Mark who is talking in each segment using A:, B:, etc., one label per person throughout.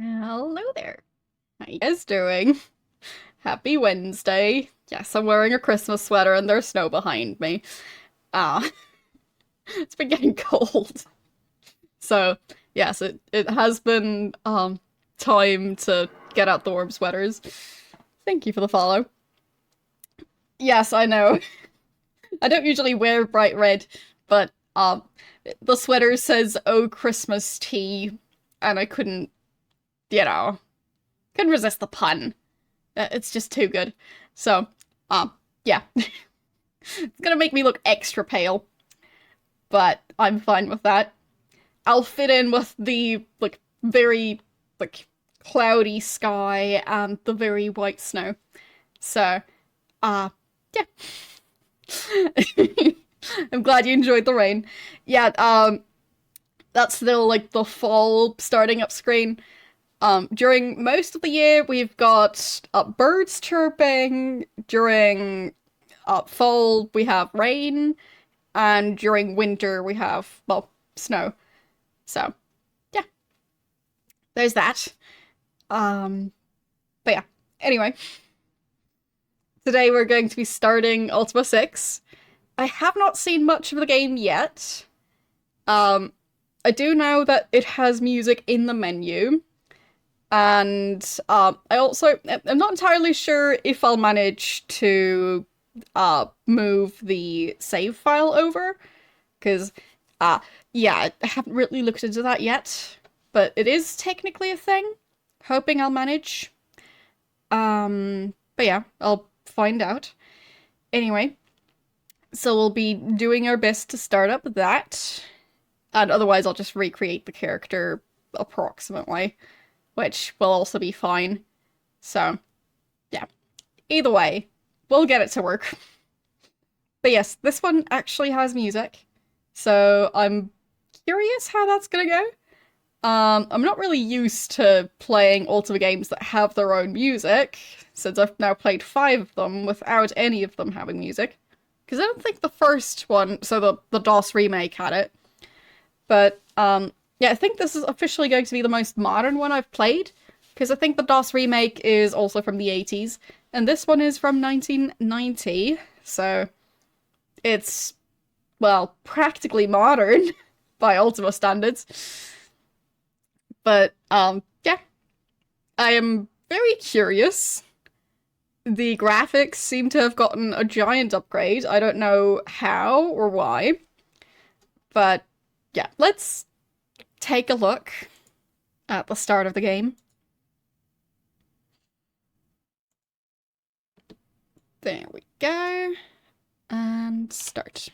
A: Hello there. How you guys doing? Happy Wednesday. Yes, I'm wearing a Christmas sweater and there's snow behind me. Ah, it's been getting cold. So, yes, it has been time to get out the warm sweaters. Thank you for the follow. Yes, I know. I don't usually wear bright red, but the sweater says "Oh Christmas tea," and I couldn't resist the pun. It's just too good. So, yeah. It's gonna make me look extra pale, but I'm fine with that. I'll fit in with the, very, cloudy sky and the very white snow. So, yeah. I'm glad you enjoyed the rain. Yeah, that's still, the fall starting up screen. During most of the year, we've got birds chirping. During fall, we have rain. And during winter, we have, well, snow. So, yeah, there's that. Um, but yeah, anyway, today we're going to be starting Ultima 6. I have not seen much of the game yet. Um, I do know that it has music in the menu. And I'm not entirely sure if I'll manage to move the save file over, because yeah, I haven't really looked into that yet, but it is technically a thing. Hoping I'll manage. But yeah, I'll find out. Anyway, so we'll be doing our best to start up that, and otherwise I'll just recreate the character approximately, which will also be fine. So, yeah. Either way, we'll get it to work. But yes, this one actually has music, so I'm curious how that's gonna go. I'm not really used to playing Ultima games that have their own music, since I've now played 5 of them without any of them having music. Because I don't think the first one, so the DOS remake had it. But, yeah, I think this is officially going to be the most modern one I've played, because I think the DOS remake is also from the 80s, and this one is from 1990, so it's, well, practically modern by Ultima standards. But, yeah, I am very curious. The graphics seem to have gotten a giant upgrade. I don't know how or why, but yeah, let's take a look at the start of the game. There we go. And start.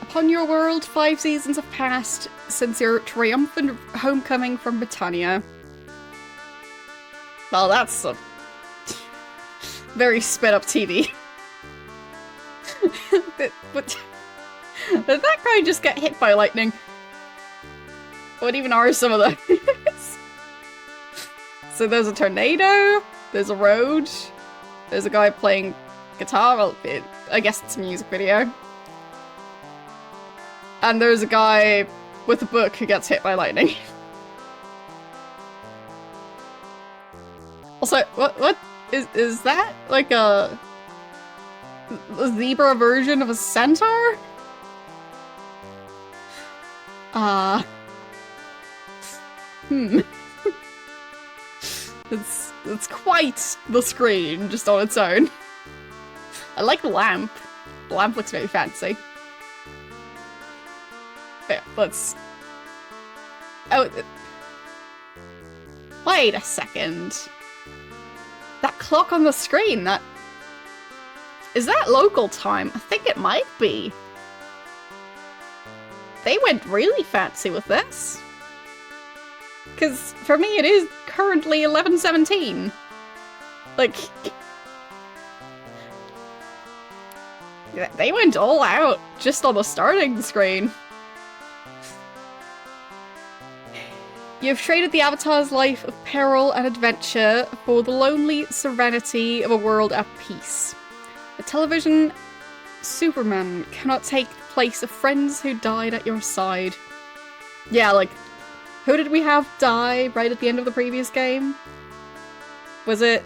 A: Upon your world, 5 seasons have passed since your triumphant homecoming from Britannia. Well, that's a very sped up TV. But did that guy just get hit by lightning? What even are some of those? So there's a tornado, there's a road, there's a guy playing guitar. Well, I guess it's a music video. And there's a guy with a book who gets hit by lightning. Also, what is that? Like a zebra version of a centaur? Hmm. It's quite the screen, just on its own. I like the lamp. The lamp looks very fancy. Yeah, let's... Oh, wait a second. That clock on the screen, that... Is that local time? I think it might be. They went really fancy with this. Because for me it is currently 11:17. Like... They went all out just on the starting screen. You've traded the Avatar's life of peril and adventure for the lonely serenity of a world at peace. A television Superman cannot take the place of friends who died at your side. Yeah, like, who did we have die right at the end of the previous game? Was it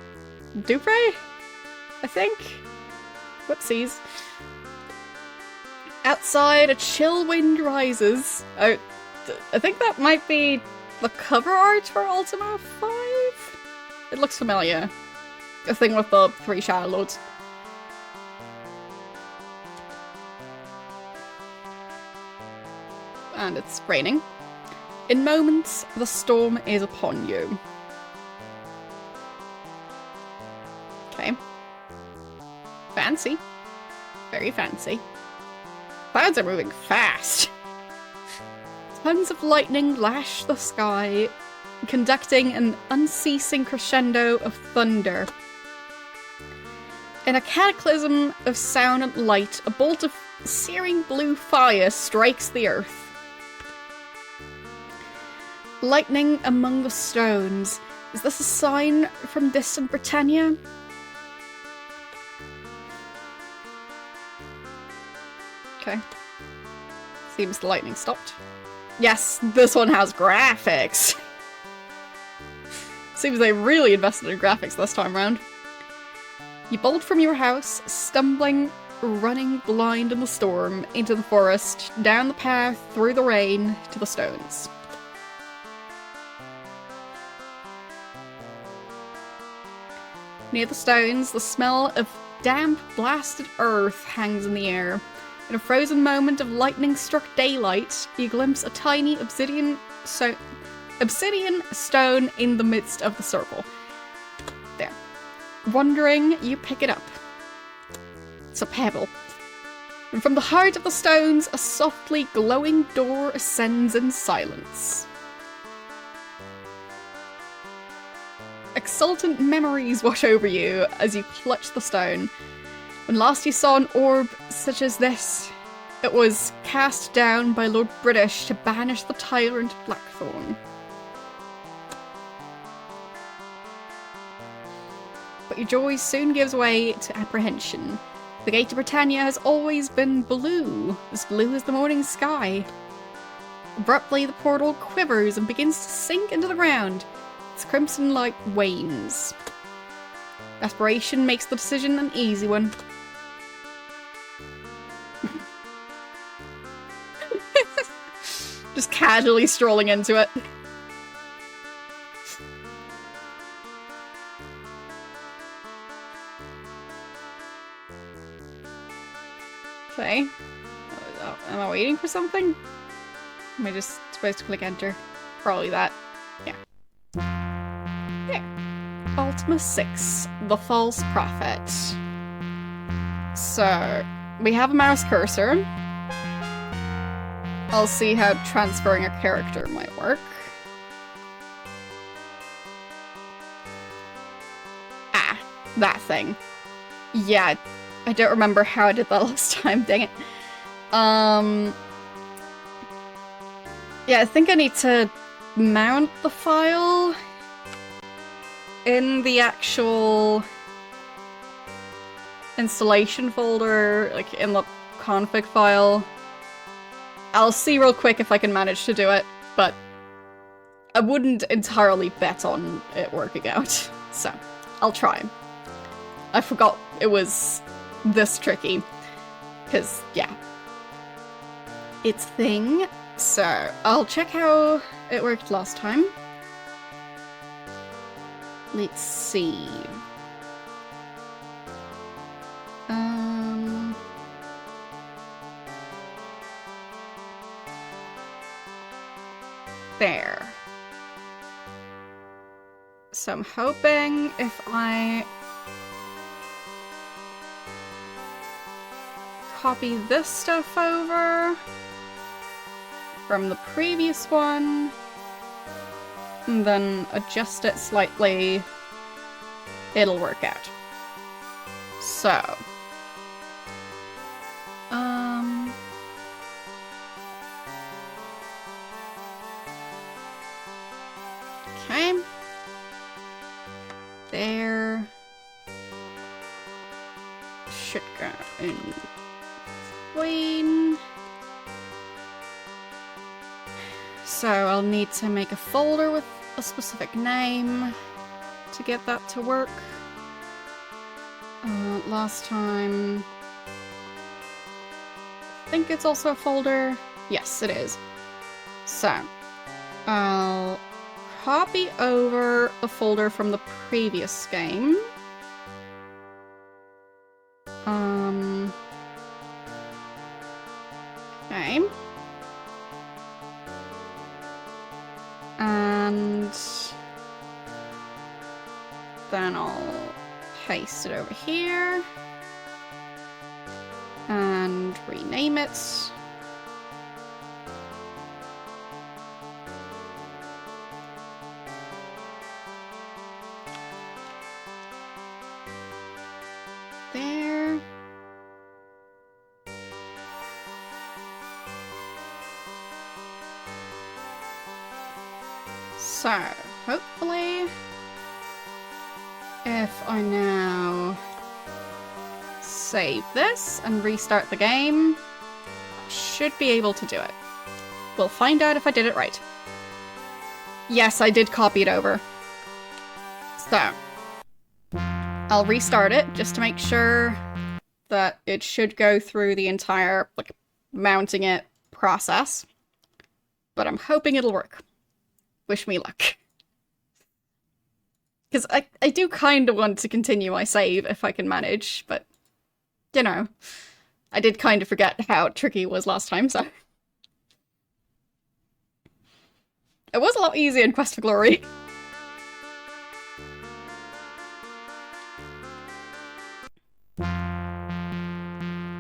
A: Dupre? I think? Whoopsies. Outside, a chill wind rises. I think that might be the cover art for Ultima 5? It looks familiar. The thing with the 3 Shadow Lords. And it's raining. In moments, the storm is upon you. Okay. Fancy. Very fancy. Clouds are moving fast. Tons of lightning lash the sky, conducting an unceasing crescendo of thunder. In a cataclysm of sound and light, a bolt of searing blue fire strikes the earth. Lightning among the stones. Is this a sign from distant Britannia? Okay. Seems the lightning stopped. Yes, this one has graphics. Seems they really invested in graphics this time around. You bolt from your house, stumbling, running blind in the storm, into the forest, down the path, through the rain, to the stones. Near the stones, the smell of damp, blasted earth hangs in the air. In a frozen moment of lightning-struck daylight, you glimpse a tiny obsidian stone in the midst of the circle. There. Wondering, you pick it up. It's a pebble. And from the heart of the stones, a softly glowing door ascends in silence. Exultant memories wash over you as you clutch the stone. When last you saw an orb such as this, it was cast down by Lord British to banish the tyrant Blackthorn. But your joy soon gives way to apprehension. The gate to Britannia has always been blue as the morning sky. Abruptly, the portal quivers and begins to sink into the ground. Its crimson light wanes. Desperation makes the decision an easy one. Just casually strolling into it. Okay. Am I waiting for something? Am I just supposed to click enter? Probably that. Yeah. There. Ultima 6, The False Prophet. So, we have a mouse cursor. I'll see how transferring a character might work. Ah, that thing. Yeah, I don't remember how I did that last time, dang it. Yeah, I think I need to mount the file in the actual installation folder, like in the config file. I'll see real quick if I can manage to do it, but I wouldn't entirely bet on it working out, so I'll try. I forgot it was this tricky, because, yeah. It's thing, so I'll check how it worked last time. Let's see. There. So I'm hoping if I copy this stuff over from the previous one and then adjust it slightly, it'll work out. So, there. Should go in between. So I'll need to make a folder with a specific name to get that to work. Last time... I think it's also a folder. Yes, it is. So, I'll copy over a folder from the previous game. Okay. And then I'll paste it over here and rename it. There. So, hopefully, if I now save this and restart the game, I should be able to do it. We'll find out if I did it right. Yes, I did copy it over. So, I'll restart it just to make sure that it should go through the entire, like, mounting it process. But I'm hoping it'll work. Wish me luck. Because I do kind of want to continue my save if I can manage, but, you know, I did kind of forget how tricky it was last time, so... It was a lot easier in Quest for Glory.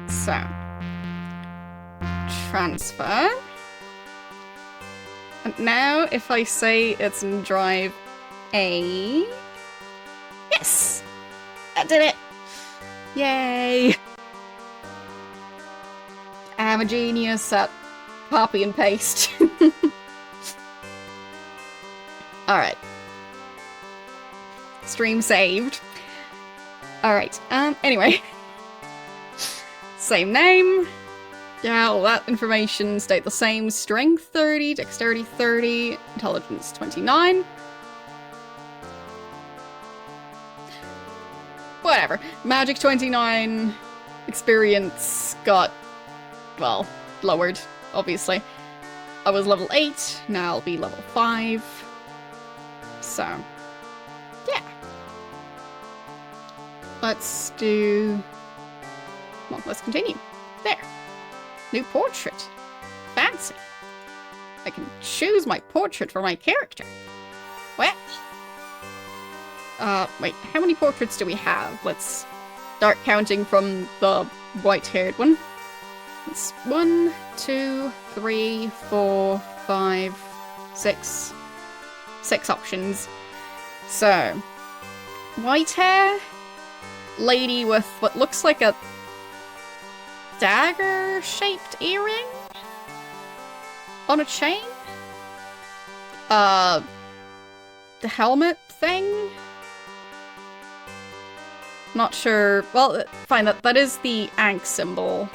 A: So... transfer... And now, if I say it's in drive A... Yes! I did it! Yay! I'm a genius at copy and paste. Alright. Stream saved. Alright, anyway. Same name. Yeah, all that information stayed the same. Strength 30, Dexterity 30, Intelligence 29. Whatever. Magic 29. Experience got, well, lowered, obviously. I was level 8, now I'll be level 5. So, yeah. Let's do... Well, let's continue. There. New portrait. Fancy. I can choose my portrait for my character. What? Wait, how many portraits do we have? Let's start counting from the white-haired one. It's 1, 2, 3, 4, 5, 6. 6 options. So, white hair, lady with what looks like a dagger-shaped earring on a chain? The helmet thing? Not sure. Well, fine, that is the Ankh symbol.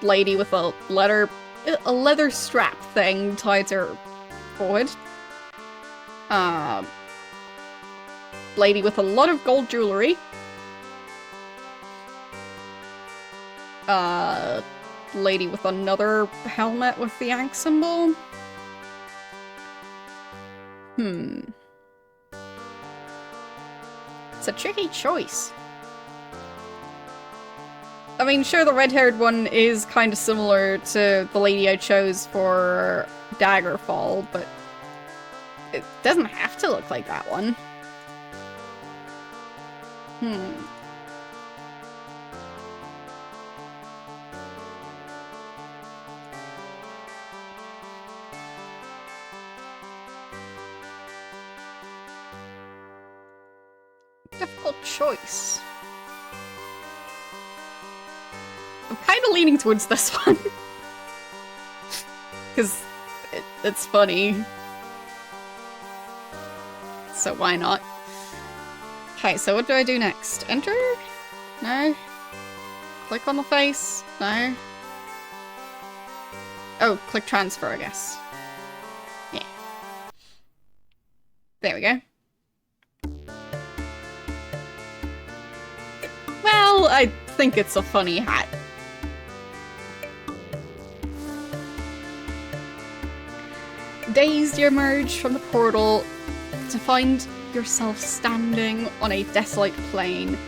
A: Lady with a leather strap thing tied to her forehead. Lady with a lot of gold jewelry. Lady with another helmet with the Ankh symbol. It's a tricky choice. I mean, sure, the red-haired one is kind of similar to the lady I chose for Daggerfall, but it doesn't have to look like that one. Difficult choice. I'm kind of leaning towards this one. Because it's funny. so why not? Okay, so what do I do next? Enter? No? Click on the face? No? Oh, click transfer, I guess. Yeah. There we go. Well, I think it's a funny hat. Dazed, you emerge from the portal to find yourself standing on a desolate plain.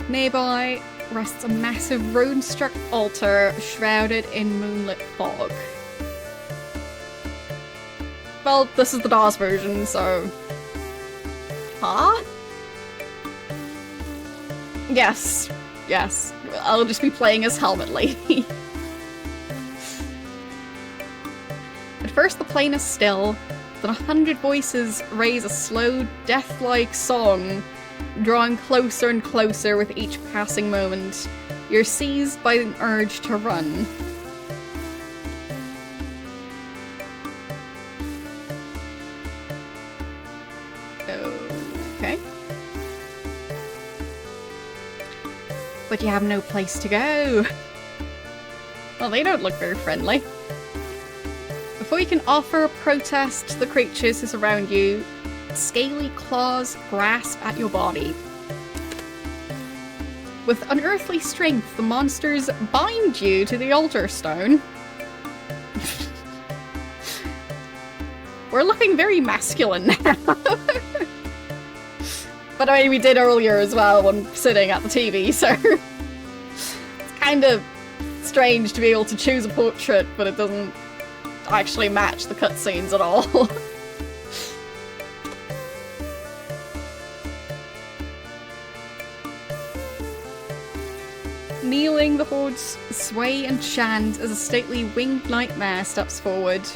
A: Nearby rests a massive ruin-struck altar shrouded in moonlit fog. Well, this is the DOS version, so... Huh? Yes. Yes. I'll just be playing as Helmet Lady. At first the plain is still, then 100 voices raise a slow, death-like song, drawing closer and closer with each passing moment. You're seized by an urge to run. Okay. But you have no place to go. Well, they don't look very friendly. Before you can offer a protest to the creatures who surround you, scaly claws grasp at your body. With unearthly strength, the monsters bind you to the altar stone. We're looking very masculine now. But I mean, we did earlier as well when sitting at the TV, so... It's kind of strange to be able to choose a portrait, but it doesn't actually match the cutscenes at all. Kneeling, the hordes sway and chant as a stately winged nightmare steps forward.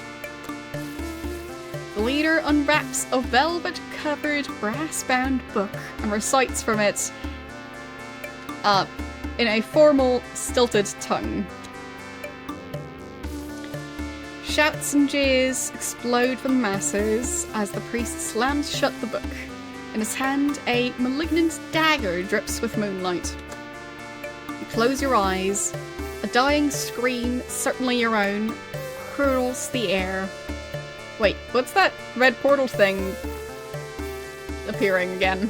A: The leader unwraps a velvet-covered, brass-bound book and recites from it in a formal, stilted tongue. Shouts and jeers explode from the masses as the priest slams shut the book. In his hand, a malignant dagger drips with moonlight. You close your eyes. A dying scream, certainly your own, hurls the air. Wait, what's that red portal thing appearing again?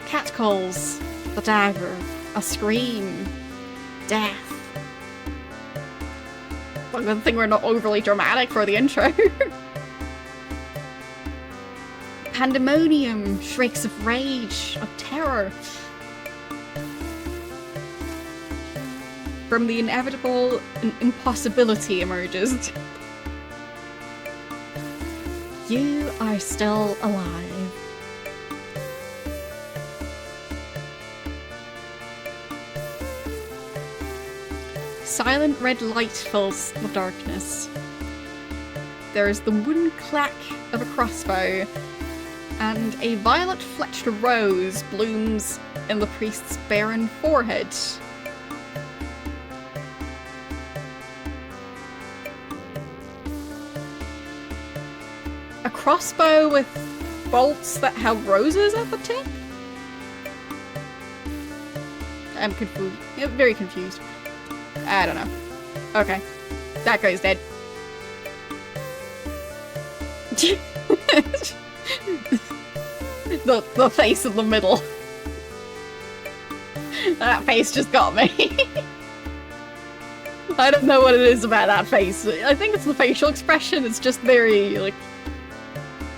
A: Catcalls, the dagger, a scream, death. Well, good thing we're not overly dramatic for the intro. Pandemonium, shrieks of rage, of terror. From the inevitable, an impossibility emerges. You are still alive. Silent red light fills the darkness. There is the wooden clack of a crossbow, and a violet-fletched rose blooms in the priest's barren forehead. A crossbow with bolts that have roses at the tip? I'm confused. Yeah, very confused. I don't know. Okay. That guy's dead. the face in the middle. That face just got me. I don't know what it is about that face. I think it's the facial expression. It's just very, like,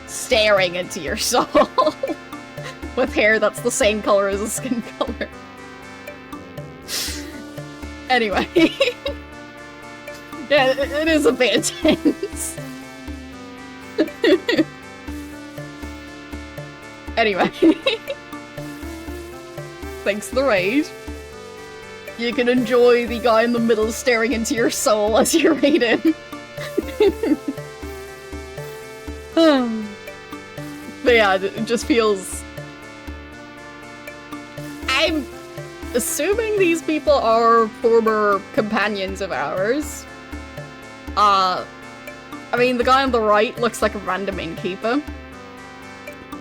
A: staring into your soul. With hair that's the same color as the skin color. Anyway. Yeah, it is a bit intense. Anyway. Thanks for the raid. You can enjoy the guy in the middle staring into your soul as you read him. But yeah, it just feels... I'm assuming these people are former companions of ours. I mean, the guy on the right looks like a random innkeeper.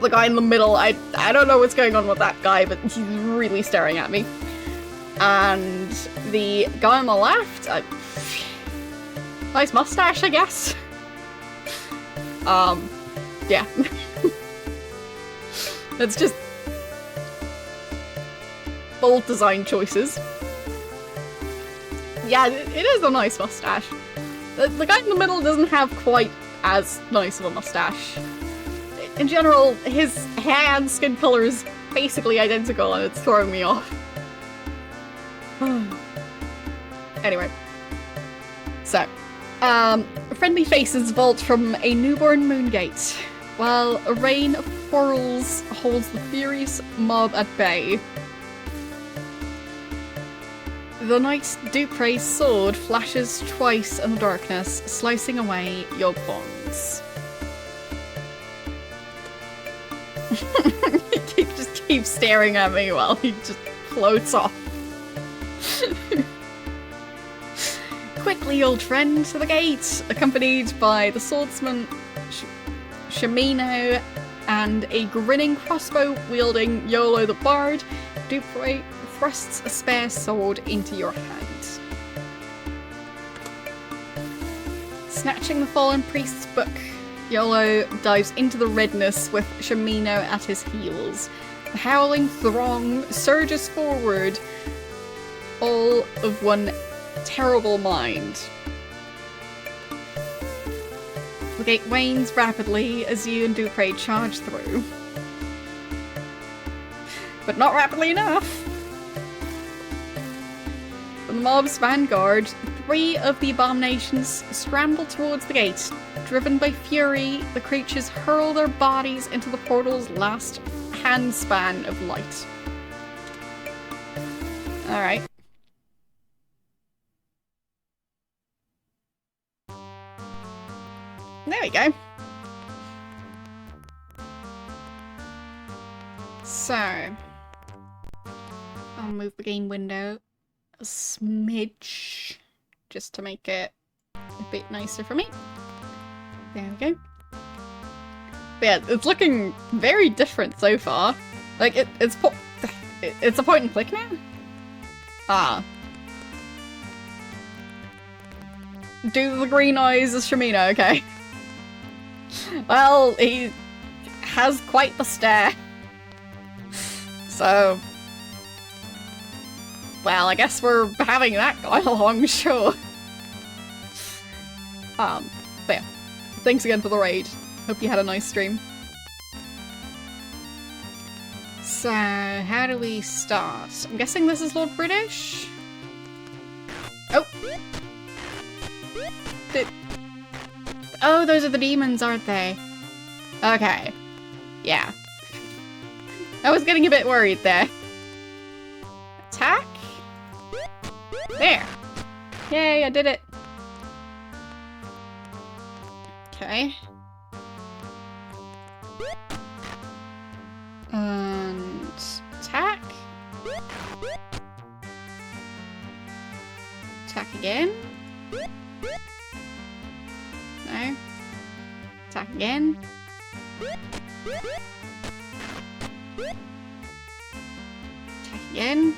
A: The guy in the middle, I don't know what's going on with that guy, but he's really staring at me. And the guy on the left, nice mustache, I guess. Yeah. That's just bold design choices. Yeah, it is a nice mustache. The guy in the middle doesn't have quite as nice of a mustache. In general, his hair and skin color is basically identical and it's throwing me off. Anyway. So, friendly faces vault from a newborn moongate, while a rain of quarrels holds the furious mob at bay. The Knight Dupre's sword flashes twice in the darkness, slicing away your bonds. He just keeps staring at me while he just floats off. Quickly, old friend, to the gate, accompanied by the swordsman Shamino and a grinning crossbow-wielding Yolo the Bard, Dupre thrusts a spare sword into your hand. Snatching the fallen priest's book, Yolo dives into the redness with Shamino at his heels. The howling throng surges forward, all of one terrible mind. The gate wanes rapidly as you and Dupre charge through. But not rapidly enough! From the mob's vanguard, 3 of the abominations scramble towards the gate. Driven by fury, the creatures hurl their bodies into the portal's last handspan of light. Alright. There we go. So, I'll move the game window a smidge just to make it a bit nicer for me. There we go. But yeah, it's looking very different so far. Like, it's a point and click now? Ah. Do the green eyes as Shamino, okay. Well, he has quite the stare. So... well, I guess we're having that guy along, sure. But yeah. Thanks again for the raid. Hope you had a nice stream. So, how do we start? I'm guessing this is Lord British? Oh! Oh, those are the demons, aren't they? Okay. Yeah. I was getting a bit worried there. Attack? There! Yay, I did it! Okay. And attack. Attack again. No. Attack again. Attack again.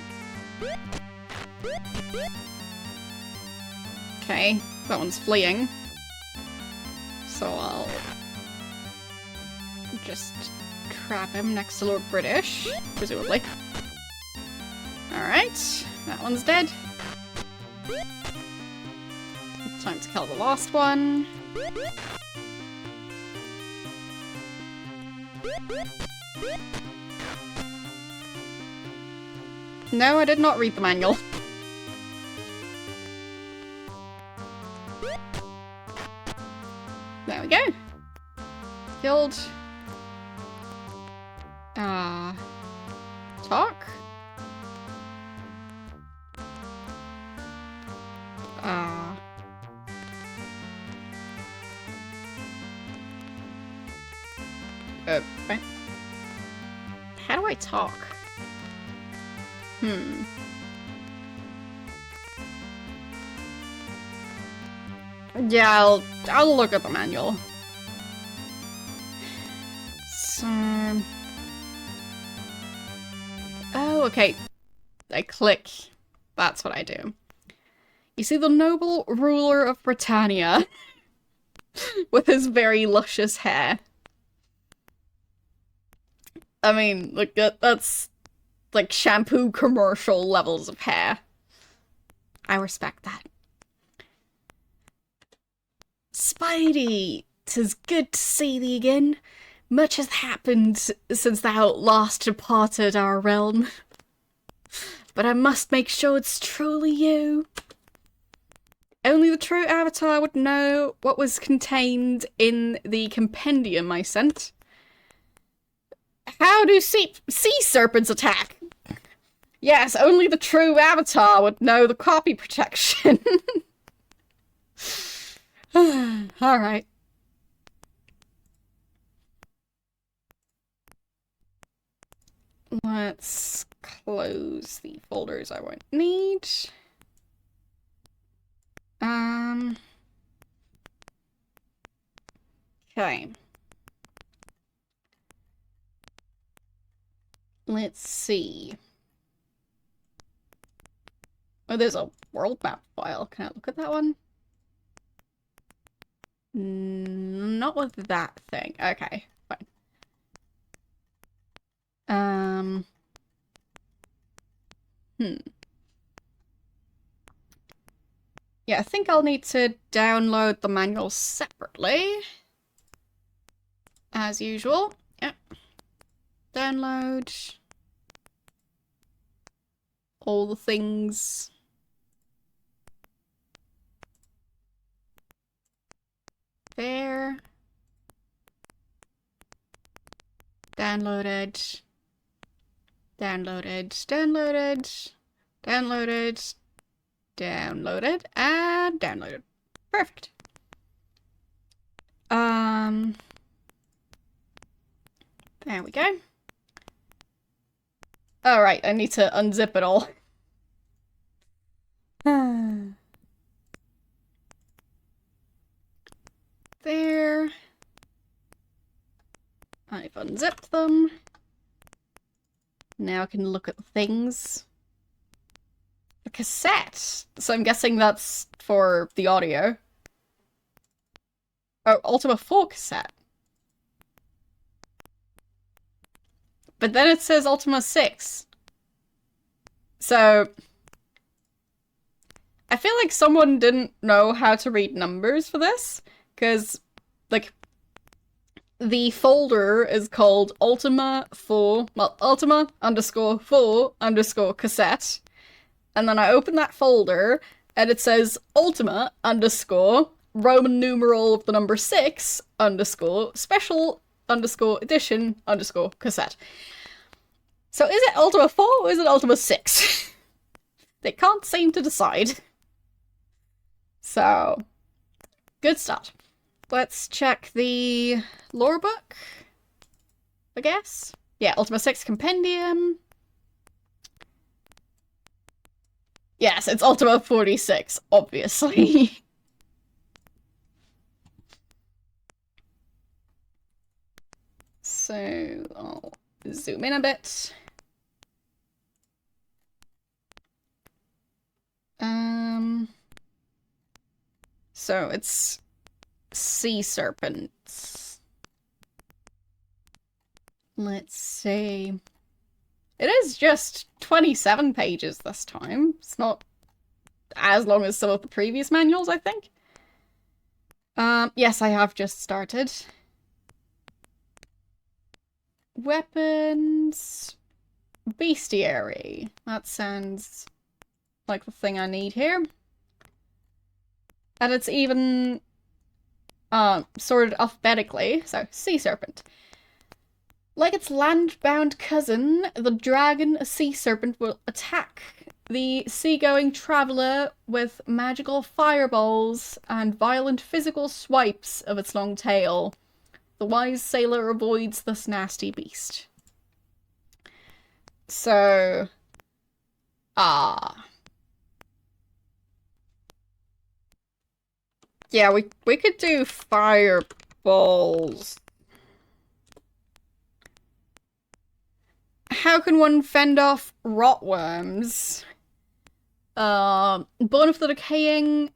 A: Okay, that one's fleeing. So I'll just trap him next to Lord British, presumably. Alright, that one's dead. Time to kill the last one. No, I did not read the manual. There we go. Killed. Talk? Right. How do I talk? Hmm. Yeah, I'll look at the manual. So... Oh, okay. I click. That's what I do. You see the noble ruler of Britannia with his very luscious hair. I mean, like, that's like shampoo commercial levels of hair. I respect that. Spidey, 'tis good to see thee again. Much has happened since thou last departed our realm. But I must make sure it's truly you. Only the true avatar would know what was contained in the compendium I sent. How do sea serpents attack? Yes, only the true avatar would know the copy protection. Alright. Let's close the folders I won't need. Okay. Let's see. Oh, there's a world map file. Can I look at that one? Not with that thing. Okay, fine. Yeah, I think I'll need to download the manual separately. As usual. Yep. Download. All the things. There. Downloaded. Downloaded. Downloaded. Downloaded. Downloaded. And downloaded. Perfect. There we go. Alright, I need to unzip it all. There. I've unzipped them. Now I can look at the things. The cassette. So I'm guessing that's for the audio. Oh, Ultima 4 cassette. But then it says Ultima 6. So... I feel like someone didn't know how to read numbers for this. Because, like... The folder is called Ultima 4... Well, Ultima underscore 4 underscore cassette. And then I open that folder, and it says Ultima underscore Roman numeral of the number 6 underscore special underscore edition underscore cassette. So is it Ultima 4 or is it Ultima 6? They can't seem to decide. So, good start. Let's check the lore book, I guess. Yeah, Ultima 6 Compendium. Yes, it's Ultima 46, obviously. So, I'll zoom in a bit. So it's sea serpents. Let's see. It is just 27 pages this time. It's not as long as some of the previous manuals, I think. Yes, I have just started. Weapons. Bestiary. That sounds like the thing I need here. And it's even sorted alphabetically. So, sea serpent. Like its land-bound cousin, the dragon sea serpent will attack the seagoing traveler with magical fireballs and violent physical swipes of its long tail. The wise sailor avoids this nasty beast. So... Yeah, we could do fireballs. How can one fend off rotworms? Born of the decaying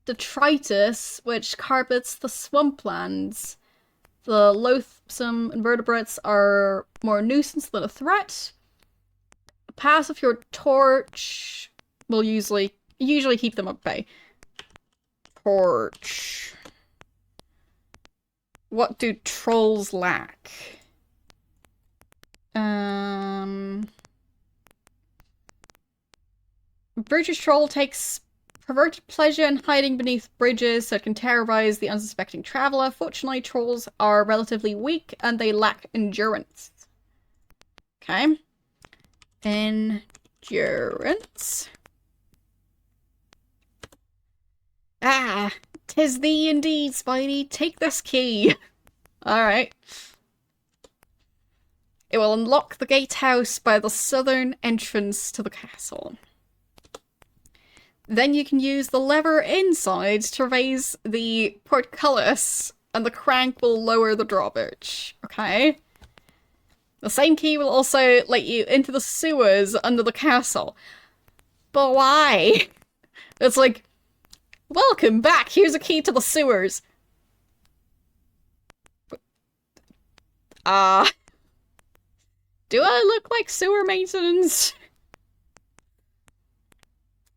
A: detritus, which carpets the swamplands. The loathsome invertebrates are more a nuisance than a threat. The pass of your torch will usually keep them at bay. Torch. What do trolls lack? British troll takes perverted pleasure in hiding beneath bridges so it can terrorize the unsuspecting traveler. Fortunately, trolls are relatively weak and they lack endurance. Okay. Endurance. Ah, 'tis thee indeed, Spidey. Take this key. Alright. It will unlock the gatehouse by the southern entrance to the castle. Then you can use the lever inside to raise the portcullis, and the crank will lower the drawbridge. Okay? The same key will also let you into the sewers under the castle. But why? It's like, welcome back, here's a key to the sewers. Do I look like sewer maintenance?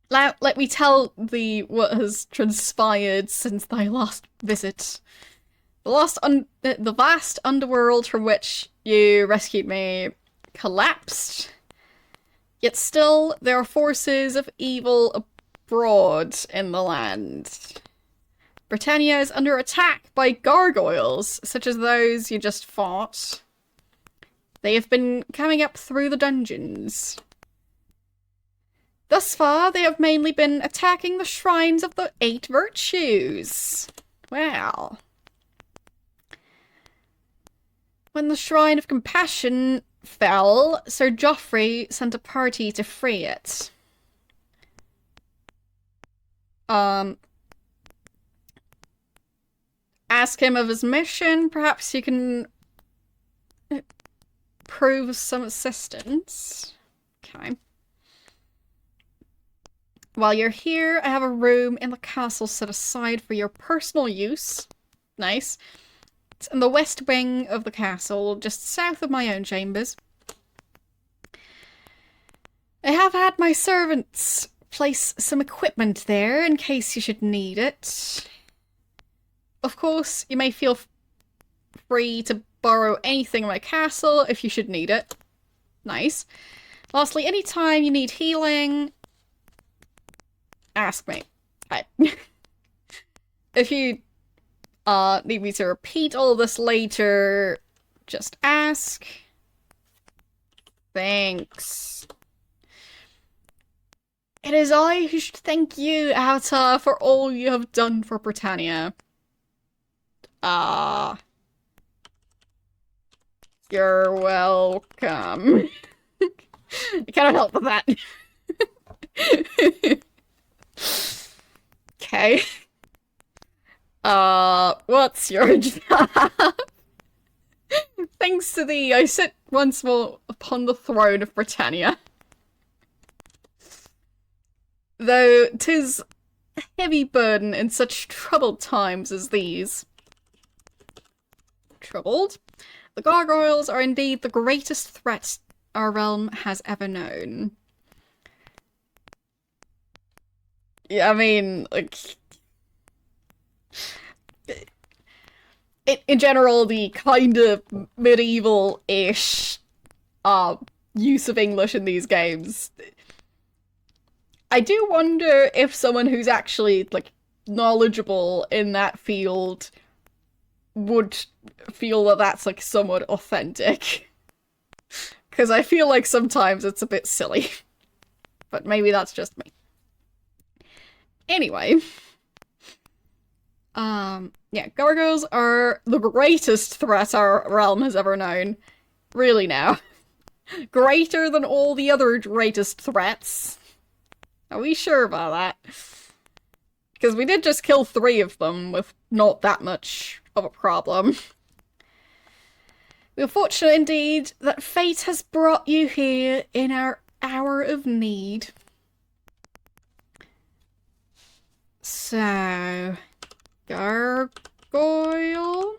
A: Let me tell thee what has transpired since thy last visit. The vast underworld from which you rescued me collapsed. Yet still, there are forces of evil abroad in the land. Britannia is under attack by gargoyles, such as those you just fought. They have been coming up through the dungeons. Thus far, they have mainly been attacking the shrines of the 8 virtues. Well. When the Shrine of Compassion fell, Sir Geoffrey sent a party to free it. Ask him of his mission. Perhaps you can prove some assistance. Okay. While you're here, I have a room in the castle set aside for your personal use. Nice. It's in the west wing of the castle, just south of my own chambers. I have had my servants place some equipment there in case you should need it. Of course, you may feel free to borrow anything in my castle if you should need it. Nice. Lastly, anytime you need healing, ask me. If you need me to repeat all this later, just ask. Thanks. It is I who should thank you, Avatar, for all you have done for Britannia. You're welcome. I cannot help with that. Okay. What's your job? Thanks to thee, I sit once more upon the throne of Britannia. Though 'tis a heavy burden in such troubled times as these. Troubled? The gargoyles are indeed the greatest threat our realm has ever known. Yeah, I mean, like... in general, the kind of medieval-ish use of English in these games. I do wonder if someone who's actually, like, knowledgeable in that field would feel that that's, like, somewhat authentic. Because I feel like sometimes it's a bit silly. But maybe that's just me. Anyway. Yeah, gargoyles are the greatest threat our realm has ever known. Really now. Greater than all the other greatest threats. Are we sure about that? Because we did just kill 3 of them with not that much of a problem. We are fortunate indeed that fate has brought you here in our hour of need. So, gargoyle.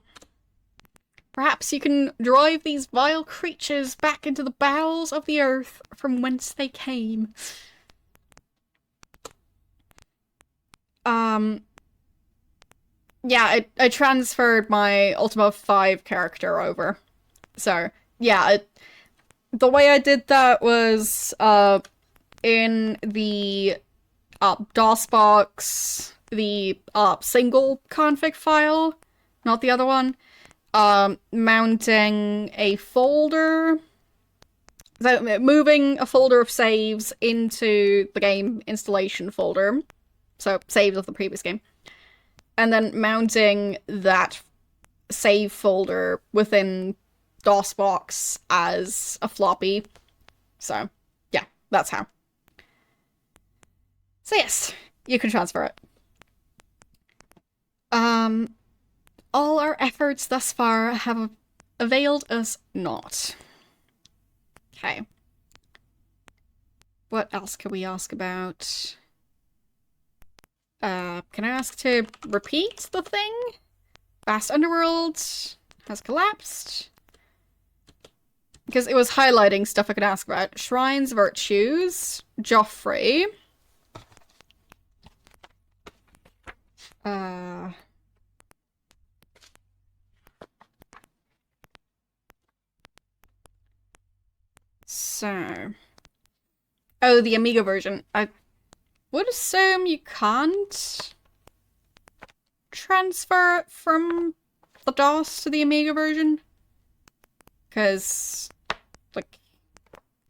A: Perhaps you can drive these vile creatures back into the bowels of the earth from whence they came. Yeah, I transferred my Ultima 5 character over. So, yeah, the way I did that was, in the DOSBox, the single config file, not the other one, mounting a folder, so moving a folder of saves into the game installation folder, so saves of the previous game, and then mounting that save folder within DOSBox as a floppy. So, yeah, that's how. So yes, you can transfer it. All our efforts thus far have availed us not. Okay. What else can we ask about? Can I ask to repeat the thing? Vast Underworld has collapsed. Because it was highlighting stuff I could ask about. Shrines, Virtues, Joffrey. So. Oh, the Amiga version. I would assume you can't transfer it from the DOS to the Amiga version. Because, like,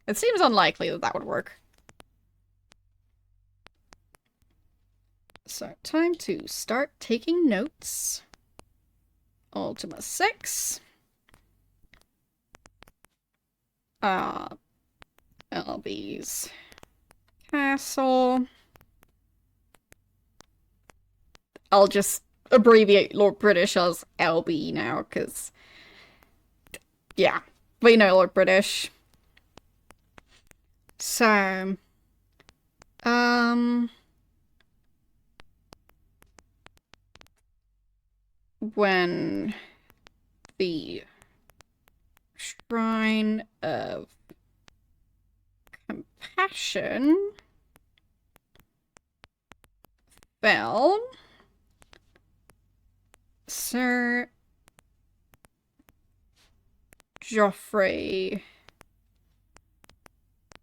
A: it seems unlikely that that would work. So, time to start taking notes. Ultima 6. LB's Castle. I'll just abbreviate Lord British as LB now, because, yeah, we know Lord British. So, when the Shrine of Compassion fell, Sir Joffrey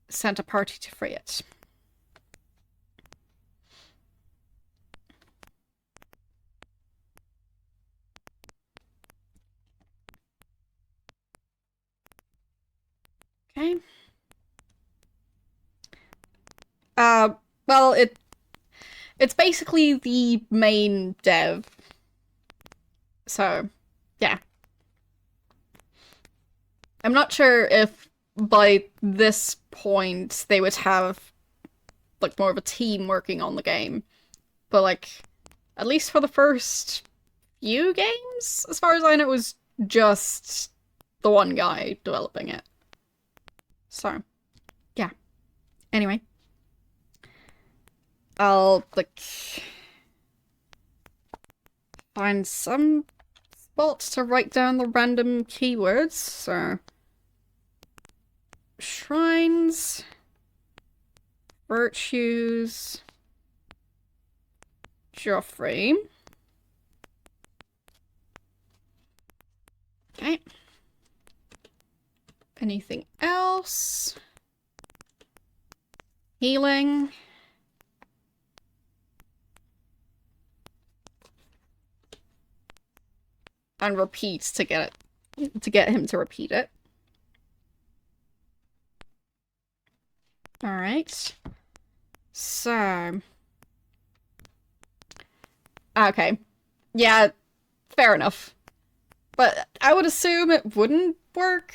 A: sent a party to free it. Okay. Well, it's basically the main dev. So, yeah. I'm not sure if by this point they would have, like, more of a team working on the game. But, like, at least for the first few games, as far as I know, it was just the one guy developing it. So, yeah. Anyway. I'll, like, find some spots to write down the random keywords, so... Shrines... Virtues... Joffrey... Okay. Anything else? Healing... and repeats to get him to repeat it. Alright. So. Okay. Yeah, fair enough. But I would assume it wouldn't work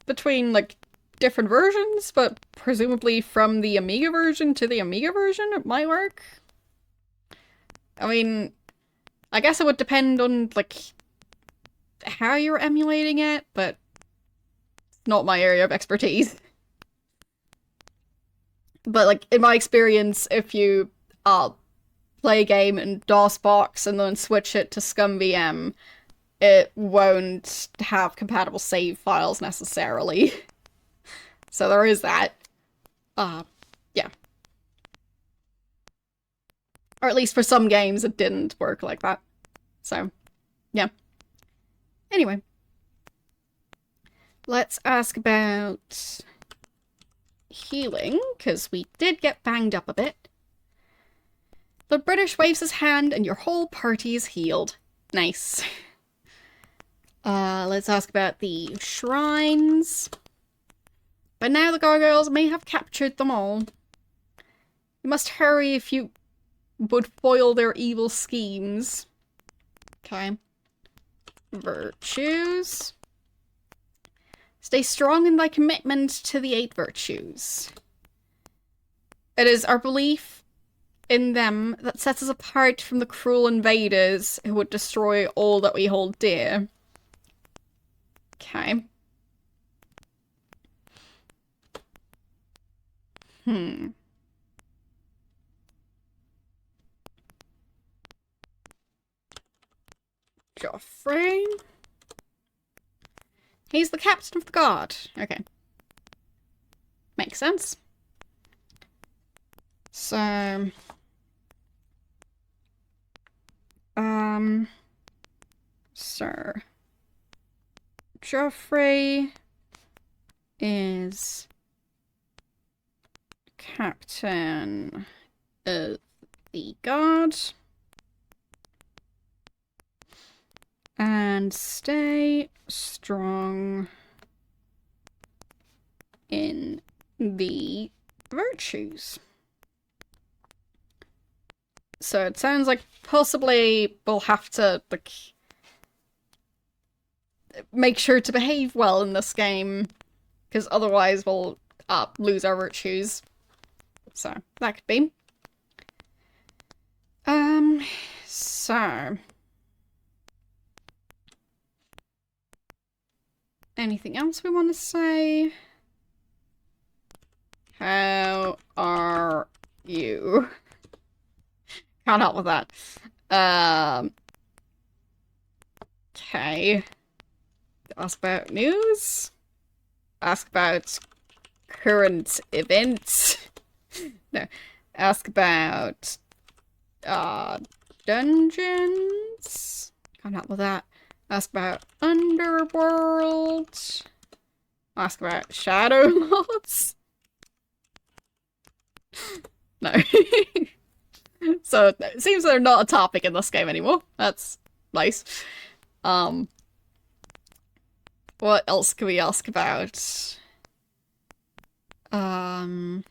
A: between, like, different versions, but presumably from the Amiga version to the Amiga version, it might work. I mean, I guess it would depend on, like, how you're emulating it, but it's not my area of expertise. But, like, in my experience, if you play a game in DOSBox and then switch it to ScumVM, it won't have compatible save files necessarily. So there is that. Yeah. Or at least for some games it didn't work like that. So, yeah. Anyway. Let's ask about healing, because we did get banged up a bit. The British waves his hand and your whole party is healed. Nice. Let's ask about the shrines. But now the gargoyles may have captured them all. You must hurry if you would foil their evil schemes. Okay. Virtues. Stay strong in thy commitment to the 8 virtues. It is our belief in them that sets us apart from the cruel invaders who would destroy all that we hold dear. Okay. Joffrey. He's the captain of the guard. Okay. Makes sense. So... Sir Joffrey is captain of the guard. And stay strong in the virtues. So it sounds like possibly we'll have to, like, make sure to behave well in this game, because otherwise we'll lose our virtues. So that could be. So... anything else we want to say? How are you? Can't help with that. Okay. Ask about news? Ask about current events? No. Ask about dungeons? Can't help with that. Ask about Underworld. Ask about Shadow Lords. No. So it seems they're not a topic in this game anymore. That's nice. What else can we ask about? I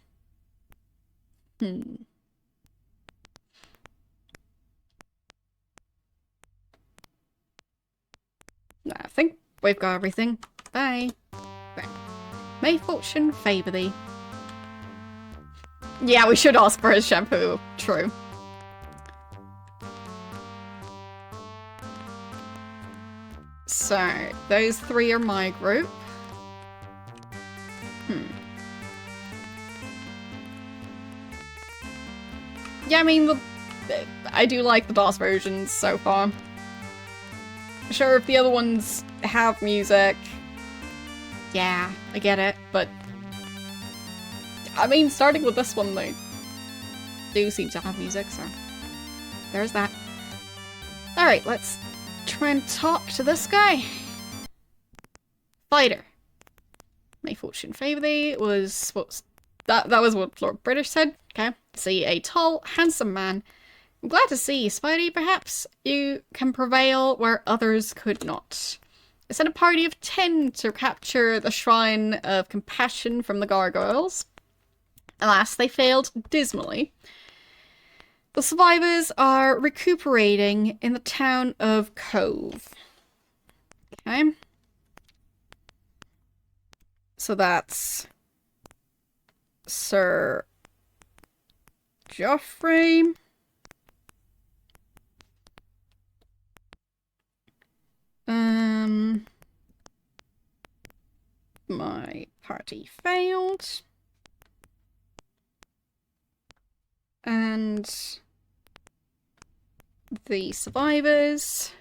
A: think we've got everything. Bye. Bye. May fortune favour thee. Yeah, we should ask for his shampoo. True. So, those 3 are my group. Yeah, I mean, I do like the DOS versions so far. Sure, if the other ones have music, yeah, I get it, but I mean, starting with this one, they do seem to have music, so there's that. Alright, let's try and talk to this guy. Fighter. May fortune favour thee was that was what Lord British said. Okay. See a tall, handsome man. I'm glad to see you, Spidey. Perhaps you can prevail where others could not. I sent a party of 10 to capture the Shrine of Compassion from the gargoyles. Alas, they failed dismally. The survivors are recuperating in the town of Cove. Okay. So that's Sir Joffrey. My party failed. And the survivors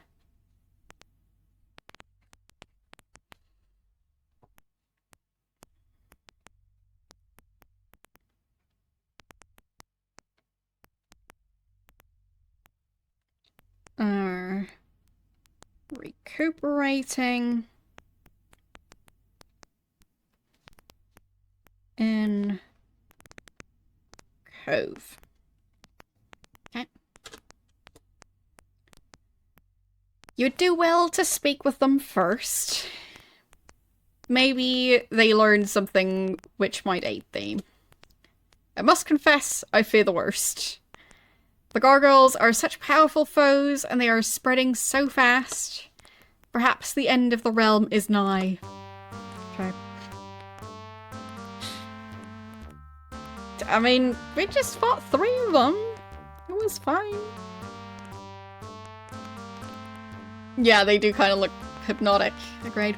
A: are recuperating in Cove. Okay. You'd do well to speak with them first. Maybe they learned something which might aid thee. I must confess, I fear the worst. The gargoyles are such powerful foes, and they are spreading so fast. Perhaps the end of the realm is nigh. Okay. I mean, we just fought 3 of them. It was fine. Yeah, they do kind of look hypnotic. Agreed.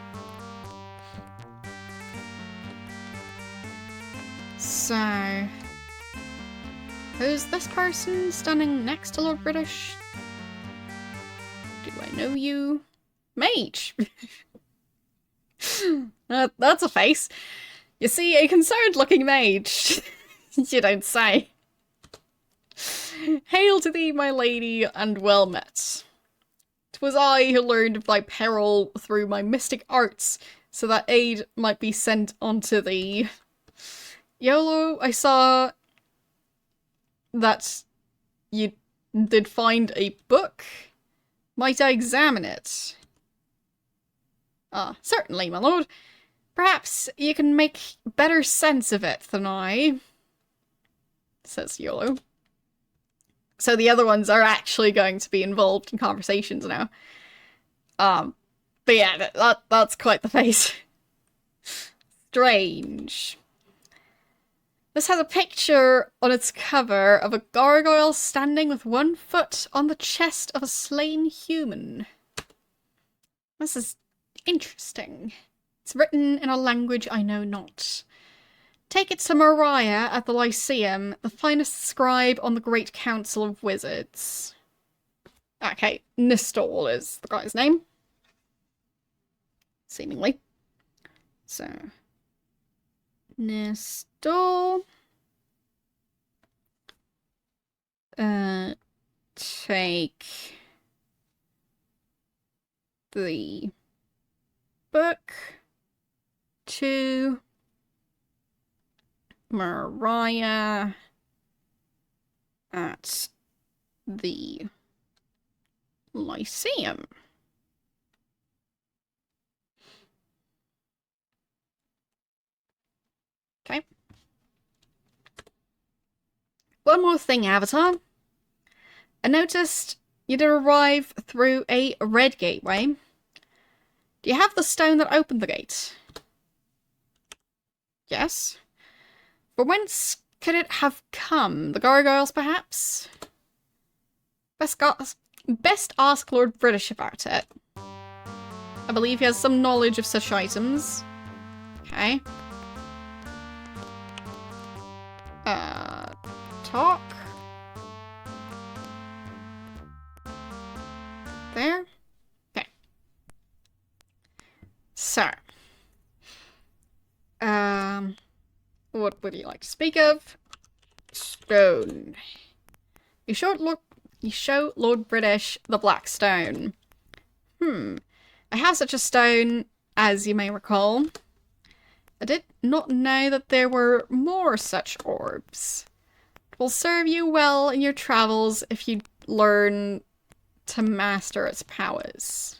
A: So... who's this person standing next to Lord British? Do I know you? Mage! That's a face. You see, a concerned-looking mage. You don't say. Hail to thee, my lady, and well met. 'Twas I who learned of thy peril through my mystic arts, so that aid might be sent unto thee. Yolo, I saw that you did find a book. Might I examine it? Ah, certainly, my lord. Perhaps you can make better sense of it than I, says Yolo. So the other ones are actually going to be involved in conversations now. But yeah, that's quite the face. Strange. This has a picture on its cover of a gargoyle standing with 1 foot on the chest of a slain human. This is interesting. It's written in a language I know not. Take it to Mariah at the Lyceum, the finest scribe on the Great Council of Wizards. Okay, Nistol is the guy's name. Seemingly. So... Nistol. Take the book to Mariah at the Lyceum. Okay. One more thing, Avatar. I noticed you did arrive through a red gateway. Do you have the stone that opened the gate? Yes. From whence could it have come? The gargoyles, perhaps? Best ask Lord British about it. I believe he has some knowledge of such items. Okay. Talk. There. Okay. So. What would you like to speak of? Stone. You show Lord British the black stone. I have such a stone, as you may recall. I did not know that there were more such orbs. It will serve you well in your travels if you learn to master its powers.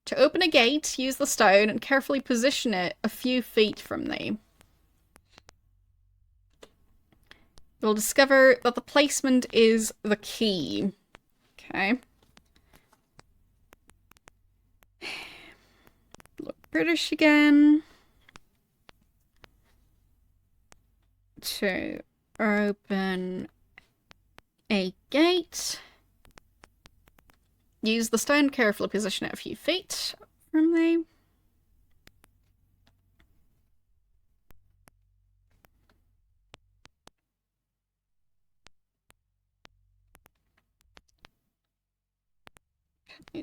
A: To open a gate, use the stone and carefully position it a few feet from thee. You'll discover that the placement is the key. Okay. Look British again. To open a gate. Use the stone, carefully position it a few feet from thee.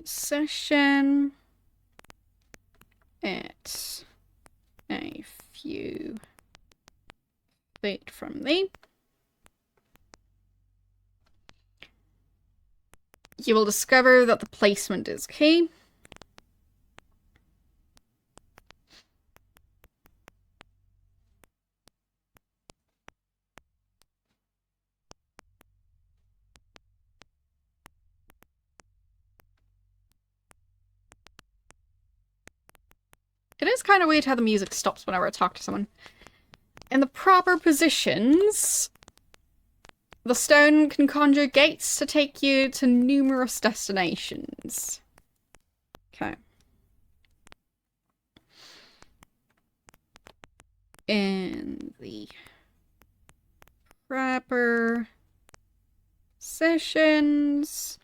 A: session at a few feet from thee. You will discover that the placement is key. It is kind of weird how the music stops whenever I talk to someone. In the proper positions, the stone can conjure gates to take you to numerous destinations. Okay. In the proper sessions.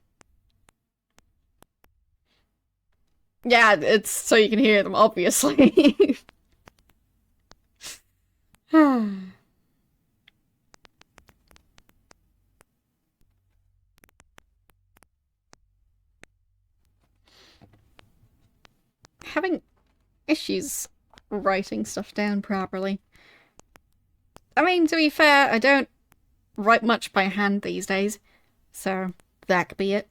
A: Yeah, it's so you can hear them, obviously. Having issues writing stuff down properly. I mean, to be fair, I don't write much by hand these days, so that could be it.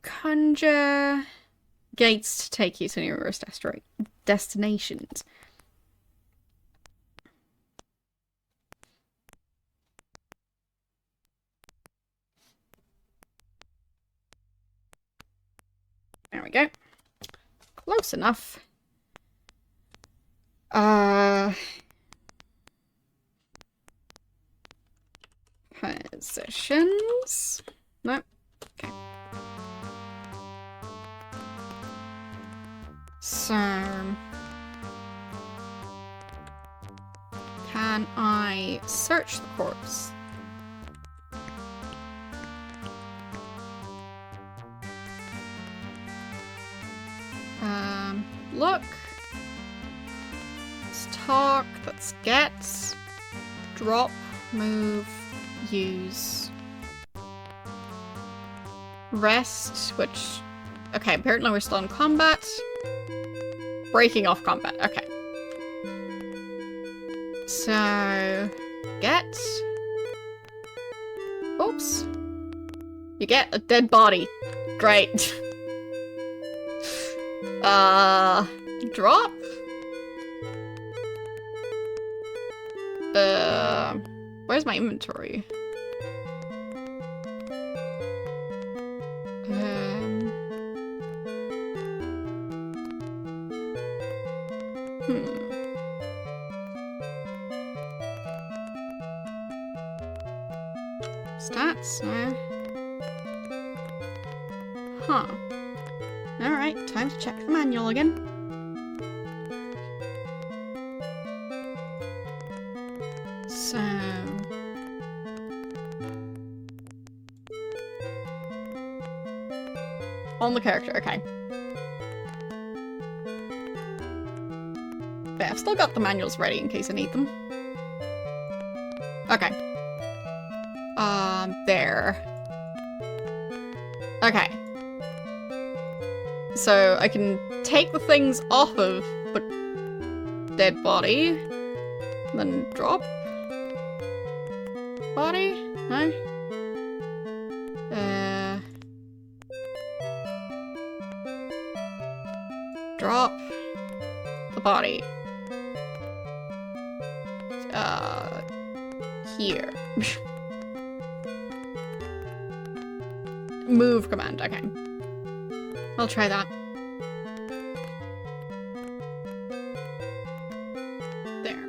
A: Conjure gates to take you to numerous destinations. There we go. Close enough. Positions. No. Okay. So, can I search the corpse? Look. Let's talk. Let's get. Drop. Move. Use. Rest, which... Okay, apparently we're still in combat. Breaking off combat, okay. So... Get... Oops. You get a dead body. Great. Drop? Where's my inventory? Stats? No. Huh. Alright, time to check the manual again. So... On the character, okay. But yeah, I've still got the manuals ready in case I need them. Okay. There. Okay. So I can take the things off of the dead body, then drop body? No? Drop the body. Here. Move command, okay. I'll try that. There.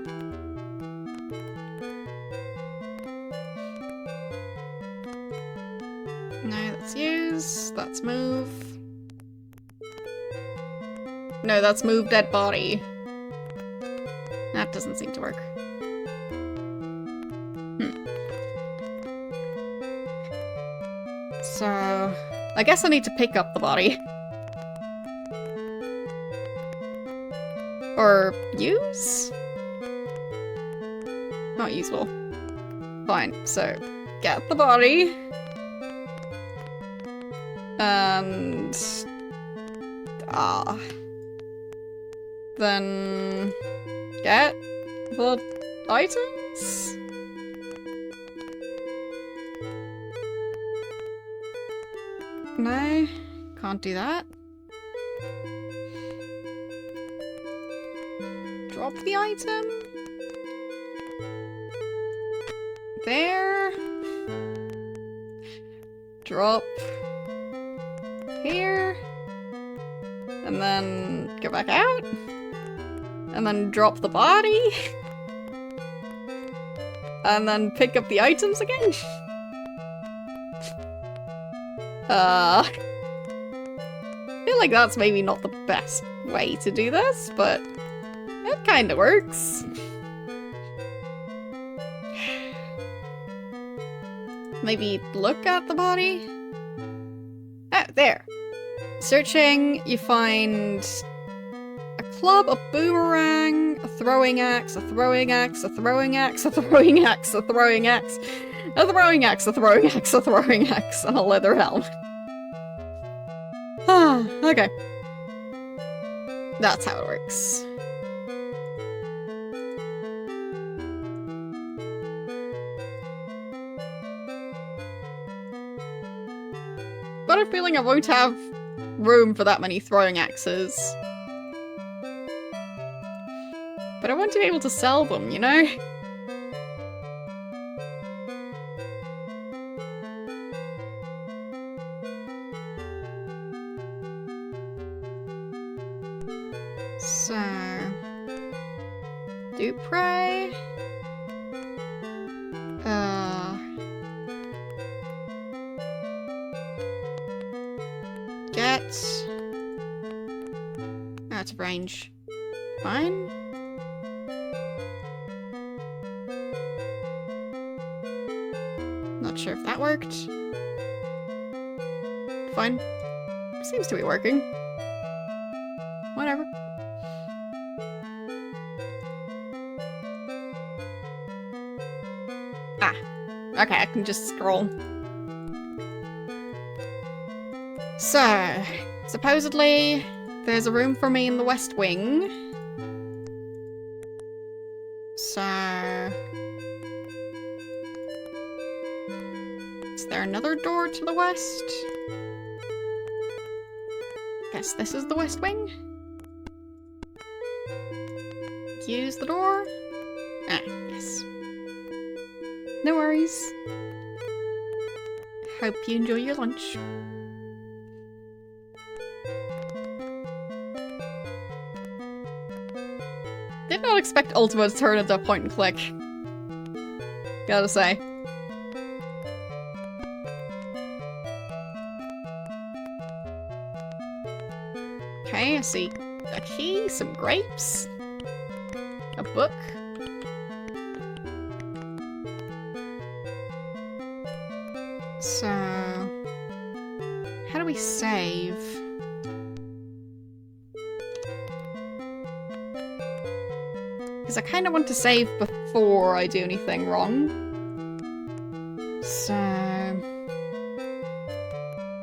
A: No, that's use. That's move. No, that's move dead body. That doesn't seem to work. So, I guess I need to pick up the body. Or use? Not useful. Fine, so get the body. And... Then... Get the items? No, can't do that. Drop the item. There. Drop. Here. And then go back out. And then drop the body. And then pick up the items again. I feel like that's maybe not the best way to do this, but it kinda works. Maybe look at the body? Oh, there. Searching, you find a club, a boomerang, a throwing axe, a throwing axe, a throwing axe, a throwing axe, a throwing axe, a throwing axe, a throwing axe, a throwing axe, and a leather helmet. Ah, okay. That's how it works. Got a feeling I won't have room for that many throwing axes. But I want to be able to sell them, you know? So... do pray. Get... out of range. Fine. Not sure if that worked. Fine. Seems to be working. Whatever. Ah. Okay, I can just scroll. So, supposedly, there's a room for me in the West Wing. So... is there another door to the west? Guess this is the West Wing? Use the door? Ah, yes. No worries. Hope you enjoy your lunch. Did not expect Ultima to turn into a point and click. Gotta say. Okay, I see a key, some grapes, a book. So, how do we save? Because I kind of want to save before I do anything wrong. So,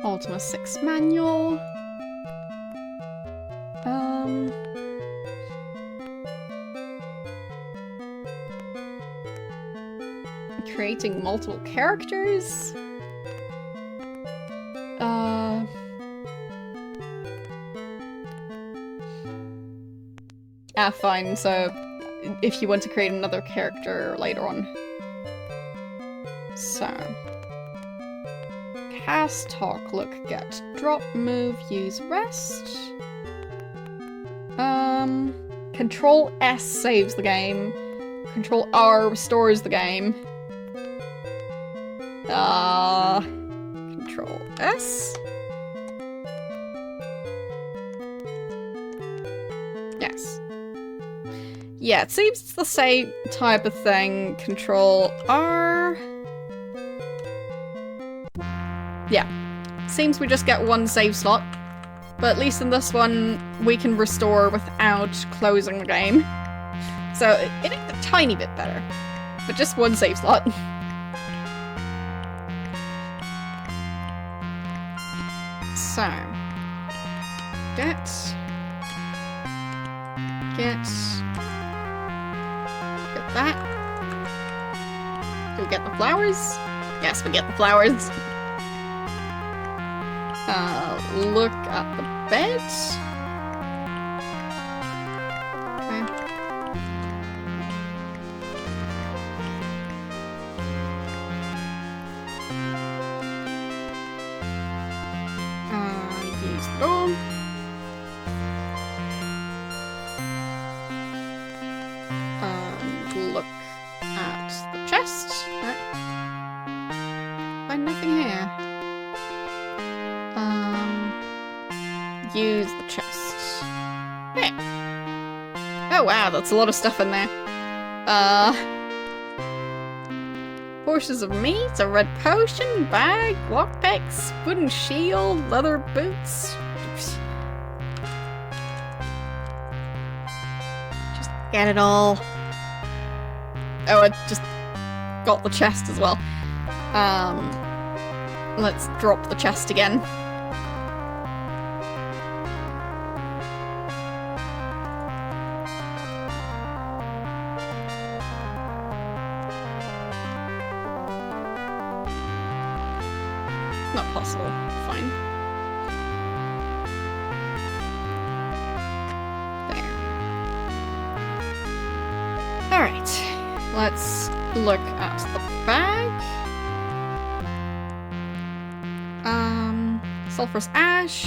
A: Ultima 6 manual. Creating multiple characters. Fine, so if you want to create another character later on. So. Cast, talk, look, get, drop, move, use, rest. Control S saves the game. Control R restores the game. Control S. Yes. Yeah, it seems it's the same type of thing. Control R. Yeah. Seems we just get one save slot. But at least in this one, we can restore without closing the game. So it is a tiny bit better. But just one save slot. So, get that. Do we get the flowers? Yes, we get the flowers. Look at the bed. Okay. Use the door. Look at the chest. Find nothing here. Use the chest. There. Oh wow, that's a lot of stuff in there. Portions of meat, a red potion, bag, lockpicks, wooden shield, leather boots. Just get it all. Oh, I just got the chest as well. Let's drop the chest again. Not possible. Fine. There. Alright. Let's look at the bag. Sulfurous ash.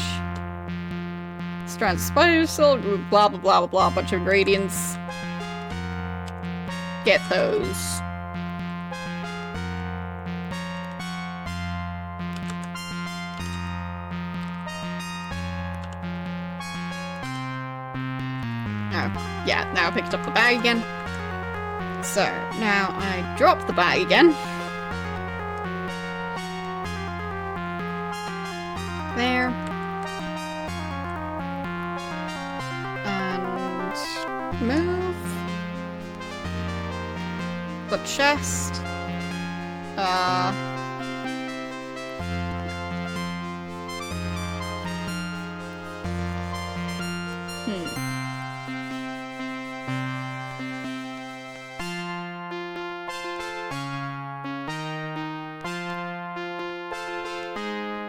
A: Strands of spider silk, blah blah blah blah blah, bunch of ingredients. Get those. Oh, yeah, now I picked up the bag again. So, now I drop the bag again. There. And move the chest.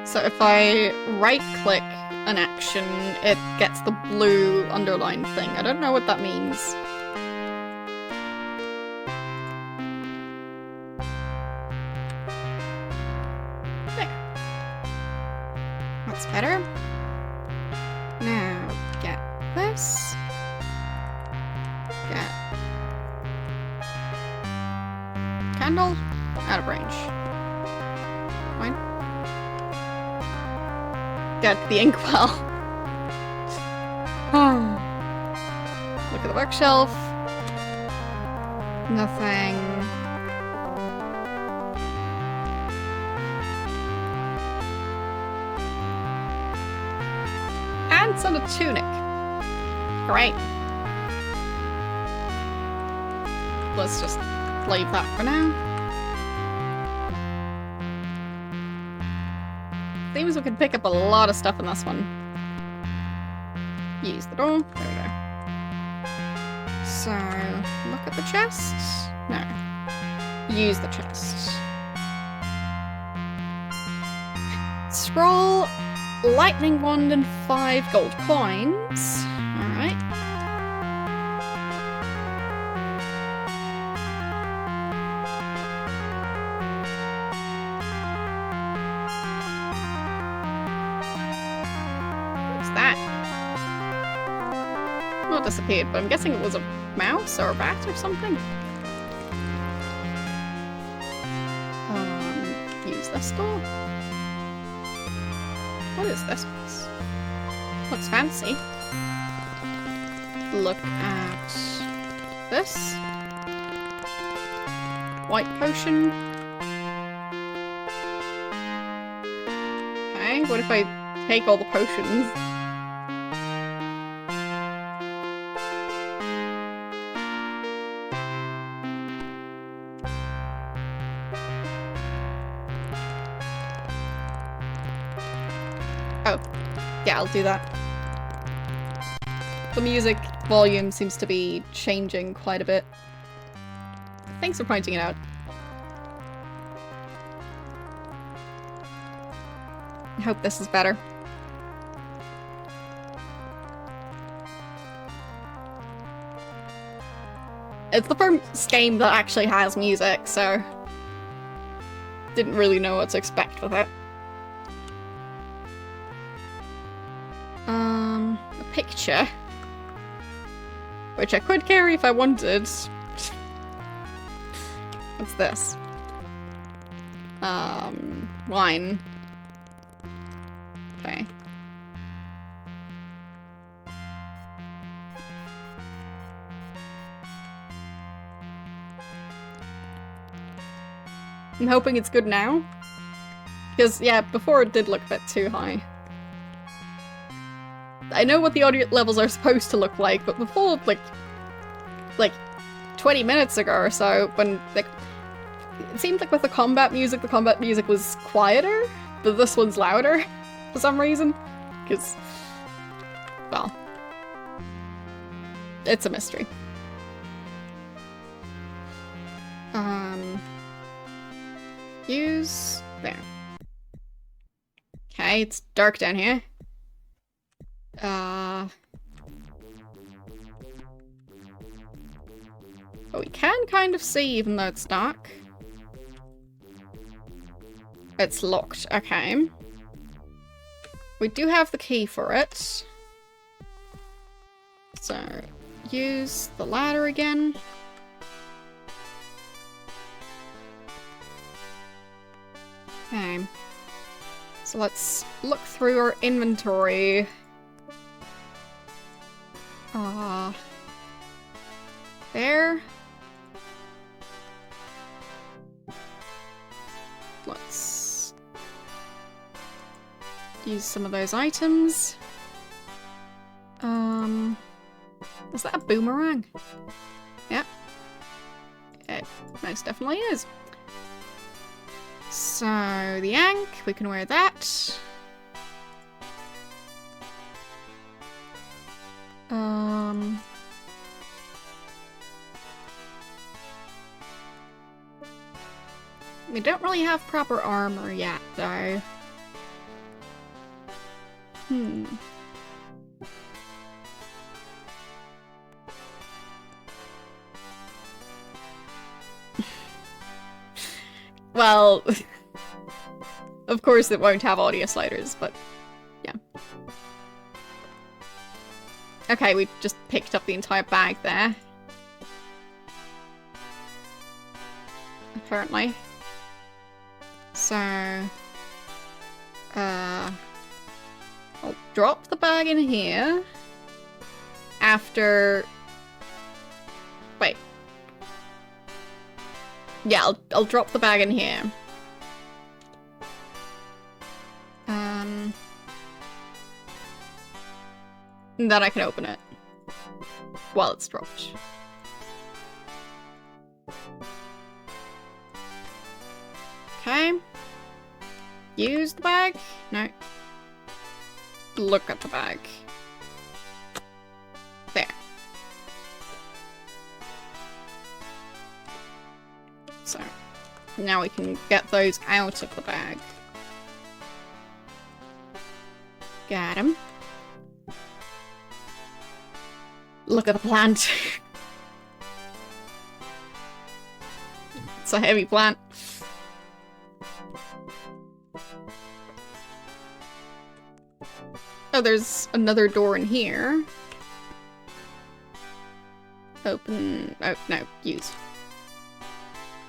A: So if I right-click an action, it gets the blue underlined thing. I don't know what that means. There. That's better. Now, get this. Get candle. Out of range. Fine. Get the inkwell. Look at the bookshelf. Nothing. And some a tunic. Great. Let's just leave that for now. Seems we can pick up a lot of stuff in this one. Use the door. There we go. So, look at the chest. No. Use the chest. Scroll, lightning wand, and 5 gold coins. Alright. Not disappeared, but I'm guessing it was a mouse or a bat or something. Use this door. What is this place? Looks fancy. Look at this. White potion. Okay, what if I take all the potions? Oh, Yeah, I'll do that. The music volume seems to be changing quite a bit. Thanks for pointing it out. I hope this is better. It's the first game that actually has music, so didn't really know what to expect with it. A picture, which I could carry if I wanted. What's this? Wine. Okay. I'm hoping it's good now. Because, yeah, before it did look a bit too high. I know what the audio levels are supposed to look like, but before, like 20 minutes ago or so, when, like, it seemed like with the combat music was quieter, but this one's louder for some reason. Because, well, it's a mystery. Use... there. Okay, it's dark down here. But we can kind of see even though it's dark. It's locked, okay. We do have the key for it. So, use the ladder again. Okay. So let's look through our inventory. There. Let's use some of those items. Is that a boomerang? Yep. It most definitely is. So, the ankh, we can wear that. We don't really have proper armor yet, though. Well, of course it won't have audio sliders, but yeah. Okay, we just picked up the entire bag there. Apparently. So, I'll drop the bag in here after... Wait. Yeah, I'll drop the bag in here. And then I can open it while it's dropped. Okay. Use the bag? No. Look at the bag. There. So, now we can get those out of the bag. Got him. Look at the plant. It's a heavy plant. Oh, there's another door in here. Open. Oh, no. Use.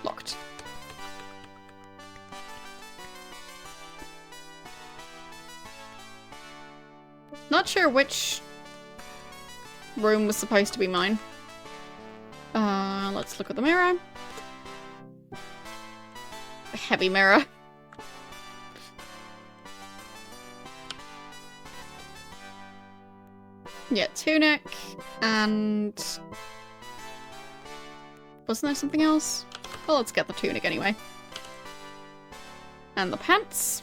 A: Locked. Not sure which room was supposed to be mine. Let's look at the mirror. A heavy mirror. Yeah, tunic, and... wasn't there something else? Well, let's get the tunic anyway. And the pants.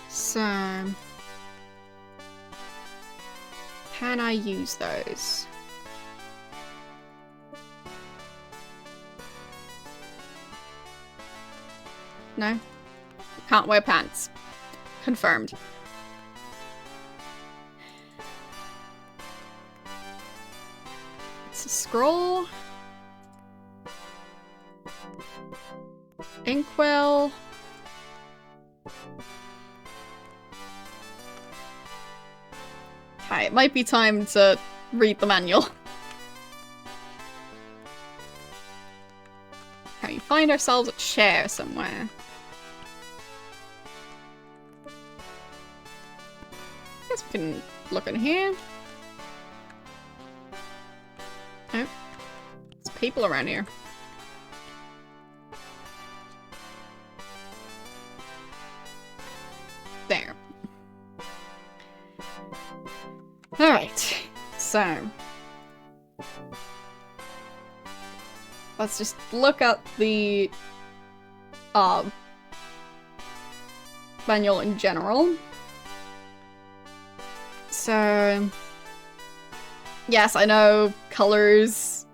A: So... can I use those? No? Can't wear pants. Confirmed. It's a scroll. Inkwell. Okay, it might be time to read the manual. Okay, we find ourselves a chair somewhere. Guess we can look in here. Oh, there's people around here. There. Alright, so let's just look at the manual in general. So yes, I know colors.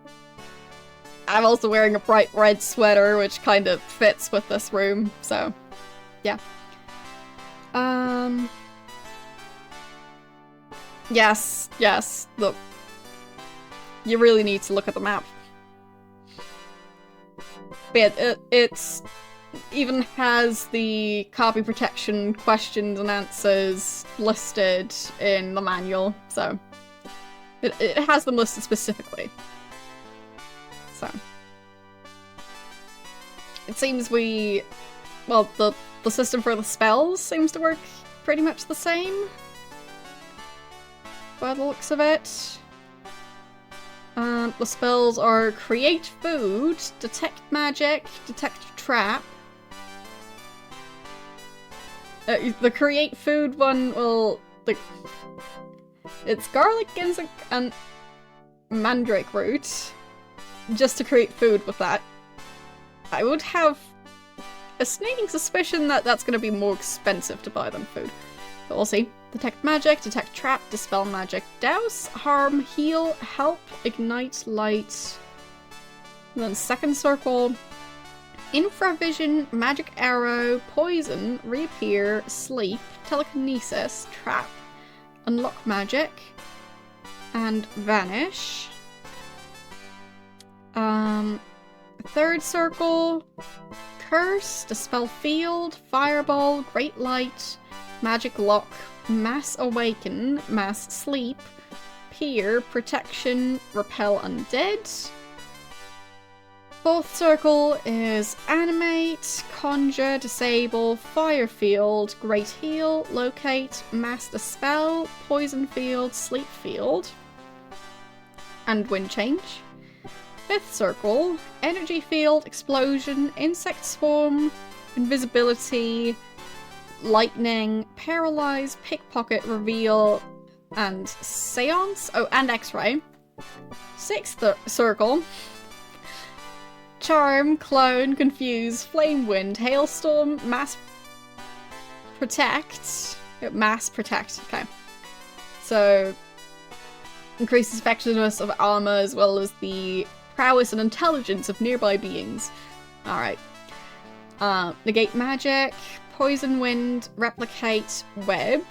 A: I'm also wearing a bright red sweater, which kind of fits with this room, so yeah. Yes, look. You really need to look at the map. But yeah, it's even has the copy protection questions and answers listed in the manual, so it has them listed specifically. So it seems well, the system for the spells seems to work pretty much the same by the looks of it. The spells are create food, detect magic, detect trap. The create food one will, like, it's garlic, ginseng, and mandrake root, just to create food with that. I would have a sneaking suspicion that that's going to be more expensive to buy than food. But we'll see. Detect magic, detect trap, dispel magic, douse, harm, heal, help, ignite, light. And then second circle, infravision, magic arrow, poison, reappear, sleep, telekinesis, trap, unlock magic, and vanish. Third circle, curse, dispel field, fireball, great light, magic lock, mass awaken, mass sleep, peer, protection, repel undead. Fourth circle is animate, conjure, disable, fire field, great heal, locate, mass dispel, poison field, sleep field, and wind change. Fifth circle, energy field, explosion, insect swarm, invisibility, lightning, paralyze, pickpocket, reveal, and seance. Oh, and x-ray. Sixth circle, charm, clone, confuse, flame wind, hailstorm, mass protect. Mass protect, okay. So, increases effectiveness of armor as well as the prowess and intelligence of nearby beings. Alright. Negate magic, poison wind, replicate, web.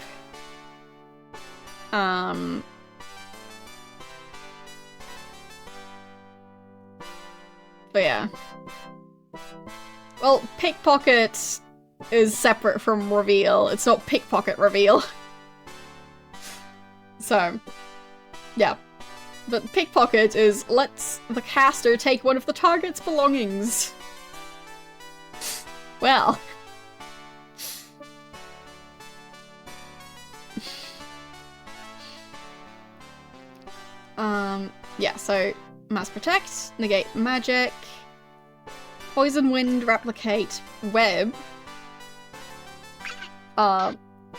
A: But yeah. Well, pickpocket is separate from reveal. It's not pickpocket reveal. So, yeah. But pickpocket is lets the caster take one of the target's belongings. Well. Yeah, so mass protect, negate magic, poison wind, replicate, web.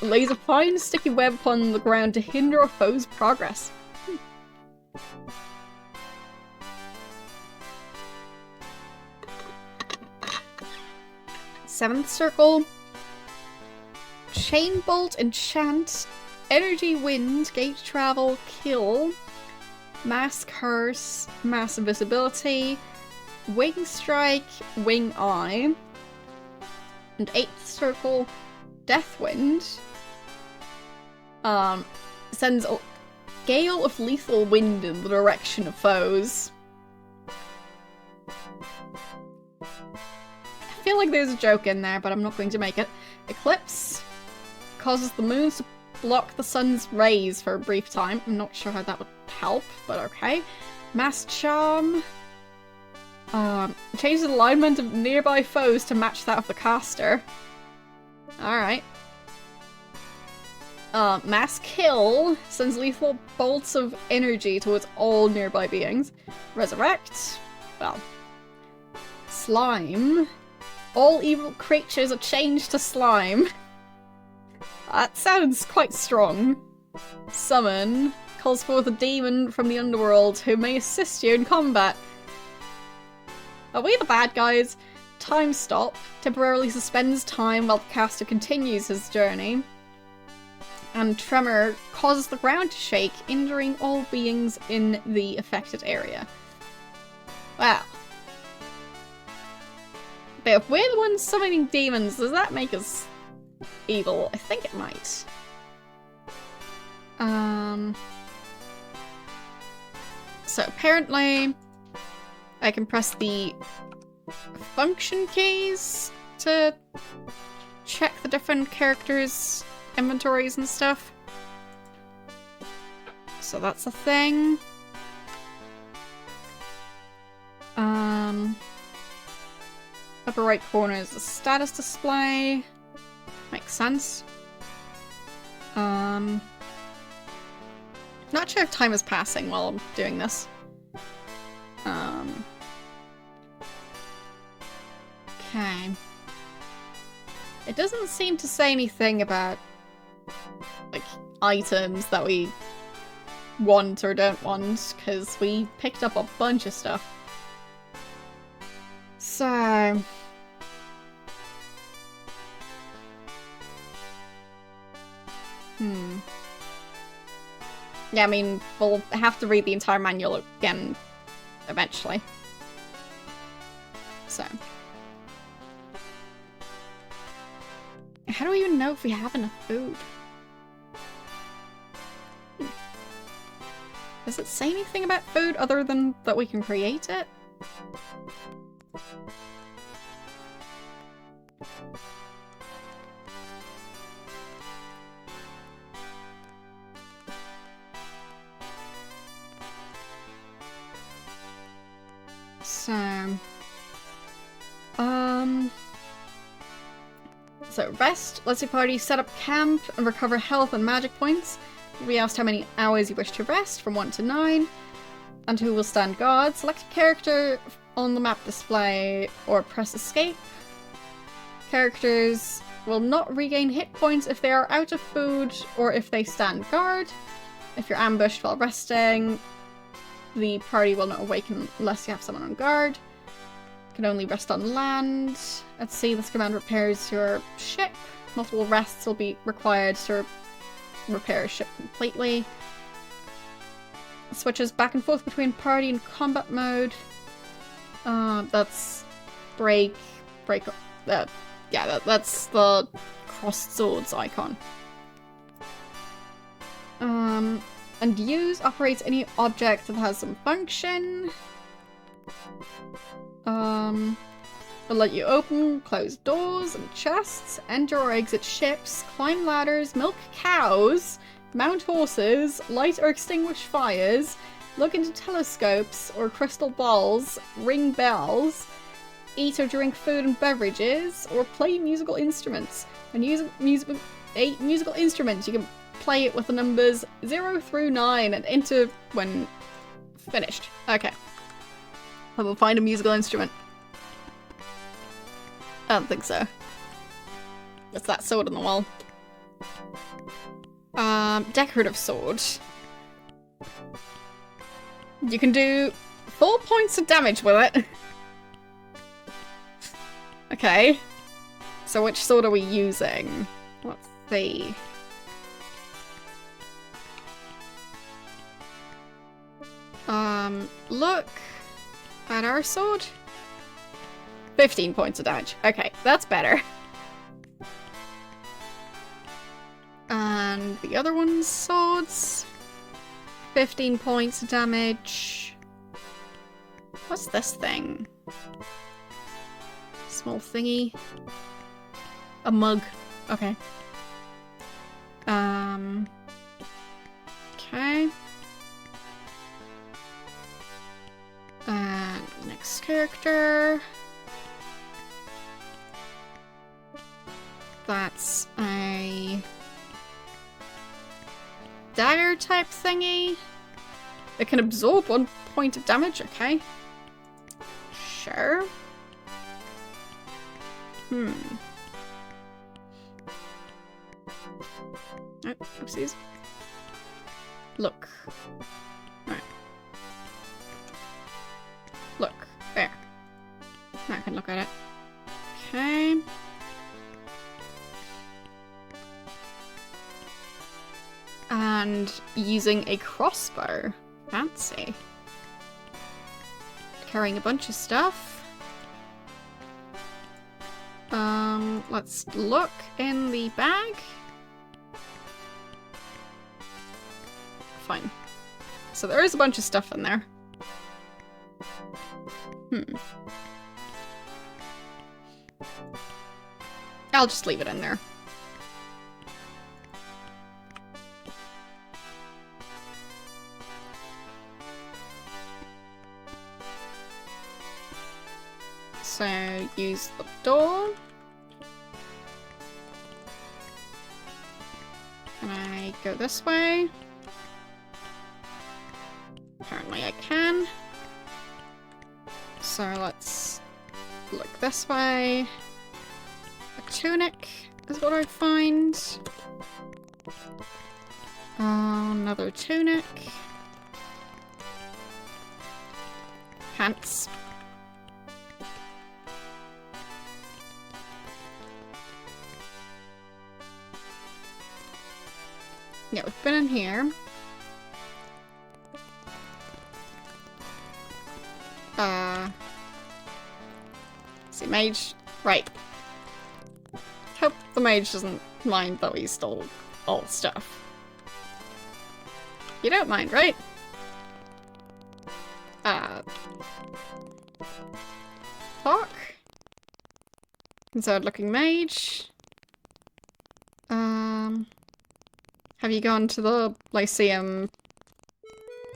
A: Lays a fine sticky web upon the ground to hinder a foe's progress. Seventh circle. Chain Bolt, Enchant, Energy Wind, Gauge Travel, Kill, Mass Curse, Mass Invisibility, Wing Strike, Wing Eye, and 8th Circle, Death Wind. Sends a gale of lethal wind in the direction of foes. I feel like there's a joke in there, but I'm not going to make it. Eclipse causes the moon to block the sun's rays for a brief time. I'm not sure how that would help, but okay. Mass Charm changes the alignment of nearby foes to match that of the caster. Alright. Mass Kill sends lethal bolts of energy towards all nearby beings. Resurrect. Well. Slime. All evil creatures are changed to slime. That sounds quite strong. Summon calls forth a demon from the underworld who may assist you in combat. Are we the bad guys? Time Stop temporarily suspends time while the caster continues his journey. And Tremor causes the ground to shake, injuring all beings in the affected area. Wow. But if we're the ones summoning demons, does that make us evil? I think it might. So apparently I can press the function keys to check the different characters' inventories and stuff. So that's a thing. Upper right corner is the status display. Makes sense. Not sure if time is passing while I'm doing this. Okay. It doesn't seem to say anything about, like, items that we want or don't want, because we picked up a bunch of stuff. So... Yeah, I mean, we'll have to read the entire manual again eventually. So. How do we even know if we have enough food? Does it say anything about food other than that we can create it? So rest lets your party set up camp and recover health and magic points. We asked how many hours you wish to rest, from 1 to 9, and who will stand guard. Select a character on the map display or press escape. Characters will not regain hit points if they are out of food or if they stand guard. If you're ambushed while resting, the party will not awaken unless you have someone on guard. You can only rest on land. At sea, this command repairs your ship. Multiple rests will be required to repair a ship completely. It switches back and forth between party and combat mode. That's that's the crossed swords icon. And use operates any object that has some function. Will let you open, close doors and chests, enter or exit ships, climb ladders, milk cows, mount horses, light or extinguish fires, look into telescopes or crystal balls, ring bells, eat or drink food and beverages, or play musical instruments. When using a musical instrument, you can play it with the numbers 0 through 9 and enter when finished. Okay. I will find a musical instrument. I don't think so. What's that sword on the wall? Decorative sword. You can do 4 points of damage with it. Okay. So which sword are we using? Let's see. Look at our sword. 15 points of damage. Okay, that's better. And the other one's swords. 15 points of damage. What's this thing? Small thingy. A mug. Okay. Okay. Next character. That's a dagger type thingy. It can absorb 1 point of damage, okay. Sure. Oh, oopsies. Look. Right. Look. There. Now I can look at it. Okay. And using a crossbow. Fancy. Carrying a bunch of stuff. Let's look in the bag. Fine. So there is a bunch of stuff in there. I'll just leave it in there. So use the door. Can I go this way? Apparently I can. So let's look this way. A tunic is what I find. Another tunic. Pants. Yeah, we've been in here. See, mage. Right. Hope the mage doesn't mind that we stole all the stuff. You don't mind, right? Talk. Concerned looking mage. Have you gone to the Lyceum?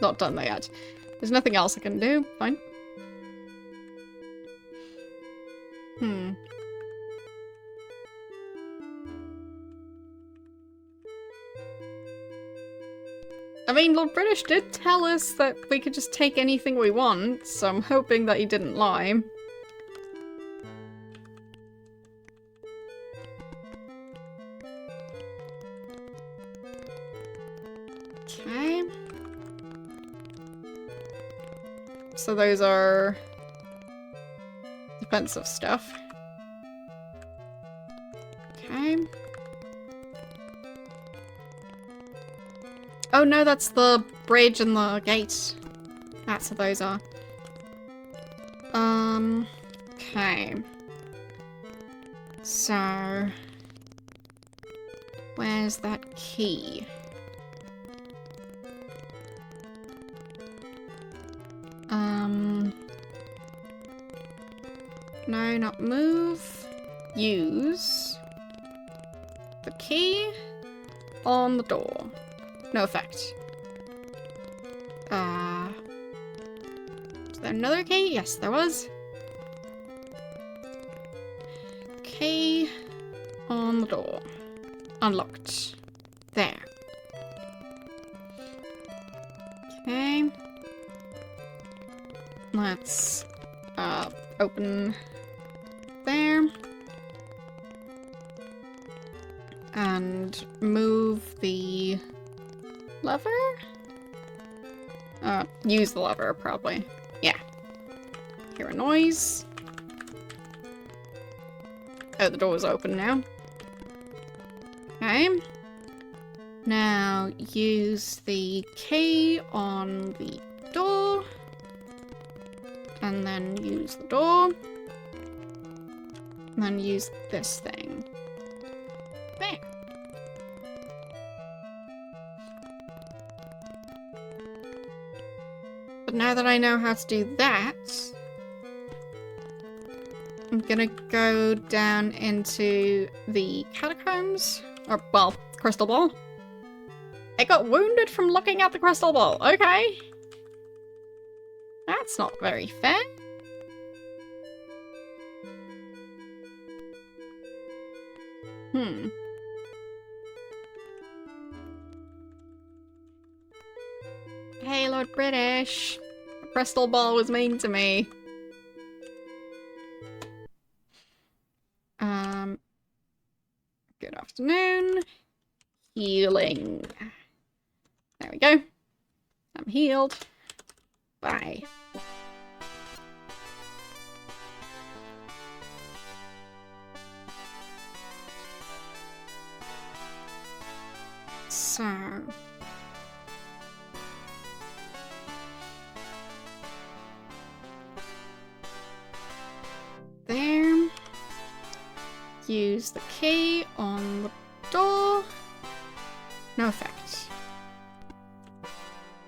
A: Not done that yet. There's nothing else I can do. Fine. I mean, Lord British did tell us that we could just take anything we want, so I'm hoping that he didn't lie. Okay. So those are defensive stuff. Okay. Oh no, that's the bridge and the gate. That's what those are. Okay. So... where's that key? No, not move. Use the key on the door. No effect. Is there another key? Yes, there was. Key on the door. Unlocked. There. Okay. Let's open there. And move the lever? Use the lever, probably. Yeah. Hear a noise. Oh, the door's open now. Okay. Now use the key on the door. And then use the door. And then use this thing. There. But now that I know how to do that, I'm gonna go down into the catacombs. Or, well, crystal ball. I got wounded from looking at the crystal ball. Okay. That's not very fair. Hey, Lord British. The crystal ball was mean to me. Good afternoon. Healing. There we go. I'm healed. Bye. So... there. Use the key on the door. No effect.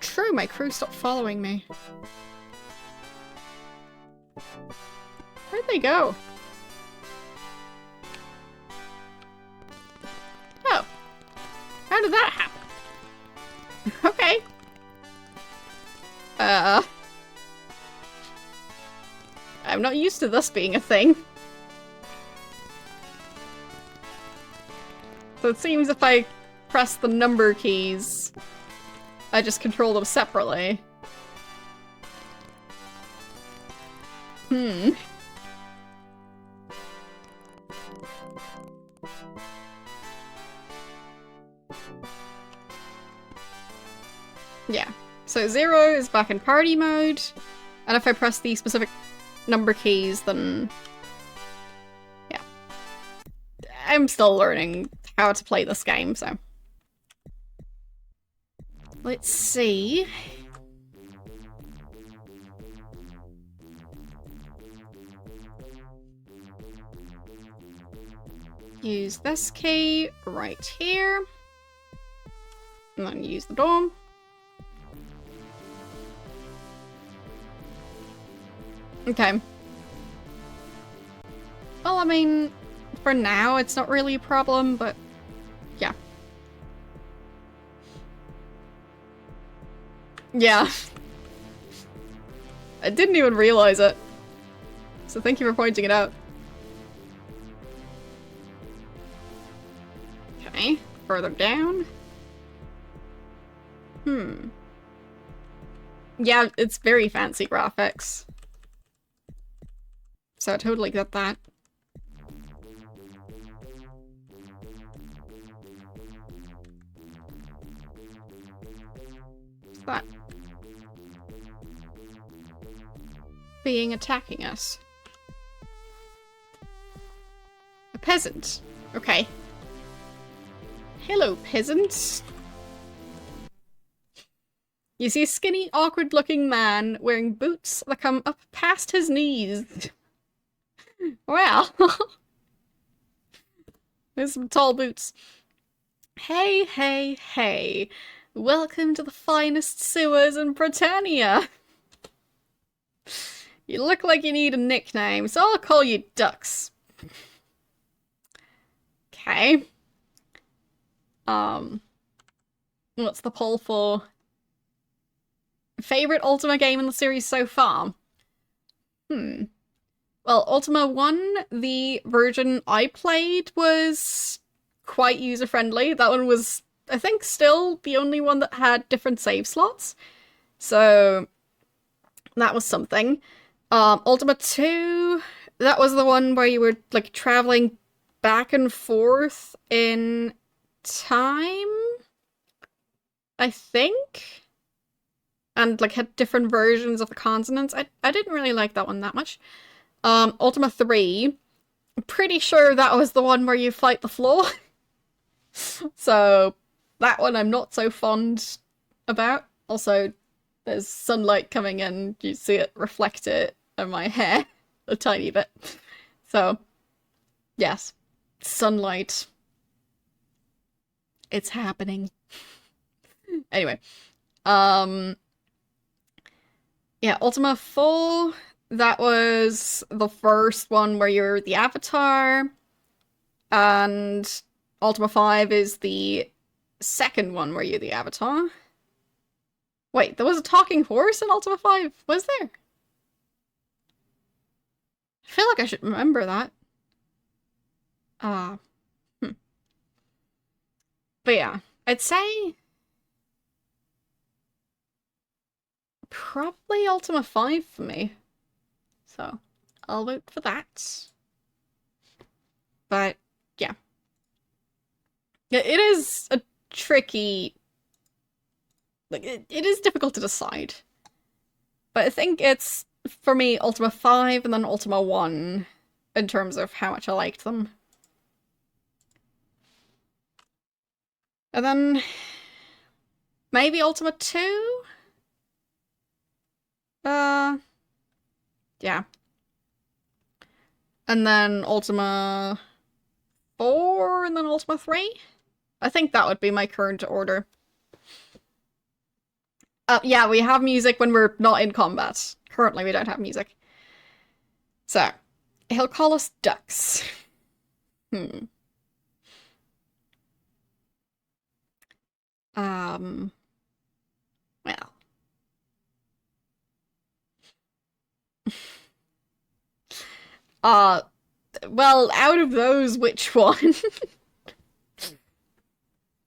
A: True, my crew stopped following me. Where'd they go? Oh. How did that happen? Okay. I'm not used to this being a thing. So it seems if I press the number keys, I just control them separately. Yeah. So 0 is back in party mode, and if I press the specific number keys, then... yeah. I'm still learning how to play this game, so... let's see... use this key right here. And then use the door. Okay. Well, I mean, for now, it's not really a problem, but yeah. Yeah. I didn't even realize it. So thank you for pointing it out. Okay, further down. Yeah, it's very fancy graphics. So I totally get that. What's that? Being attacking us. A peasant. Okay. Hello, peasant. You see a skinny, awkward-looking man wearing boots that come up past his knees. Well, there's some tall boots. Hey, hey, hey. Welcome to the finest sewers in Britannia. You look like you need a nickname, so I'll call you Ducks. Okay. What's the poll for? Favorite Ultima game in the series so far? Well, Ultima 1, the version I played, was quite user-friendly. That one was, I think, still the only one that had different save slots. So, that was something. Ultima 2, that was the one where you were, like, traveling back and forth in time? I think? And, like, had different versions of the continents. I didn't really like that one that much. Ultima 3, I'm pretty sure that was the one where you fight the floor. So that one I'm not so fond about. Also, there's sunlight coming in, you see it reflected in my hair a tiny bit. So, yes, sunlight. It's happening. Anyway, um, yeah, Ultima 4, that was the first one where you're the avatar, and Ultima 5 is the second one where you're the avatar. Wait, there was a talking horse in Ultima 5, was there? I feel like I should remember that. Uh, hmm. But yeah, I'd say probably Ultima 5 for me. So, I'll vote for that. But, yeah. It is a tricky... Like, it is difficult to decide. But I think it's, for me, Ultima 5 and then Ultima 1 in terms of how much I liked them. And then maybe Ultima 2? Yeah. And then Ultima 4 and then Ultima 3? I think that would be my current order. Yeah, we have music when we're not in combat. Currently, we don't have music. So, he'll call us ducks. Hmm. Um, well. Uh, well, out of those, which one?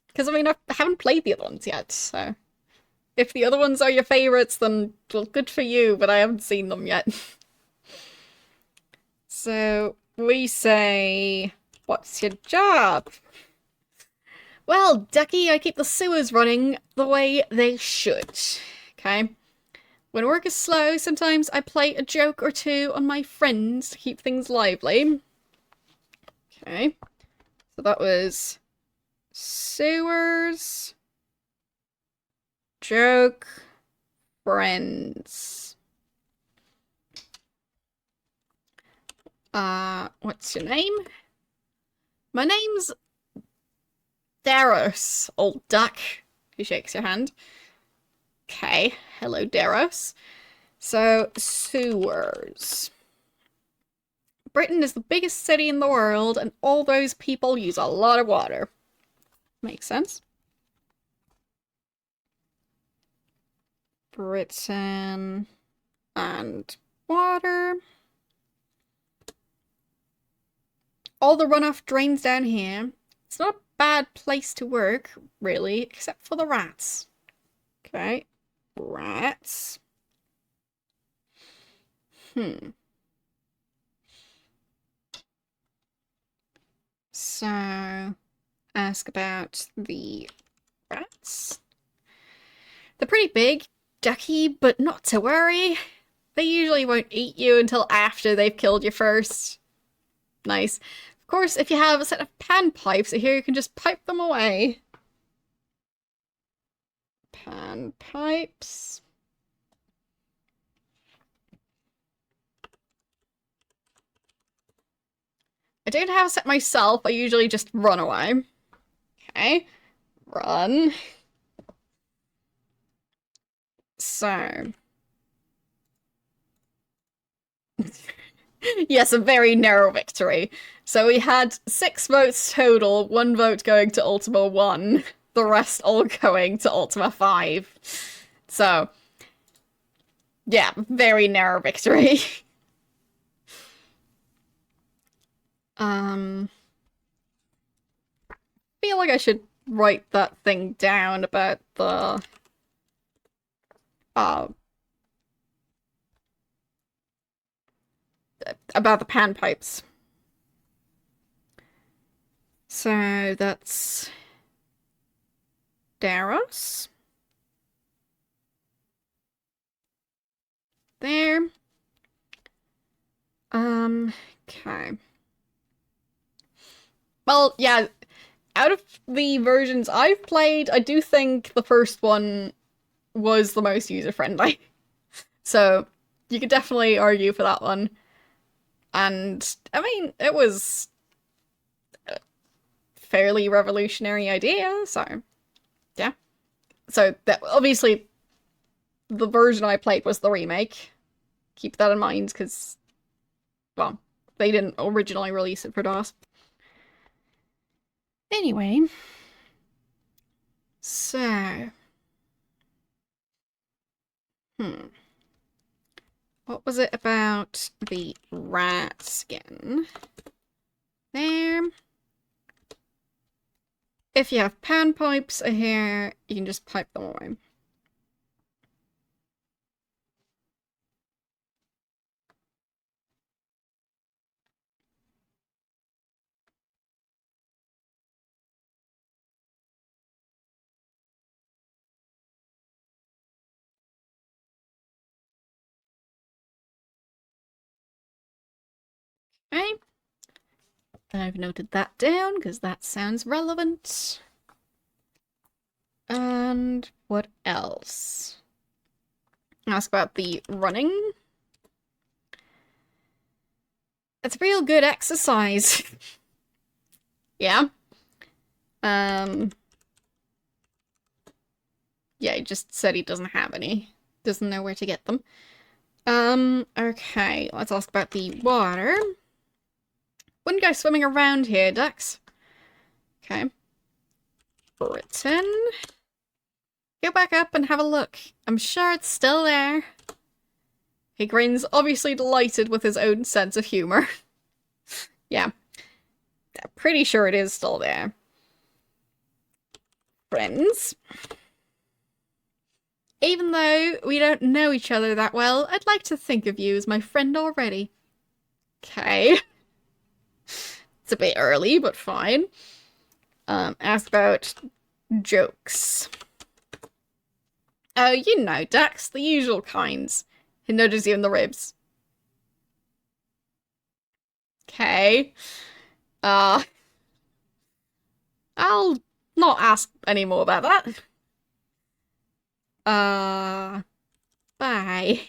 A: Because, I mean, I haven't played the other ones yet, so... If the other ones are your favorites, then, well, good for you, but I haven't seen them yet. So, we say... What's your job? Well, Ducky, I keep the sewers running the way they should. Okay? When work is slow, sometimes I play a joke or two on my friends to keep things lively. Okay. So that was... Sewers... Joke... Friends. What's your name? My name's Daros, old duck. He shakes your hand. Okay, hello, Daros. So, sewers. Britain is the biggest city in the world, and all those people use a lot of water. Makes sense. Britain and water. All the runoff drains down here. It's not a bad place to work, really, except for the rats. Okay. Rats. So, ask about the rats. They're pretty big, ducky, but not to worry. They usually won't eat you until after they've killed you first. Nice. Of course, if you have a set of panpipes here, you can just pipe them away. Panpipes. I don't have a set myself, I usually just run away. Okay. Run. So. Yes, a very narrow victory. So we had 6 votes total, 1 vote going to Ultima 1, the rest all going to Ultima 5. So, yeah, very narrow victory. Feel like I should write that thing down about the panpipes. So that's Daros. There. Okay. Well, yeah, out of the versions I've played, I do think the first one was the most user-friendly. So you could definitely argue for that one. And, I mean, it was a fairly revolutionary idea, so yeah. So, that, obviously, the version I played was the remake. Keep that in mind, because, well, they didn't originally release it for DOS. Anyway. So. What was it about the rat skin? There. If you have pan pipes here, you can just pipe them away. Okay. I've noted that down because that sounds relevant. And what else? Ask about the running. It's real good exercise. Yeah. Yeah, he just said he doesn't have any. Doesn't know where to get them. Okay, let's ask about the water. Wouldn't go swimming around here, ducks. Okay. Britain. Go back up and have a look. I'm sure it's still there. He grins, obviously delighted with his own sense of humor. Yeah. I'm pretty sure it is still there. Friends. Even though we don't know each other that well, I'd like to think of you as my friend already. Okay. It's a bit early, but fine. Ask about jokes. Oh, you know, Dax, the usual kinds. He nudges you in the ribs. Okay. I'll not ask any more about that. Bye.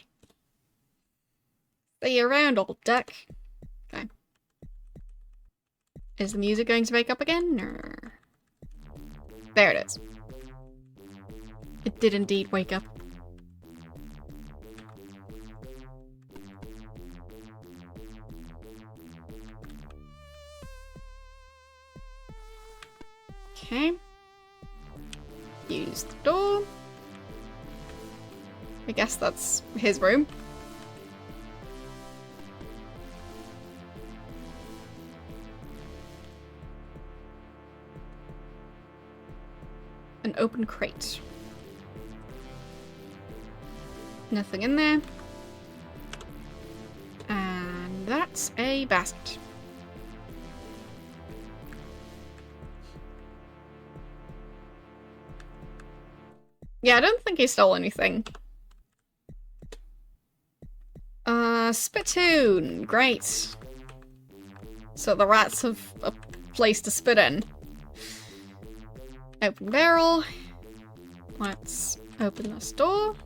A: See you around, old duck. Okay. Is the music going to wake up again? Or... There it is. It did indeed wake up. Okay. Use the door. I guess that's his room. An open crate. Nothing in there. And that's a basket. Yeah, I don't think he stole anything. Spittoon. Great. So the rats have a place to spit in. Open barrel. Let's open this door.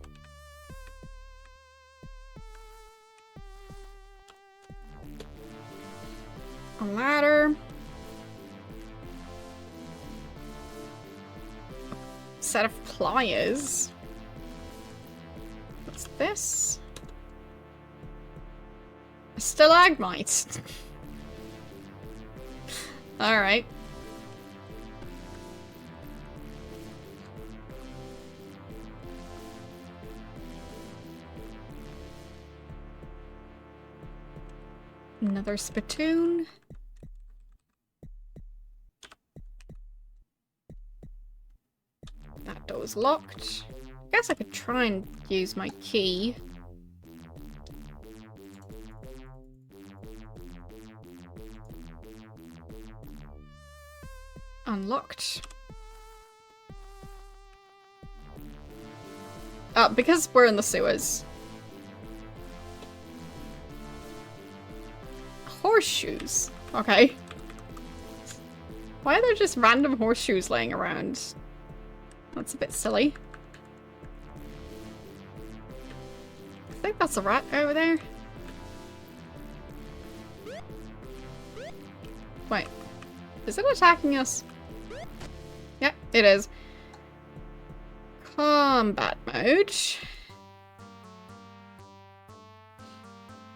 A: A ladder. Set of pliers. What's this? A stalagmite. Alright. Another spittoon. That door's locked. I guess I could try and use my key. Unlocked. Because we're in the sewers. Horseshoes. Okay. Why are there just random horseshoes laying around? That's a bit silly. I think that's a rat over there. Wait. Is it attacking us? Yep, it is. Combat mode.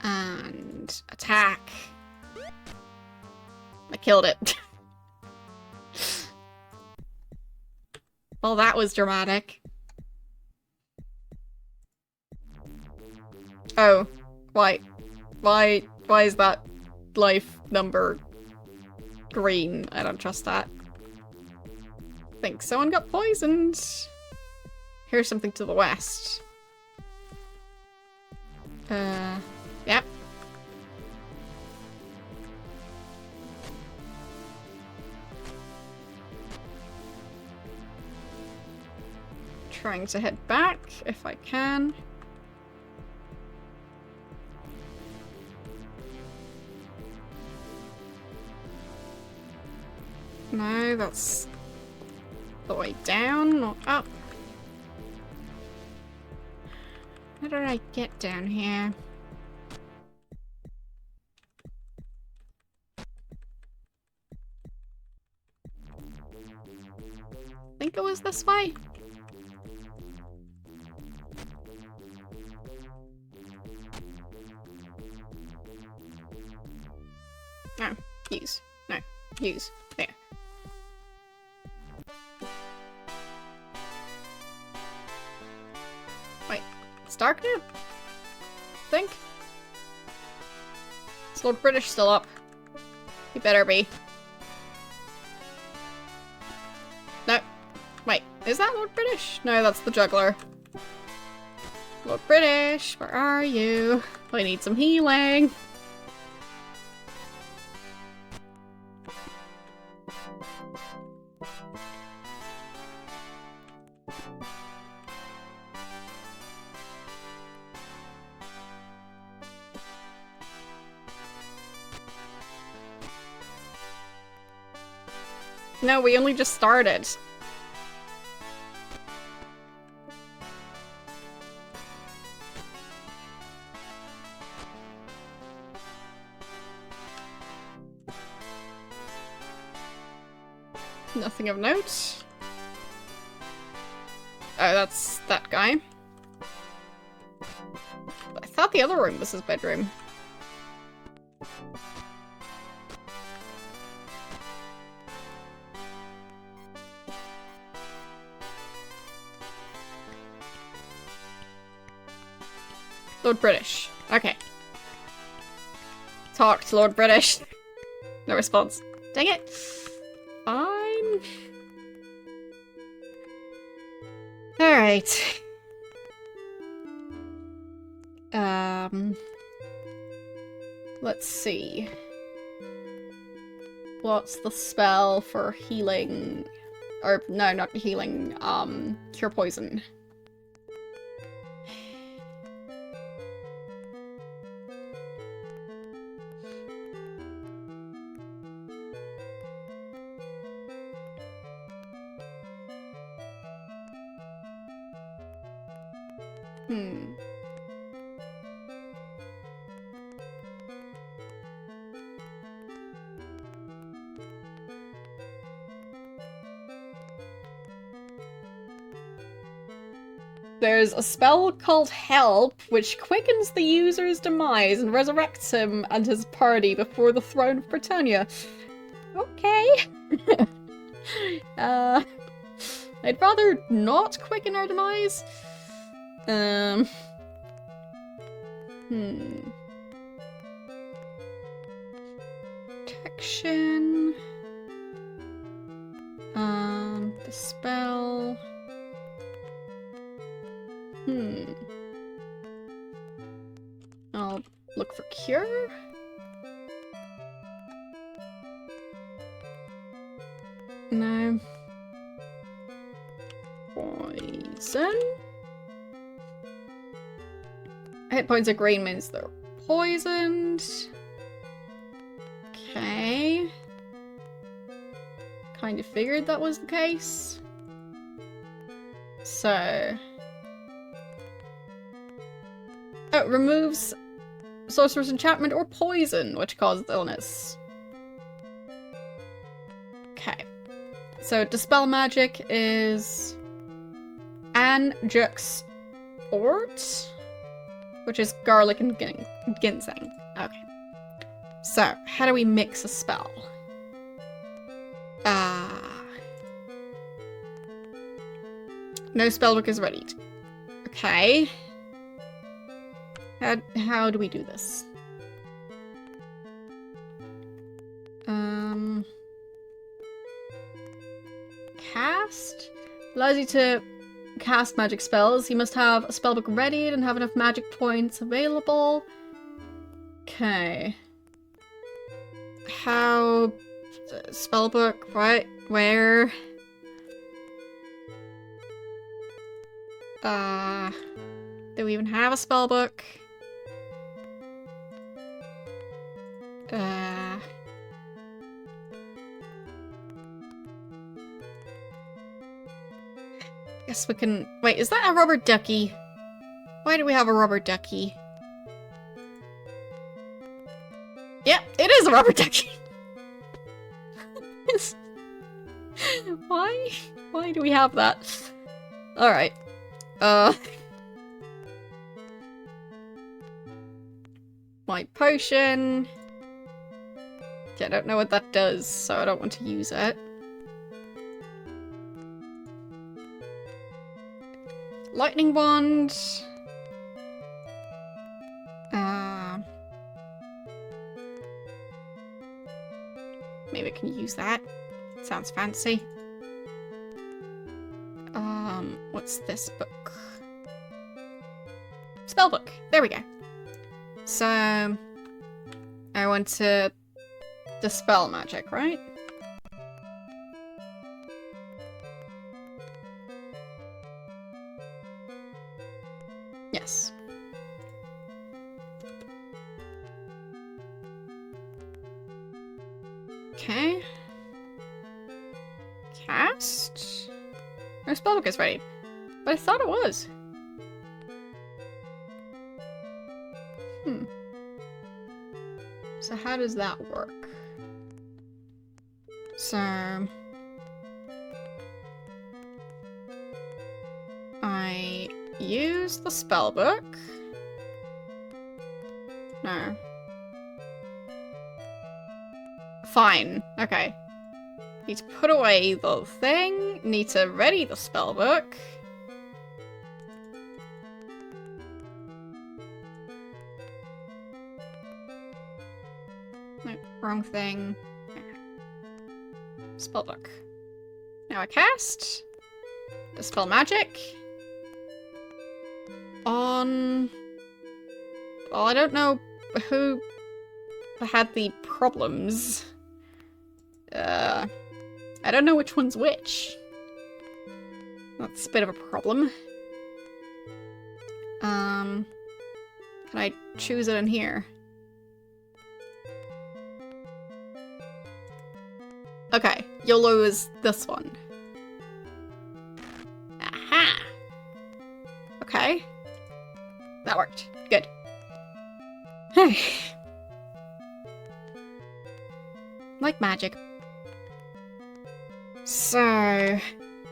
A: And attack. I killed it. Well, that was dramatic. Oh, why is that life number green? I don't trust that. I think someone got poisoned. Here's something to the west. Yep. Trying to head back if I can. No, that's the way down, not up. How did I get down here? I think it was this way. No, use. No, use. There. Wait, it's dark now? I think. Is Lord British still up? He better be. No. Wait, is that Lord British? No, that's the juggler. Lord British, where are you? I need some healing. No, we only just started. Nothing of note. Oh, that's that guy. I thought the other room was his bedroom. Lord British. Okay. Talk to Lord British. No response. Dang it. Fine. Alright. Let's see. What's the spell for healing? Or, no, not healing, cure poison. There's a spell called Help, which quickens the user's demise and resurrects him and his party before the throne of Britannia. Okay. I'd rather not quicken our demise. Protection. The spell. I'll look for cure. No. Poison. Hit points are green means they're poisoned. Okay. kind of figured that was the case. So... oh, it removes sorcerer's enchantment or poison, which causes illness. Okay. So, Dispel Magic is... Anjux Ort, which is garlic and ginseng. Okay. So, how do we mix a spell? No spellbook is ready. Okay. How do we do this? Cast? Allows you to cast magic spells. You must have a spellbook ready and have enough magic points available. Okay. How... spellbook, right? Where? Do we even have a spellbook? Guess we can... wait, is that a rubber ducky? Why do we have a rubber ducky? Yeah, it is a rubber ducky! Why? Why do we have that? Alright. My potion. Okay, I don't know what that does, so I don't want to use it. Lightning wand. Maybe I can use that. Sounds fancy. What's this book? Spellbook. There we go. So, I want to dispel magic, right? Yes. Okay. Cast? No spellbook is ready. But I thought it was. So how does that work? So... I use the spellbook. No. Fine. Okay. Need to put away the thing. Need to ready the spellbook. No, wrong thing. Spellbook. Now I cast. Dispel magic. On... well, I don't know who had the problems. I don't know which one's which. That's a bit of a problem. Can I choose it in here? Okay, YOLO is this one. Aha! Okay. That worked. Good. Like magic. So,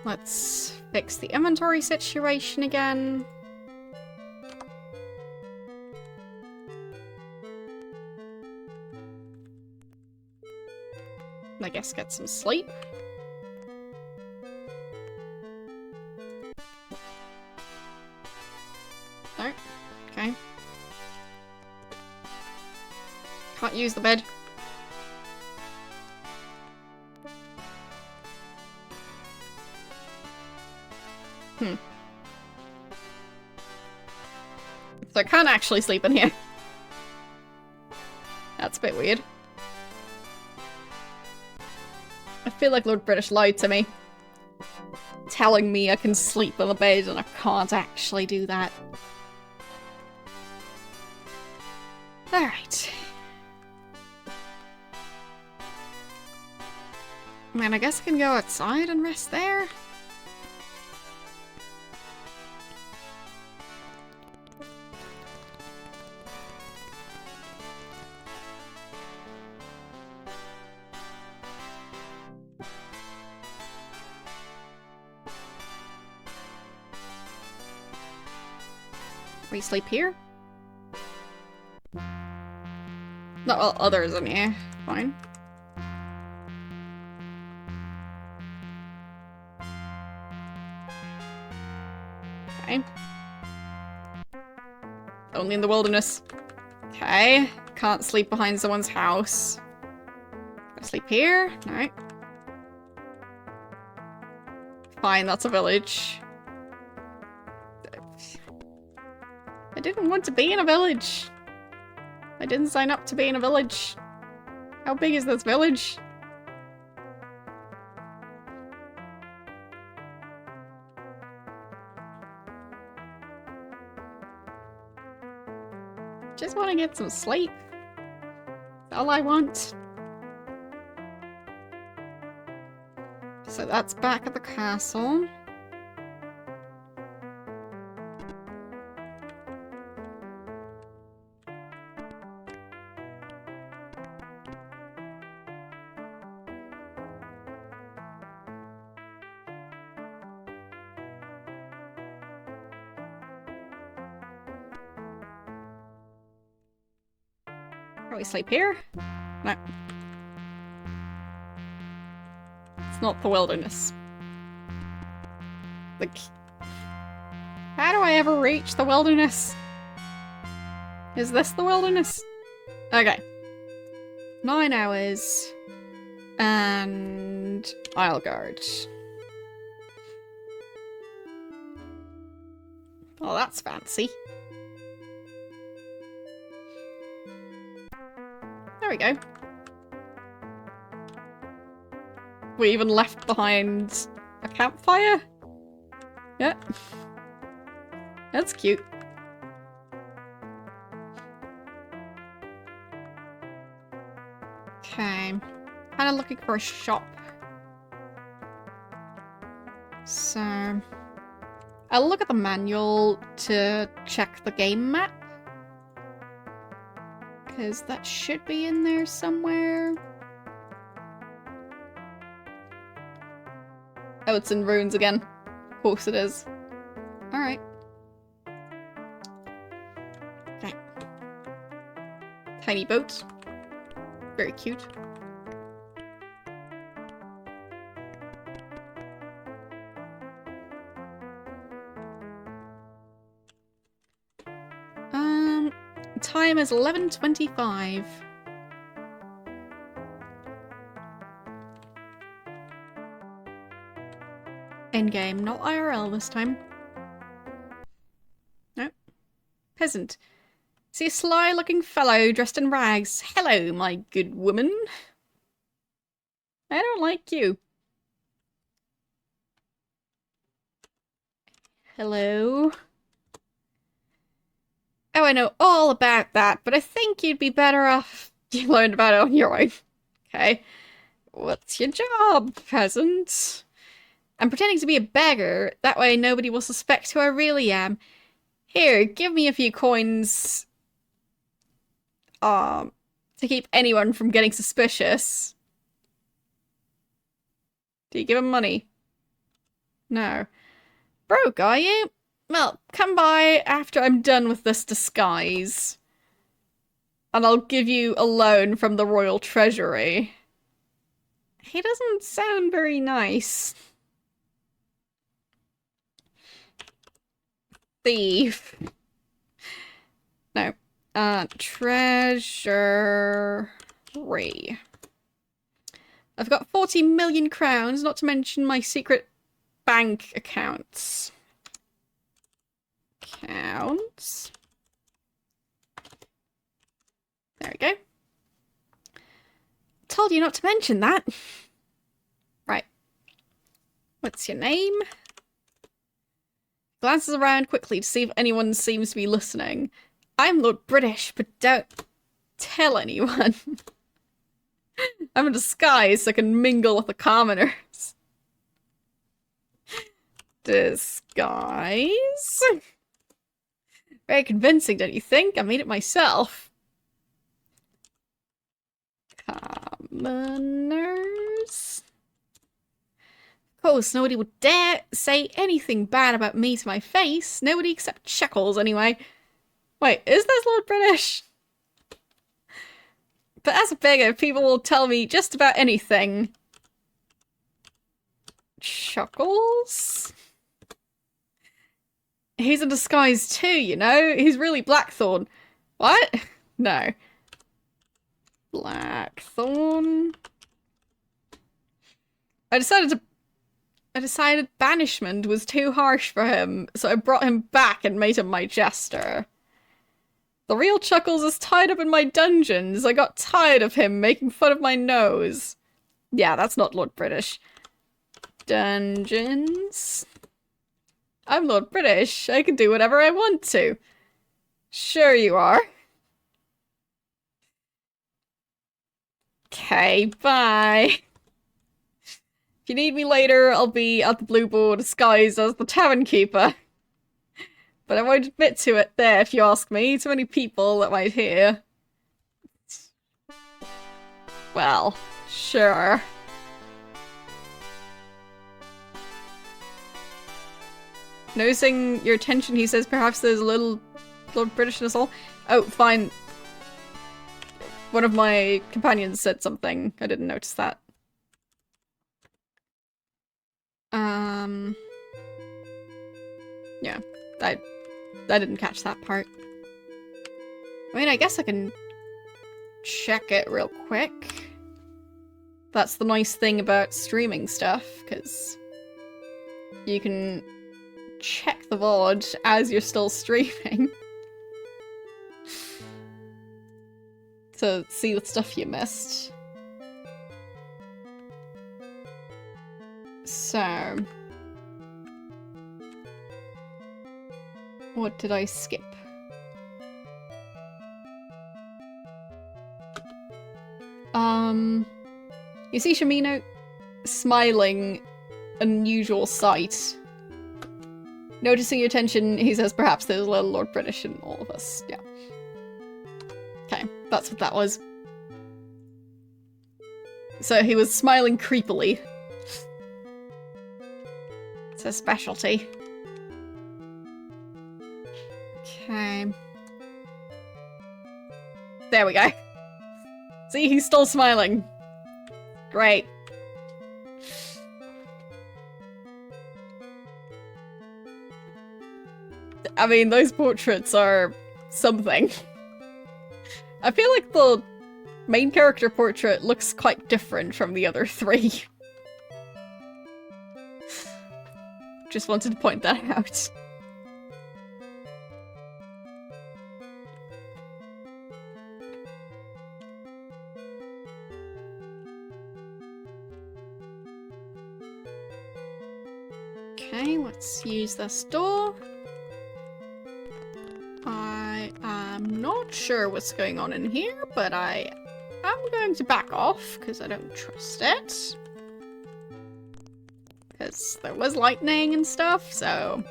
A: let's fix the inventory situation again. I guess get some sleep. No? Okay. Can't use the bed. So I can't actually sleep in here. That's a bit weird. I feel like Lord British lied to me. Telling me I can sleep in the bed and I can't actually do that. Alright. Man, I guess I can go outside and rest there. We sleep here? No, well, others in here. Fine. Okay. Only in the wilderness. Okay. Can't sleep behind someone's house. Can I sleep here? No. Fine, that's a village. I didn't want to be in a village. I didn't sign up to be in a village. How big is this village? Just want to get some sleep. That's all I want. So that's back at the castle. Can we sleep here? No. It's not the wilderness. Like, how do I ever reach the wilderness? Is this the wilderness? Okay. 9 hours. And Isle Guard. Oh, that's fancy. There we go. We even left behind a campfire? Yeah. That's cute. Okay. Kind of looking for a shop. So... I'll look at the manual to check the game map. Because that should be in there somewhere. Oh, it's in ruins again. Of course it is. Alright. Okay. Tiny boat. Very cute. Time is 11:25. Endgame, not IRL this time. No. Peasant. See a sly-looking fellow dressed in rags. Hello, my good woman. I don't like you. Hello. Oh, I know all about that, but I think you'd be better off you learned about it on your own. Okay. What's your job, peasant? I'm pretending to be a beggar. That way nobody will suspect who I really am. Here, give me a few coins. To keep anyone from getting suspicious. Do you give him money? No. Broke, are you? Well, come by after I'm done with this disguise. And I'll give you a loan from the royal treasury. He doesn't sound very nice. Thief. No. Treasury. I've got 40 million crowns, not to mention my secret bank accounts. Counts. There we go. Told you not to mention that. Right. What's your name? Glances around quickly to see if anyone seems to be listening. I'm Lord British, but don't tell anyone. I'm in disguise so I can mingle with the commoners. Disguise? Very convincing, don't you think? I made it myself. Commoners? Of course, nobody would dare say anything bad about me to my face. Nobody except Chuckles, anyway. Wait, is this Lord British? But as a beggar, people will tell me just about anything. Chuckles? He's in disguise too, you know? He's really Blackthorn. What? No. Blackthorn? I decided banishment was too harsh for him, so I brought him back and made him my jester. The real Chuckles is tied up in my dungeons. I got tired of him making fun of my nose. Yeah, that's not Lord British. Dungeons? I'm Lord British. I can do whatever I want to. Sure you are. Okay, bye. If you need me later, I'll be at the Blue Boar disguised as the tavern keeper. But I won't admit to it there if you ask me. Too many people that might hear. Well, sure. Noticing your attention, he says perhaps there's a little Lord British in us all. Oh, fine. One of my companions said something. I didn't notice that. Yeah, I didn't catch that part. I mean, I guess I can check it real quick. That's the nice thing about streaming stuff, because you can check the VOD as you're still streaming. To see the stuff you missed. So... what did I skip? You see Shamino smiling, unusual sight. Noticing your attention, he says perhaps there's a little Lord British in all of us. Yeah. Okay, that's what that was. So he was smiling creepily. It's a specialty. Okay. There we go. See, he's still smiling. Great. I mean, those portraits are something. I feel like the main character portrait looks quite different from the other three. Just wanted to point that out. Okay, let's use this door. I am not sure what's going on in here, but I am going to back off because I don't trust it. Because there was lightning and stuff, so...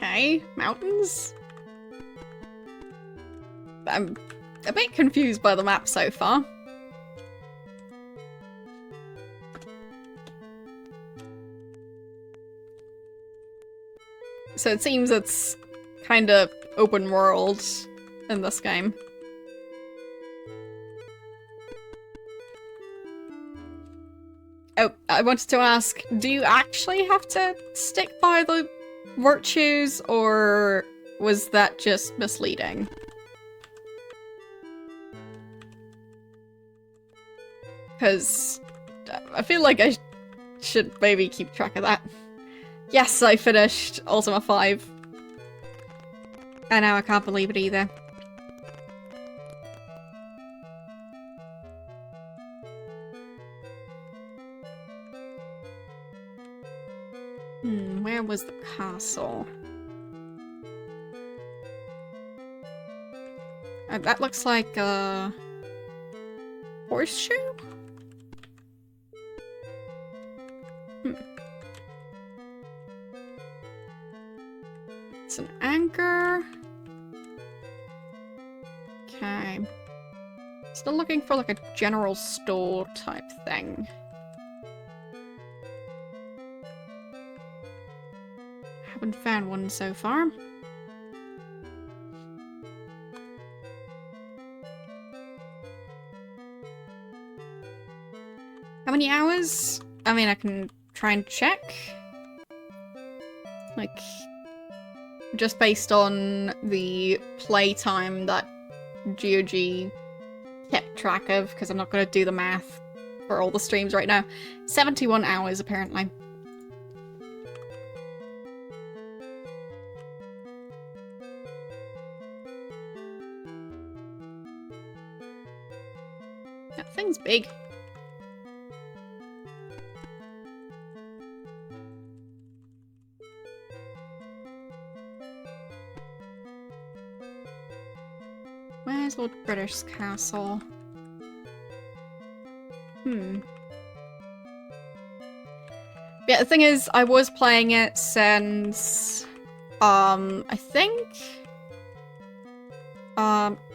A: Okay, mountains? I'm a bit confused by the map so far. So it seems it's kind of open world in this game. Oh, I wanted to ask, do you actually have to stick by the virtues, or was that just misleading? Because I feel like I should maybe keep track of that. Yes, I finished Ultima 5. And now I can't believe it either. Where was the castle? That looks like a horseshoe? It's an anchor. Okay. Still looking for like a general store type thing. Haven't found one so far. How many hours? I mean, I can try and check. Like, just based on the playtime that GOG kept track of, because I'm not going to do the math for all the streams right now. 71 hours, apparently. That thing's big. Where's Lord British Castle? Yeah, the thing is, I was playing it since, I think,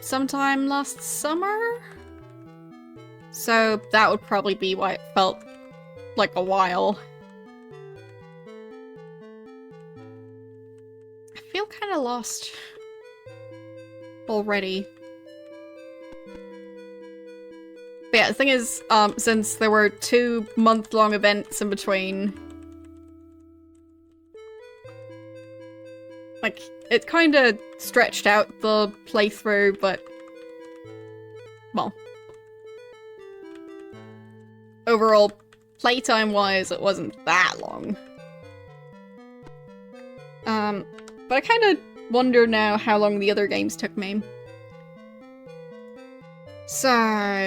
A: sometime last summer? So that would probably be why it felt like a while. I feel kind of lost already. But yeah, the thing is, since there were 2 month-long events in between, like, it kind of stretched out the playthrough, but, well, overall, playtime-wise, it wasn't that long. But I kind of wonder now how long the other games took me. So,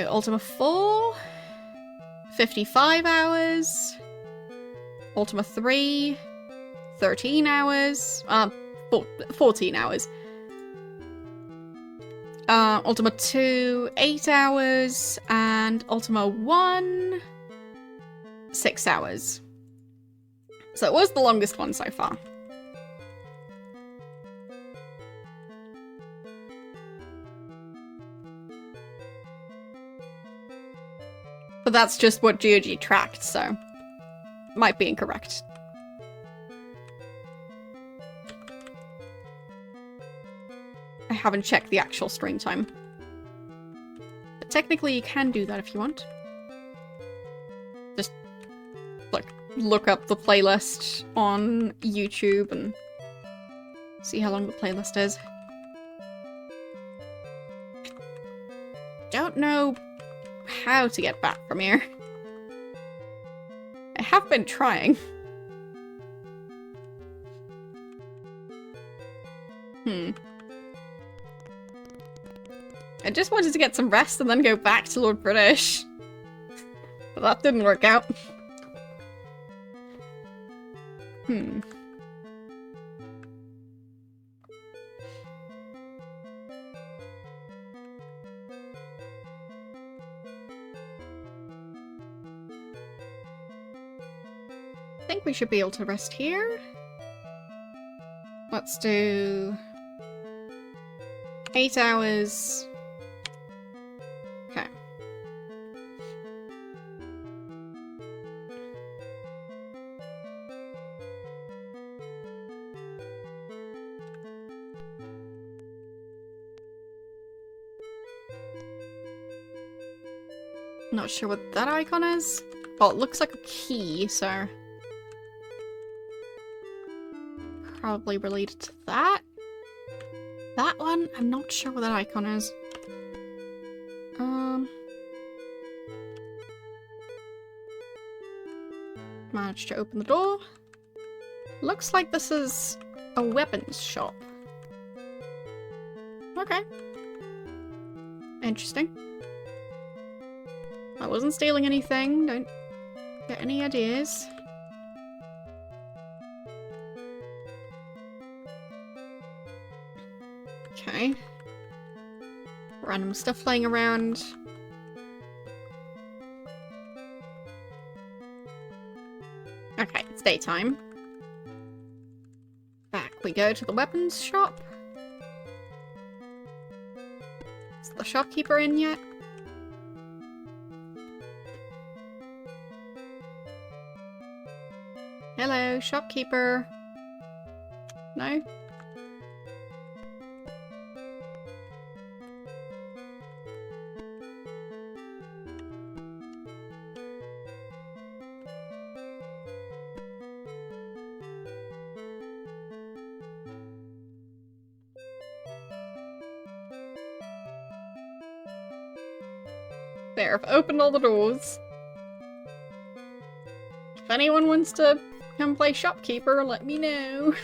A: Ultima 4, 55 hours, Ultima 3, 13 hours, 14 hours, Ultima 2, 8 hours, and Ultima 1, 6 hours. So it was the longest one so far. But that's just what GOG tracked, so might be incorrect. I haven't checked the actual stream time. But technically you can do that if you want. Just, like, look up the playlist on YouTube and see how long the playlist is. Don't know how to get back from here. I have been trying. I just wanted to get some rest and then go back to Lord British. But that didn't work out. I think we should be able to rest here. Let's do 8 hours. Okay. Not sure what that icon is. Well, it looks like a key, so probably related to that. That one, I'm not sure what that icon is. Managed to open the door. Looks like this is a weapons shop. Okay. Interesting. I wasn't stealing anything, don't get any ideas. Okay. Random stuff laying around. Okay, it's daytime. Back we go to the weapons shop. Is the shopkeeper in yet? Hello, shopkeeper. No? There, I've opened all the doors. If anyone wants to come play shopkeeper, let me know.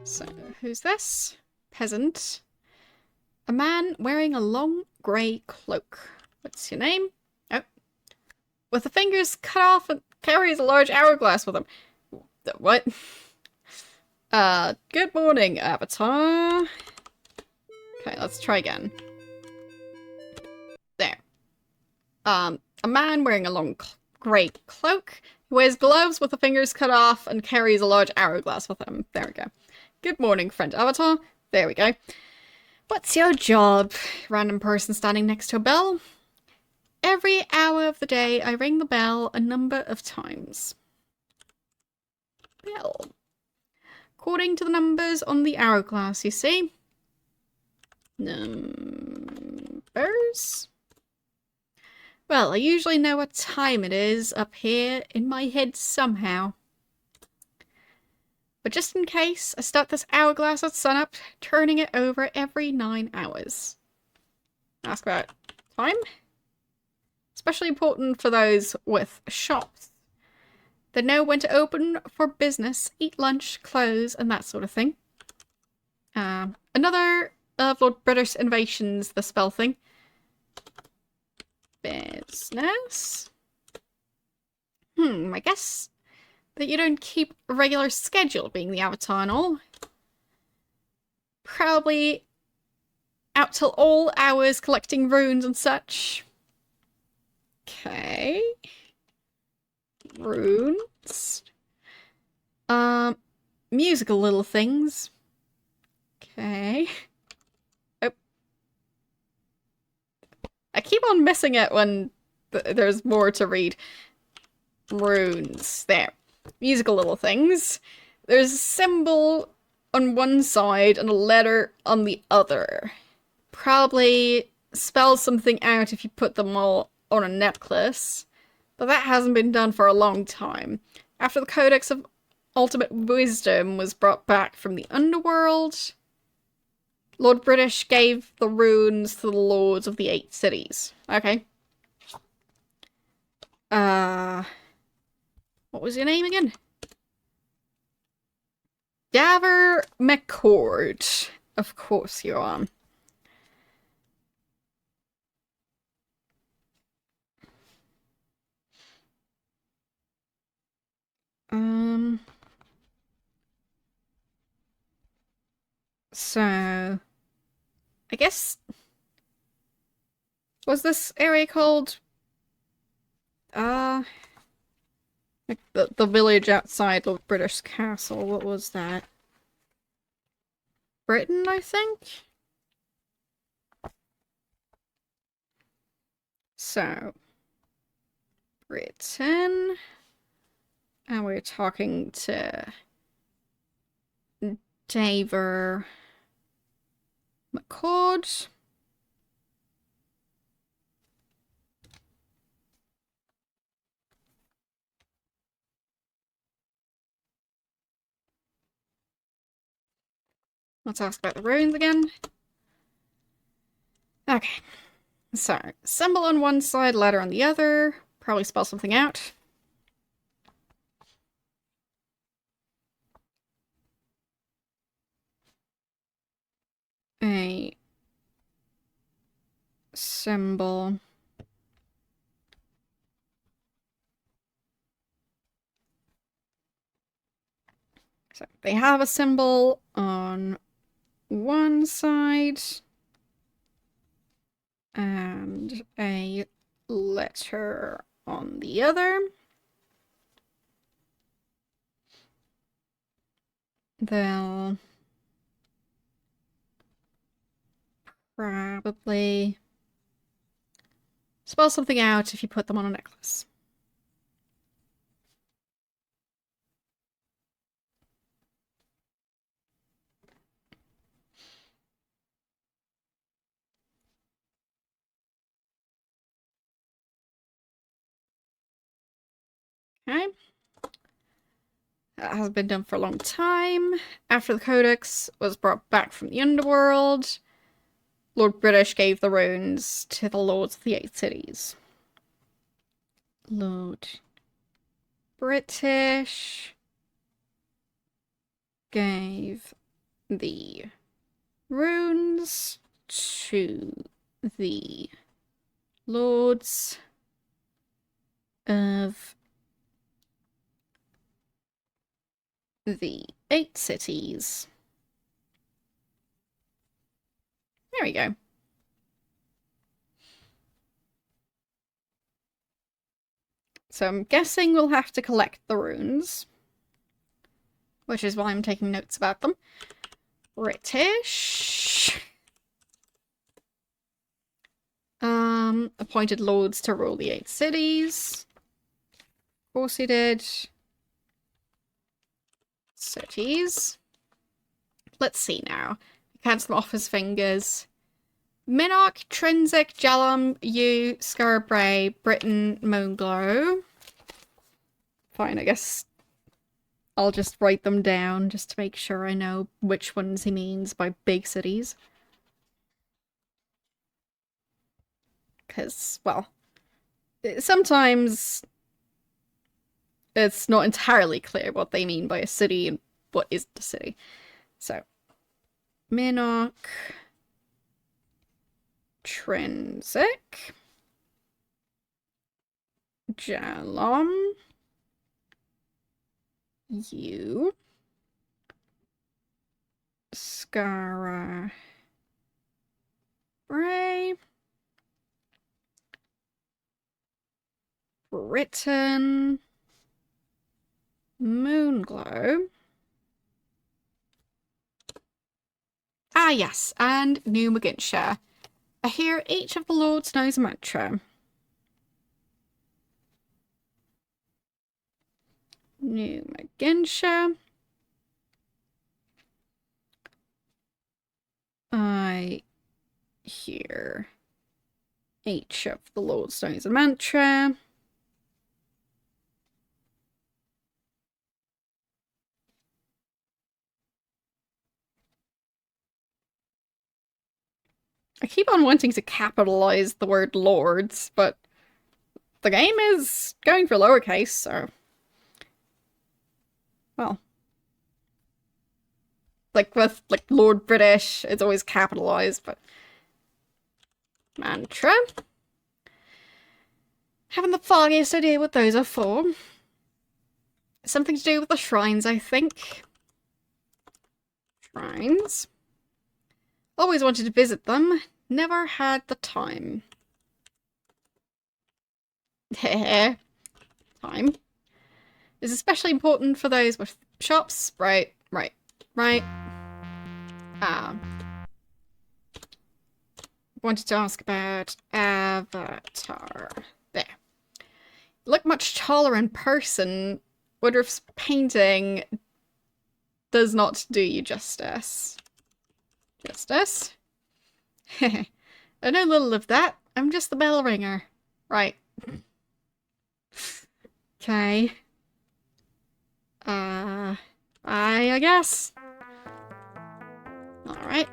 A: So, who's this? Peasant. A man wearing a long grey cloak. What's your name? Oh. With the fingers cut off and carries a large hourglass with him. What? Good morning, Avatar. Okay, let's try again. There. A man wearing a long grey cloak. He wears gloves with the fingers cut off and carries a large hourglass with him. There we go. Good morning, friend Avatar. There we go. What's your job? Random person standing next to a bell. Every hour of the day, I ring the bell a number of times. Bell. According to the numbers on the hourglass, you see. Numbers? Well, I usually know what time it is up here in my head somehow. But just in case, I start this hourglass at sunup, turning it over every 9 hours. Ask about time. Especially important for those with shops. They know when to open for business, eat lunch, close, and that sort of thing. Another of Lord British Innovations, the spell thing. Business. I guess that you don't keep a regular schedule being the Avatar and all. Probably out till all hours collecting runes and such. Okay. Runes. Musical little things. Okay. Oh. I keep on missing it when there's more to read. Runes. There. Musical little things. There's a symbol on one side and a letter on the other. Probably spells something out if you put them all on a necklace. But that hasn't been done for a long time. After the Codex of Ultimate Wisdom was brought back from the underworld, Lord British gave the runes to the Lords of the 8 cities. Okay. What was your name again? Daver McCord. Of course you are. So I guess, was this area called like the village outside of British Castle? What was that? Britain, I think? So Britain, and we're talking to Daver McCord. Let's ask about the runes again. Okay. So, symbol on one side, letter on the other. Probably spell something out. A symbol. So, they have a symbol on one side and a letter on the other. They'll probably spell something out if you put them on a necklace. Okay. That has been done for a long time. After the Codex was brought back from the underworld, Lord British gave the runes to the Lords of the Eight Cities. Lord British gave the runes to the Lords of the Eight Cities. There we go. So I'm guessing we'll have to collect the runes, which is why I'm taking notes about them. British. Appointed lords to rule the 8 cities. Of course he did. Cities. Let's see now. Counts them off his fingers. Minark, Trinsic, Jalum, Yu, Scarabray, Britain, Moonglow. Fine, I guess I'll just write them down just to make sure I know which ones he means by big cities. Because, well, sometimes it's not entirely clear what they mean by a city and what isn't a city. So, Minark, Trinsic, Jalom, Yu, Scarabray, Britain, Moonglow. Ah, yes, and New McGinshire. I hear each of the lords knows a mantra. New McGinshire. I hear each of the lords knows a mantra. I keep on wanting to capitalize the word lords, but the game is going for lowercase, so... Well. Like with, like, Lord British, it's always capitalized, but... Mantra. Haven't the foggiest idea what those are for. Something to do with the shrines, I think. Shrines. Always wanted to visit them. Never had the time. Time. Is especially important for those with shops. Right. Wanted to ask about Avatar. There. Look much taller in person. Woodruff's painting does not do you justice. I know little of that. I'm just the bell ringer. Right. Okay. I guess. Alright.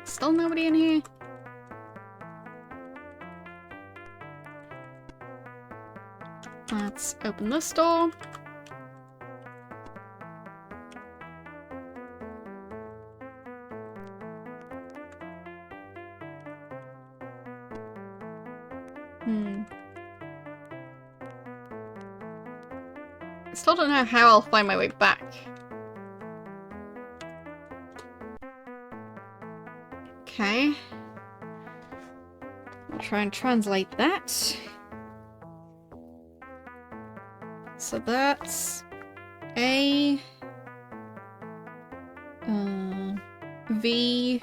A: Still nobody in here? Let's open this door. Still don't know how I'll find my way back. Okay. I'll try and translate that. So that's A V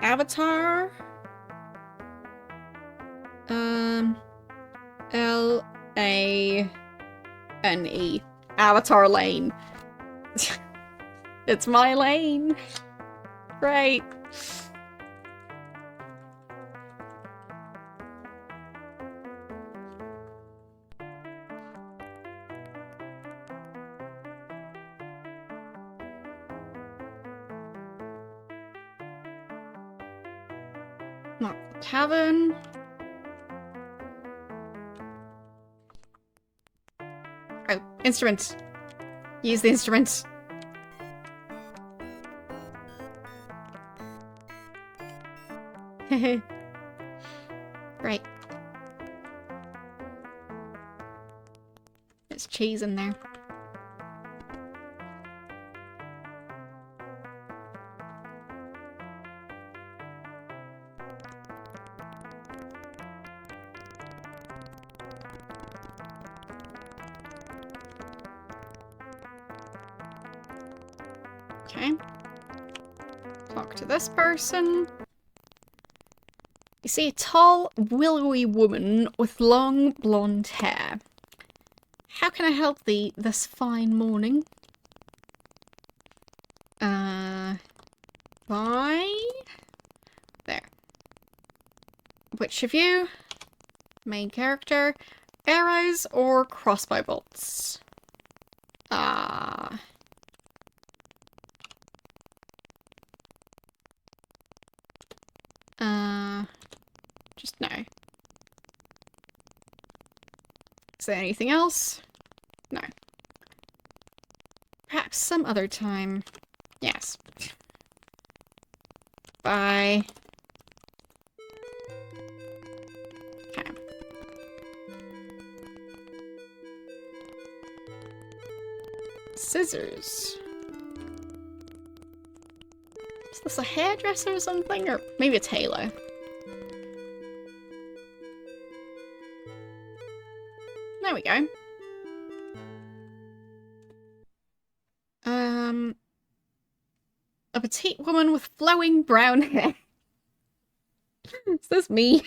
A: Avatar L-A-N-E. Avatar Lane. It's my lane. Great. Not the tavern. Oh, instruments. Use the instruments. Right. There's cheese in there. Okay. Talk to this person. You see a tall, willowy woman with long blonde hair. How can I help thee this fine morning? Bye? There. Which of you? Main character. Arrows or crossbow bolts? Just no. Is there anything else? No. Perhaps some other time. Yes. Bye. Okay. Scissors. Is this a hairdresser or something? Or maybe a tailor? There we go. A petite woman with flowing brown hair. Is this me?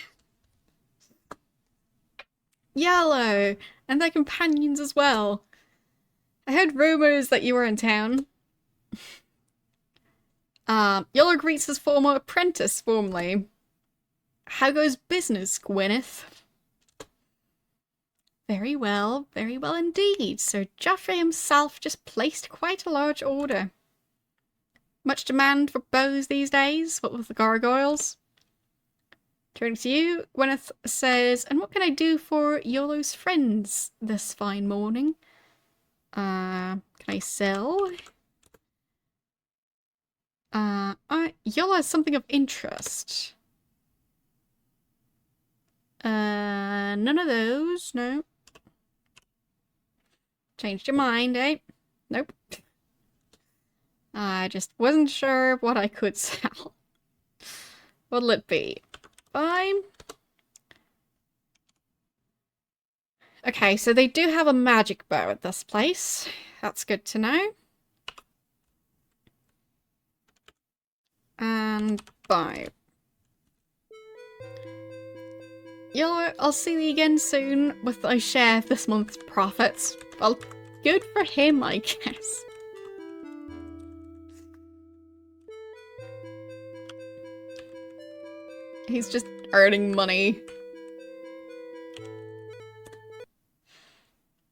A: Yellow! And their companions as well. I heard rumors that you were in town. Yellow greets his former apprentice warmly. How goes business, Gwyneth? Very well indeed. Sir Geoffrey himself just placed quite a large order. Much demand for bows these days, what with the gargoyles? Turning to you, Gwyneth says, and what can I do for Yolo's friends this fine morning? Can I sell? Yola has something of interest. None of those, no. Changed your mind, eh? Nope. I just wasn't sure what I could sell. What'll it be? Fine. Okay, so they do have a magic bow at this place. That's good to know. And bye. Yellow, I'll see you again soon with thy share of this month's profits. Well, good for him, I guess. He's just earning money.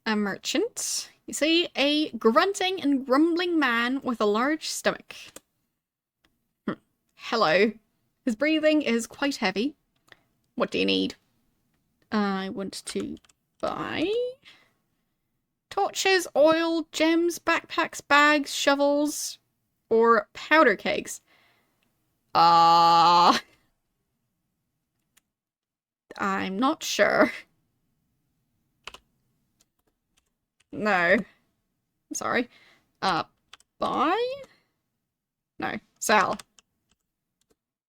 A: A merchant. You see, a grunting and grumbling man with a large stomach. Hello. His breathing is quite heavy. What do you need? I want to buy torches, oil, gems, backpacks, bags, shovels, or powder kegs. I'm not sure. No. I'm sorry. Buy? No. Sell.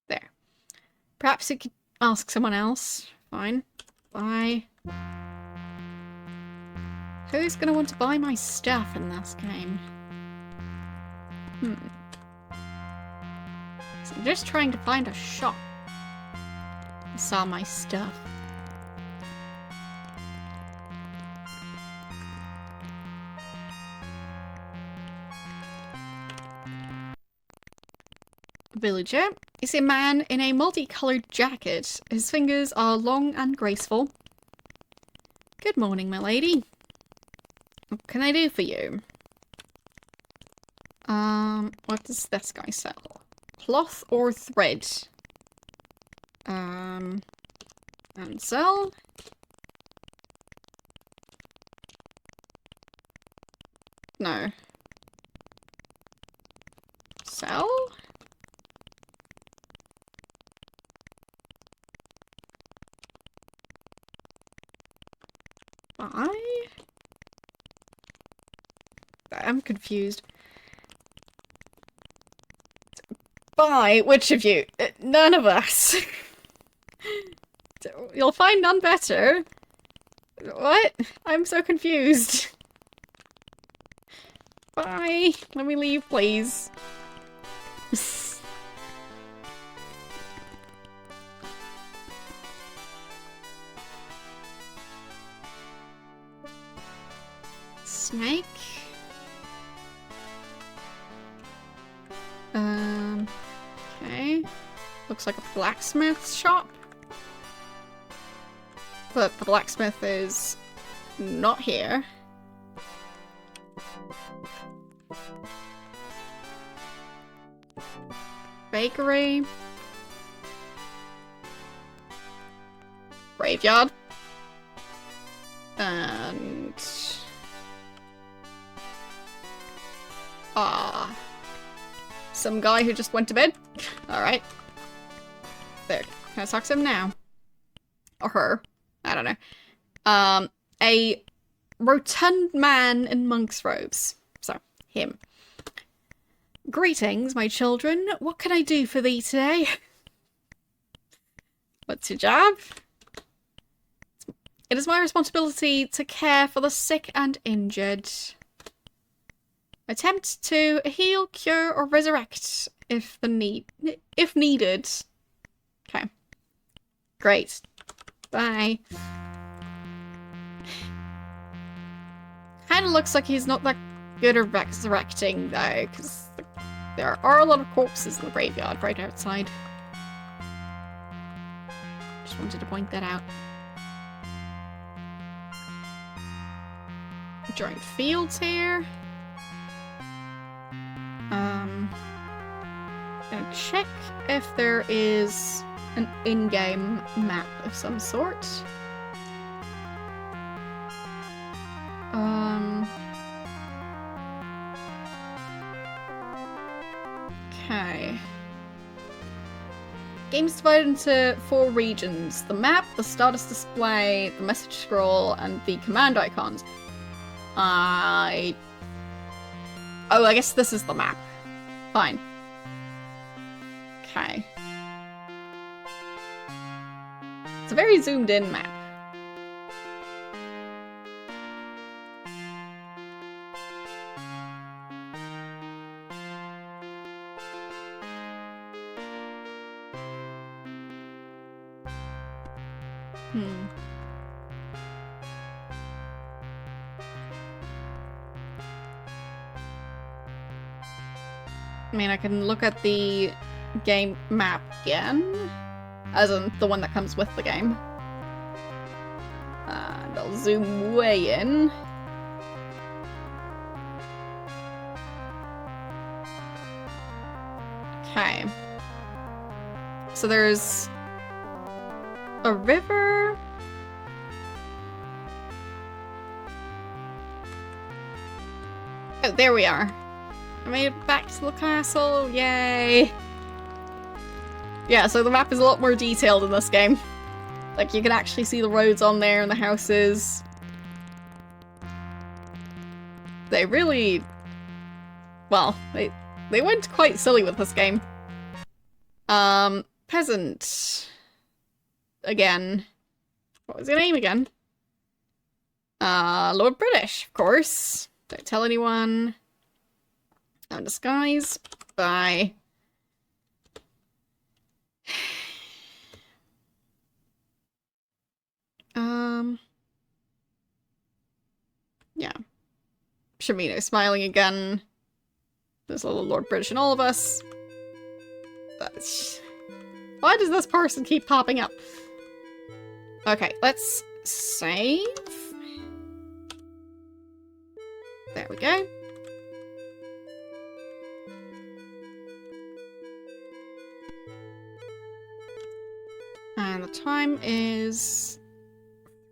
A: There. Perhaps you could ask someone else. Fine. Buy. Who's gonna want to buy my stuff in this game? So I'm just trying to find a shop. I saw my stuff. Villager. You see a man in a multicolored jacket. His fingers are long and graceful. Good morning, my lady. What can I do for you? What does this guy sell? Cloth or thread? And sell? No. Sell? Buy? I'm confused. Buy? Which of you? None of us. You'll find none better. What? I'm so confused. Bye. Let me leave, please. Snake? Okay. Looks like a blacksmith shop. But the blacksmith is not here. Bakery. Graveyard. And... some guy who just went to bed? Alright. There. Can I talk to him now? Or her? I don't know. A rotund man in monk's robes. So, him. Greetings, my children. What can I do for thee today? What's your job? It is my responsibility to care for the sick and injured. Attempt to heal, cure, or resurrect if needed. Okay. Great. Bye. Kinda looks like he's not that good at resurrecting, though, because there are a lot of corpses in the graveyard right outside. Just wanted to point that out. Joint fields here. Gonna check if there is an in-game map of some sort. Okay. Game's divided into 4 regions. The map, the status display, the message scroll, and the command icons. Oh, I guess this is the map. Fine. Okay. It's a very zoomed in map. I mean, I can look at the game map again, as in the one that comes with the game. And I'll zoom way in. Okay. So there's a river. Oh, there we are. I made it back to the castle, yay! Yeah, so the map is a lot more detailed in this game. Like, you can actually see the roads on there and the houses. They really... Well, they went quite silly with this game. Peasant. Again. What was your name again? Lord British, of course. Don't tell anyone. No disguise. Bye. Yeah. Shamino smiling again. There's a little Lord British in all of us. Why does this person keep popping up? Okay, let's save. There we go. And the time is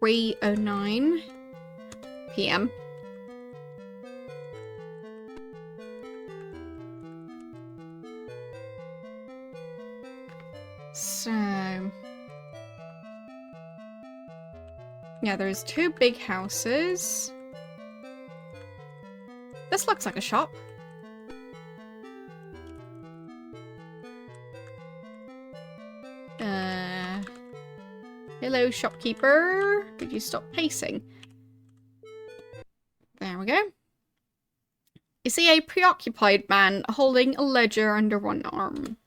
A: 3:09 p.m. So... yeah, there's 2 big houses. This looks like a shop. Hello, shopkeeper. Could you stop pacing? There we go. You see a preoccupied man holding a ledger under one arm.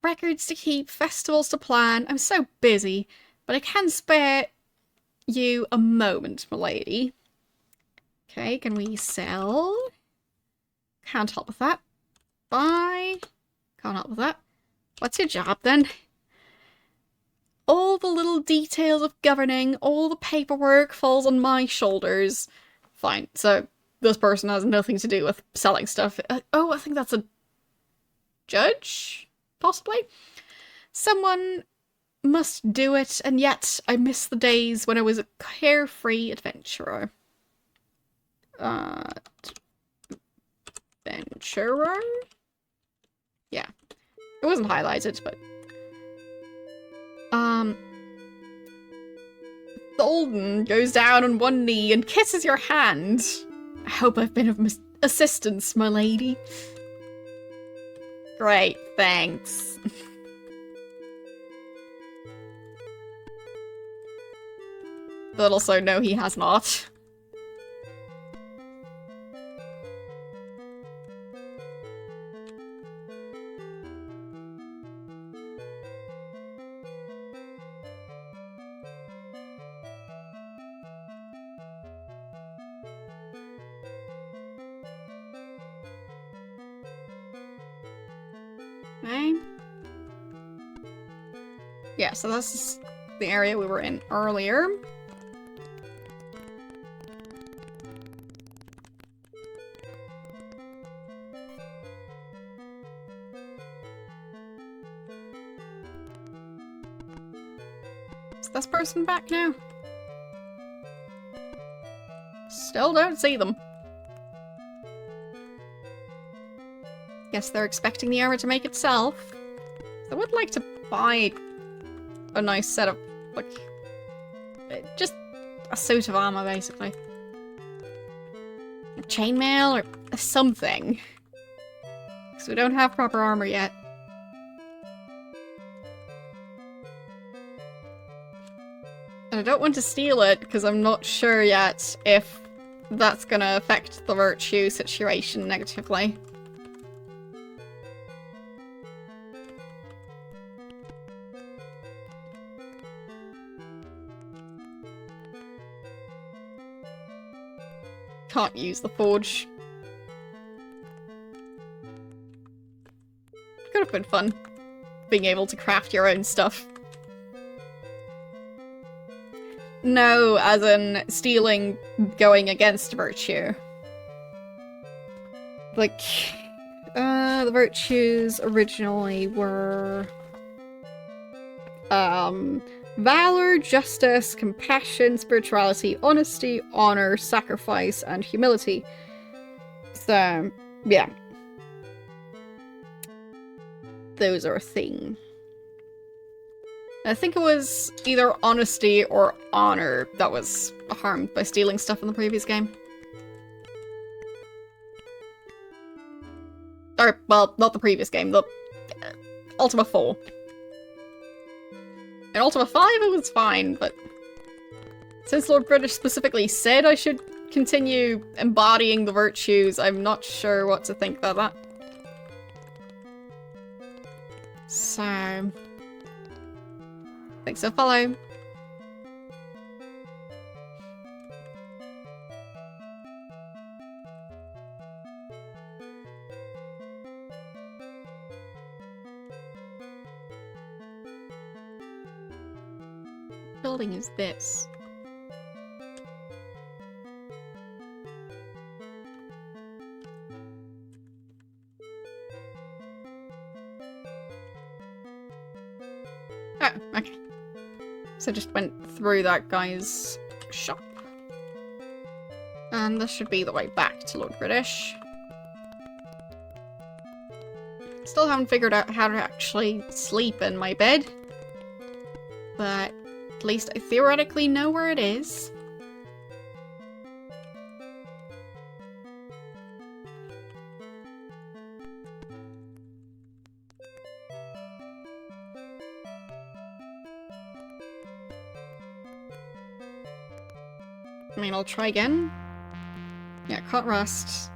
A: Records to keep, festivals to plan. I'm so busy, but I can spare you a moment, milady. Okay, can we sell? Can't help with that. Buy. Can't help with that. What's your job then? All the little details of governing, all the paperwork falls on my shoulders. Fine, so this person has nothing to do with selling stuff. Oh, I think that's a judge? Possibly? Someone must do it, and yet I miss the days when I was a carefree adventurer. Adventurer? Yeah. It wasn't highlighted, but... Tholden goes down on one knee and kisses your hand. I hope I've been of assistance, my lady. Great, thanks. But also, no, he has not. Okay. Yeah, so this is the area we were in earlier. Is this person back now? Still don't see them. Guess they're expecting the armor to make itself. I would like to buy a nice set of, like, just a suit of armor, basically. A chainmail or something. Because we don't have proper armor yet. And I don't want to steal it, because I'm not sure yet if that's gonna affect the virtue situation negatively. Can't use the forge. Could have been fun, being able to craft your own stuff. No, as in stealing going against virtue. Like, the virtues originally were... valor, justice, compassion, spirituality, honesty, honor, sacrifice, and humility. So, yeah. Those are a thing. I think it was either honesty or honor that was harmed by stealing stuff in the previous game. Or, well, not the previous game, the Ultima 4. In Ultima 5 it was fine, but since Lord British specifically said I should continue embodying the virtues, I'm not sure what to think about that. So... thanks for follow. Building is this? Oh, okay. So just went through that guy's shop. And this should be the way back to Lord British. Still haven't figured out how to actually sleep in my bed. But at least I theoretically know where it is. I mean, I'll try again. Yeah, can't rest.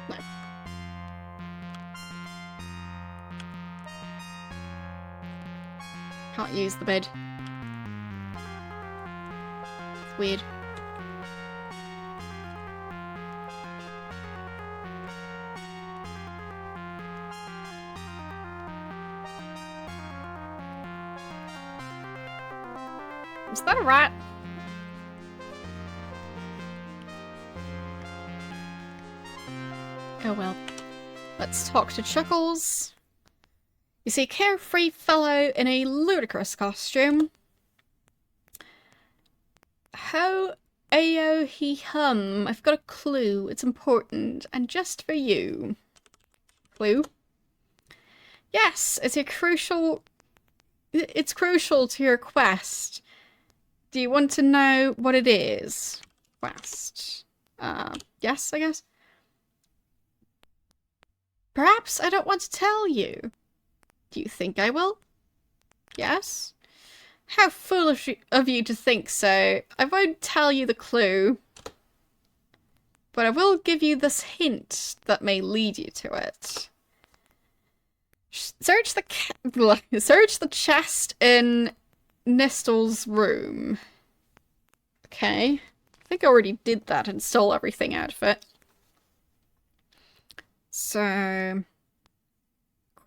A: No. Can't use the bed. It's weird. Is that a rat? Oh well. Let's talk to Chuckles. You see a carefree fellow in a ludicrous costume. Ho ayo he hum. I've got a clue. It's important. And just for you. Clue? Yes, it's crucial to your quest. Do you want to know what it is? Quest. Yes, I guess. Perhaps I don't want to tell you. Do you think I will? Yes? How foolish of you to think so. I won't tell you the clue. But I will give you this hint that may lead you to it. Search the chest in Nistel's room. Okay. I think I already did that and stole everything out of it. So...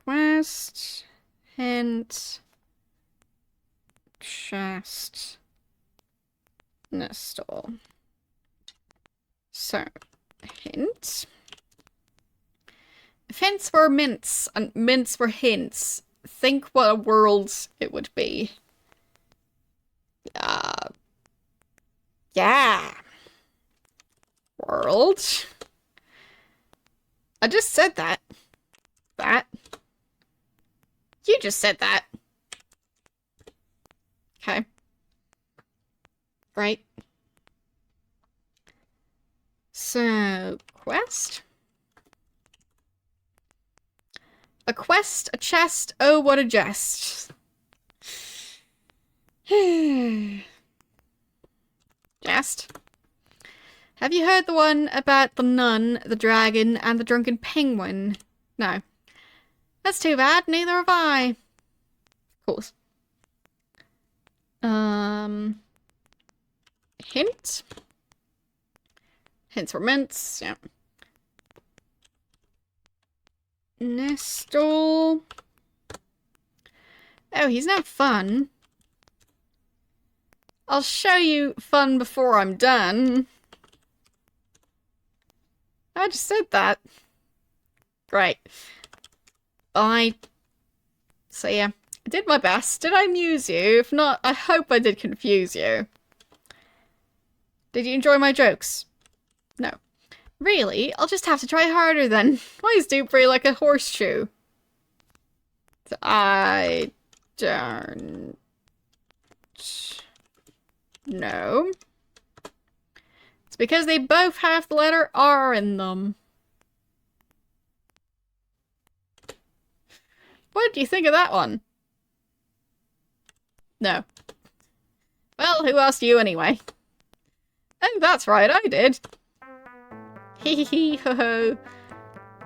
A: quest... hint... chest... Nistel. So, hint... if hints were mints and mints were hints, think what a world it would be. Yeah. World. I just said that. That. You just said that. Okay. Right. So, quest. A quest, a chest, oh what a jest. Jest? Have you heard the one about the nun, the dragon, and the drunken penguin? No. That's too bad, neither have I. Of course. Hint? Hints were mints, yeah. Nistel. Oh, he's not fun. I'll show you fun before I'm done. I just said that. Great. So yeah, I did my best. Did I amuse you? If not, I hope I did confuse you. Did you enjoy my jokes? No. Really? I'll just have to try harder then. Why is Dupree like a horseshoe? I Don't. No. It's because they both have the letter R in them. What do you think of that one? No. Well, who asked you anyway? Oh, that's right, I did. Hee hee hee ho ho.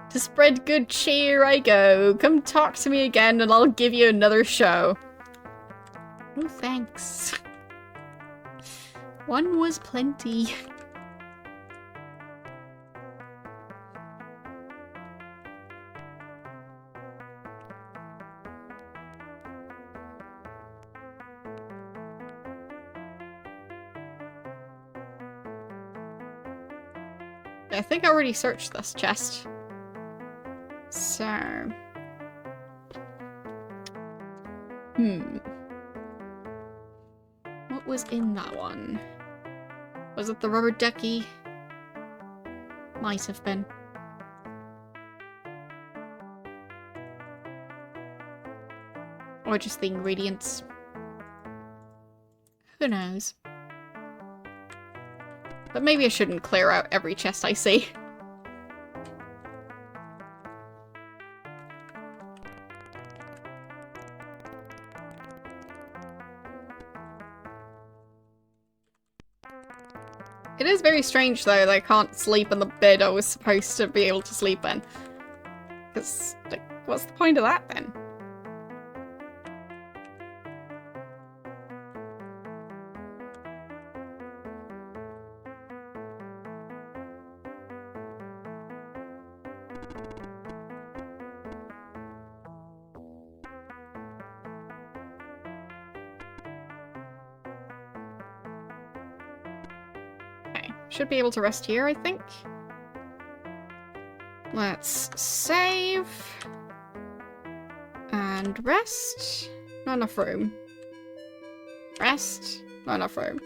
A: To spread good cheer I go. Come talk to me again and I'll give you another show. Oh, thanks. One was plenty. I think I already searched this chest. So... What was in that one? Was it the rubber ducky? Might have been. Or just the ingredients. Who knows? But maybe I shouldn't clear out every chest I see. It is very strange though that I can't sleep in the bed I was supposed to be able to sleep in. Because, like, what's the point of that then? Should be able to rest here, I think. Let's save. And rest. Not enough room. Rest. Not enough room.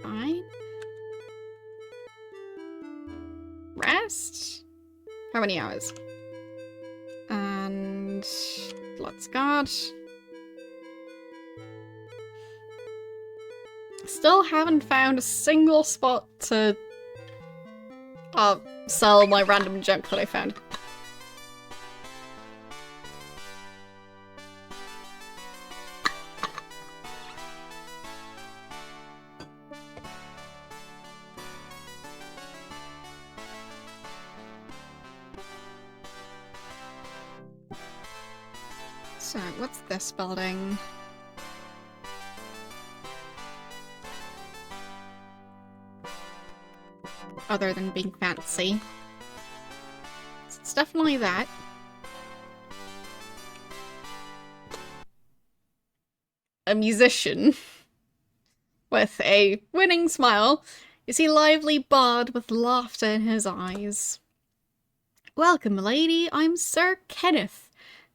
A: Fine. Rest. How many hours? And let's guard. Still haven't found a single spot to sell my random junk that I found. So, what's this building? Other than being fancy. It's definitely that. A musician with a winning smile. You see lively bard with laughter in his eyes. Welcome, milady. I'm Sir Kenneth.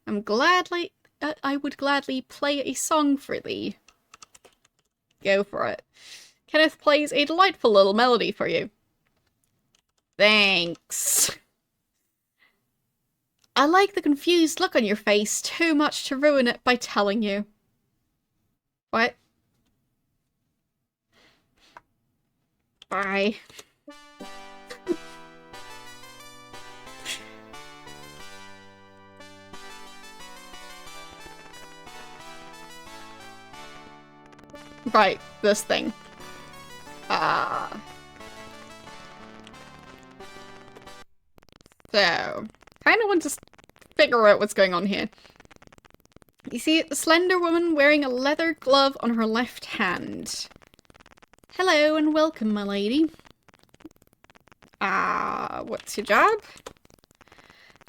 A: I would gladly play a song for thee. Go for it. Kenneth plays a delightful little melody for you. Thanks. I like the confused look on your face too much to ruin it by telling you. What? Bye. Right, this thing. So, kind of want to figure out what's going on here. You see the slender woman wearing a leather glove on her left hand. Hello and welcome, my lady. What's your job?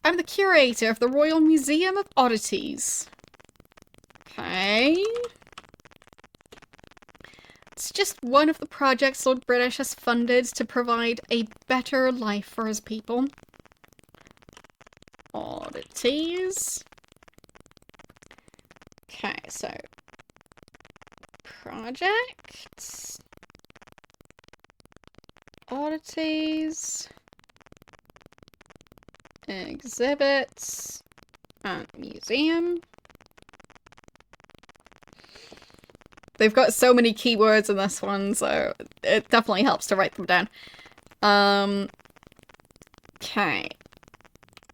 A: I'm the curator of the Royal Museum of Oddities. Okay. It's just one of the projects Lord British has funded to provide a better life for his people. Oddities. Okay, so projects, oddities, exhibits, and museum. They've got so many keywords in this one, so it definitely helps to write them down. Okay.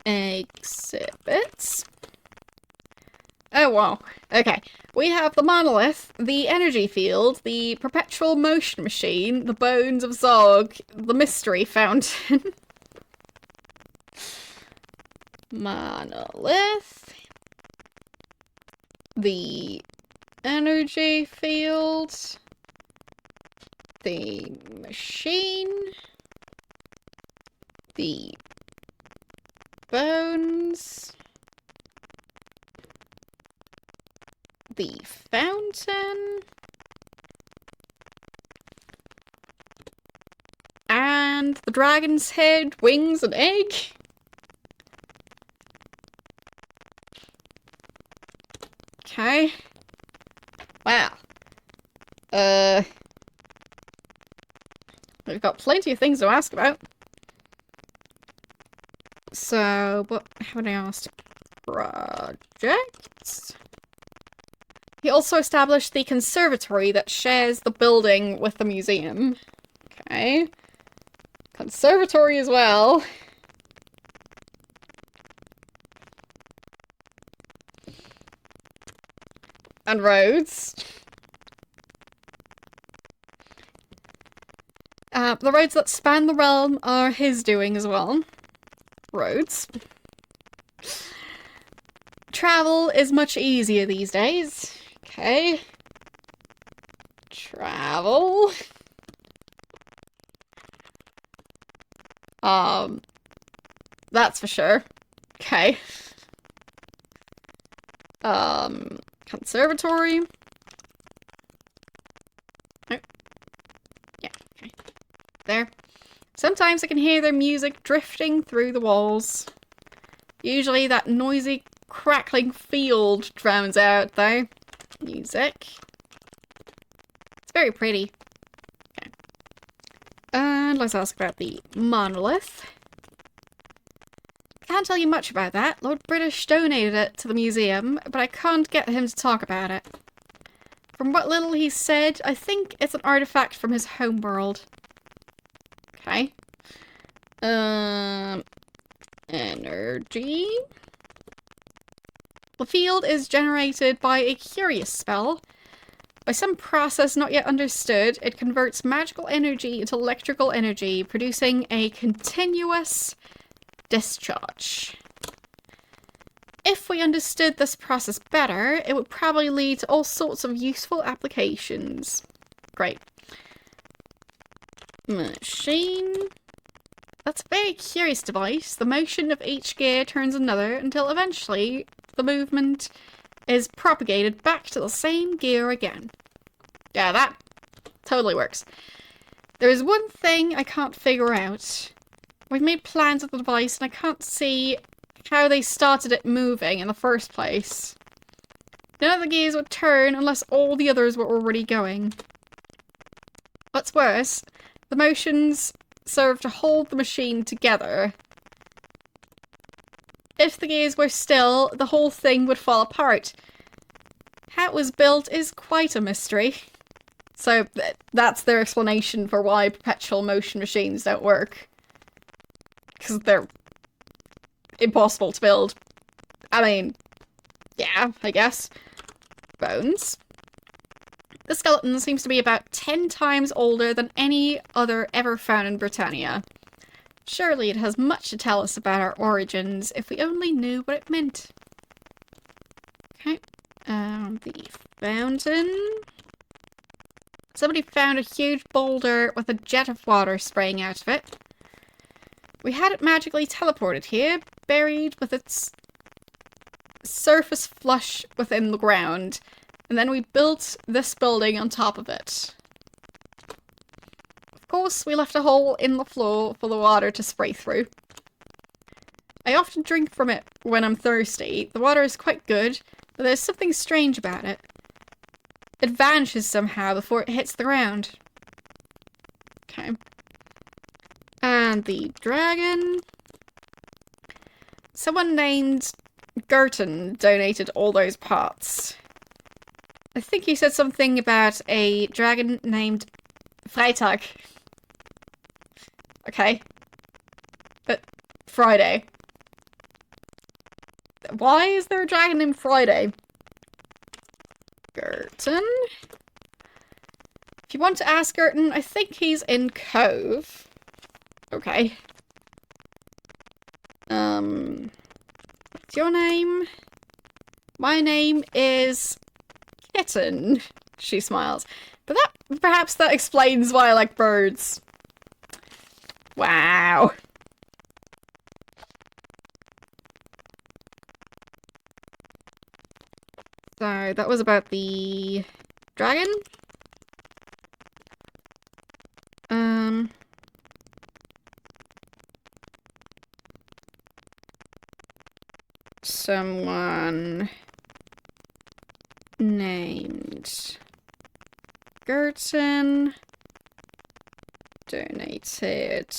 A: Exhibits. Oh, wow. Okay. We have the monolith, the energy field, the perpetual motion machine, the bones of Zog, the mystery fountain. Monolith. The energy field. The machine. The bones. The fountain. And the dragon's head, wings, and egg. Okay. Wow. We've got plenty of things to ask about. So, what have I asked? Projects? He also established the conservatory that shares the building with the museum. Okay. Conservatory as well. And roads. The roads that span the realm are his doing as well. Roads. Travel is much easier these days. Okay. Travel. That's for sure. Okay. Conservatory. Oh. Yeah, okay. There. Sometimes I can hear their music drifting through the walls. Usually that noisy, crackling field drowns out, though. Music. It's very pretty. Okay. And let's ask about the monolith. I can't tell you much about that. Lord British donated it to the museum, but I can't get him to talk about it. From what little he said, I think it's an artifact from his homeworld. Okay. Energy. The field is generated by a curious spell. By some process not yet understood, it converts magical energy into electrical energy, producing a continuous discharge. If we understood this process better, it would probably lead to all sorts of useful applications. Great. Machine. That's a very curious device. The motion of each gear turns another until eventually the movement is propagated back to the same gear again. Yeah, that totally works. There is one thing I can't figure out. We've made plans with the device and I can't see how they started it moving in the first place. None of the gears would turn unless all the others were already going. What's worse, the motions serve to hold the machine together. If the gears were still, the whole thing would fall apart. How it was built is quite a mystery. So that's their explanation for why perpetual motion machines don't work. Because they're impossible to build. I mean, yeah, I guess. Bones. The skeleton seems to be about 10 times older than any other ever found in Britannia. Surely it has much to tell us about our origins, if we only knew what it meant. Okay. The fountain. Somebody found a huge boulder with a jet of water spraying out of it. We had it magically teleported here, buried with its surface flush within the ground, and then we built this building on top of it. Of course, we left a hole in the floor for the water to spray through. I often drink from it when I'm thirsty. The water is quite good, but there's something strange about it. It vanishes somehow before it hits the ground. Okay. And the dragon. Someone named Gerton donated all those parts. I think he said something about a dragon named Freitag. Okay. But Friday. Why is there a dragon named Friday? Gerton? If you want to ask Gerton, I think he's in Cove. Okay. What's your name? My name is Kitten. She smiles. But perhaps that explains why I like birds. Wow. So that was about the dragon. Someone named Gerton donated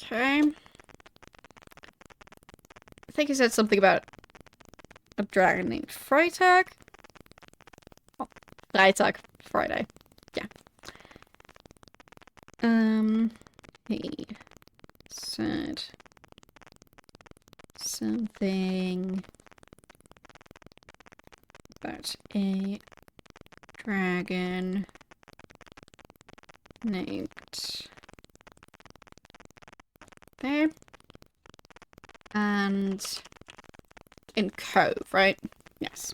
A: okay. I think he said something about a dragon named Freitag. Oh, Freitag. Friday. Yeah. He said something about a dragon named there. And in Cove, right? Yes.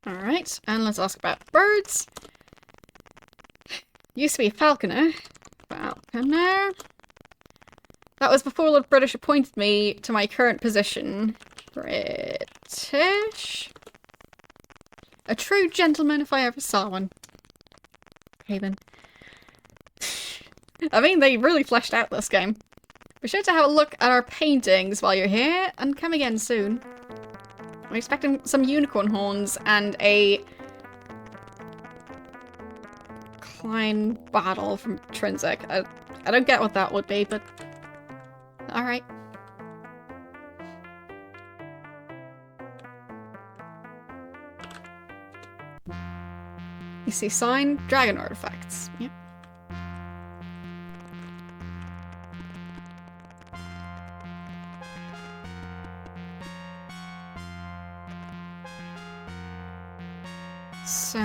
A: Alright, and let's ask about birds. Used to be a falconer. Falconer. That was before the British appointed me to my current position. British. A true gentleman if I ever saw one. Okay then. I mean, they really fleshed out this game. Be sure to have a look at our paintings while you're here, and come again soon. I'm expecting some unicorn horns and a Klein bottle from Trinsic. I don't get what that would be, but alright. You see sign, dragon artifacts. Yep. So,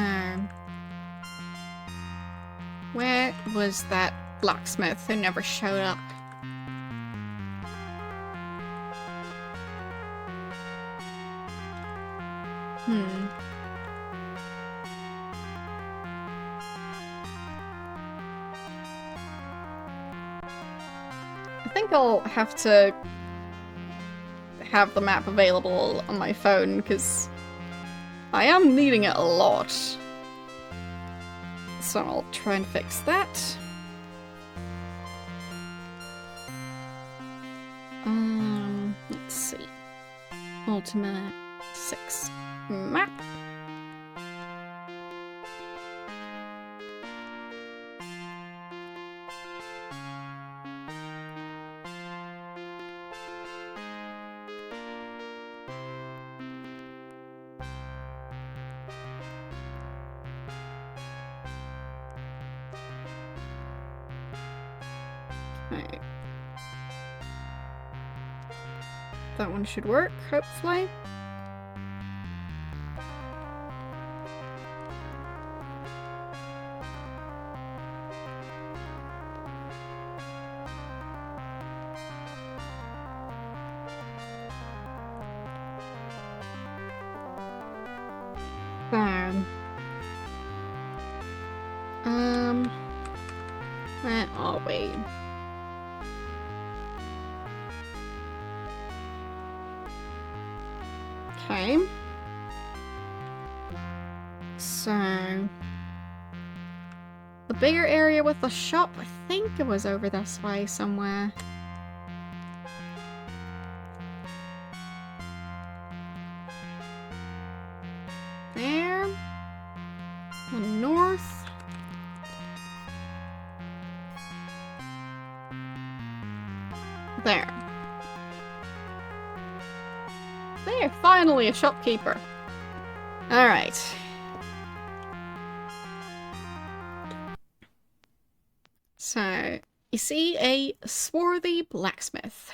A: where was that blacksmith who never showed up? I think I'll have to have the map available on my phone, because I am needing it a lot. So I'll try and fix that. Let's see. Ultima 6 map. Okay. That one should work, hopefully. Where are we? Okay. So, the bigger area with the shop, I think it was over this way somewhere. There. There, finally a shopkeeper. Alright. So, you see a swarthy blacksmith.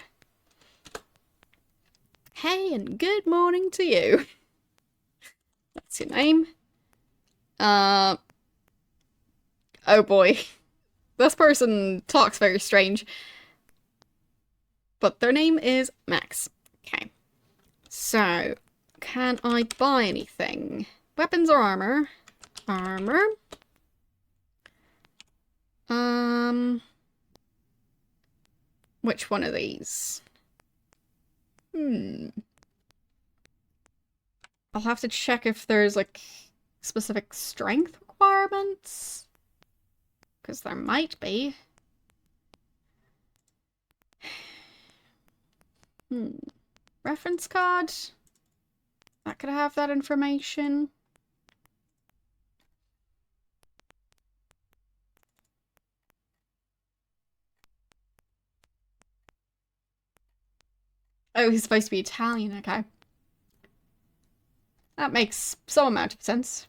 A: Hey, and good morning to you. That's your name. Oh boy. This person talks very strange. But their name is Max. Okay. So, can I buy anything? Weapons or armor? Armor. Which one of these? I'll have to check if there's, like, specific strength requirements. Because there might be. Reference card? That could have that information. Oh, he's supposed to be Italian, okay. That makes some amount of sense.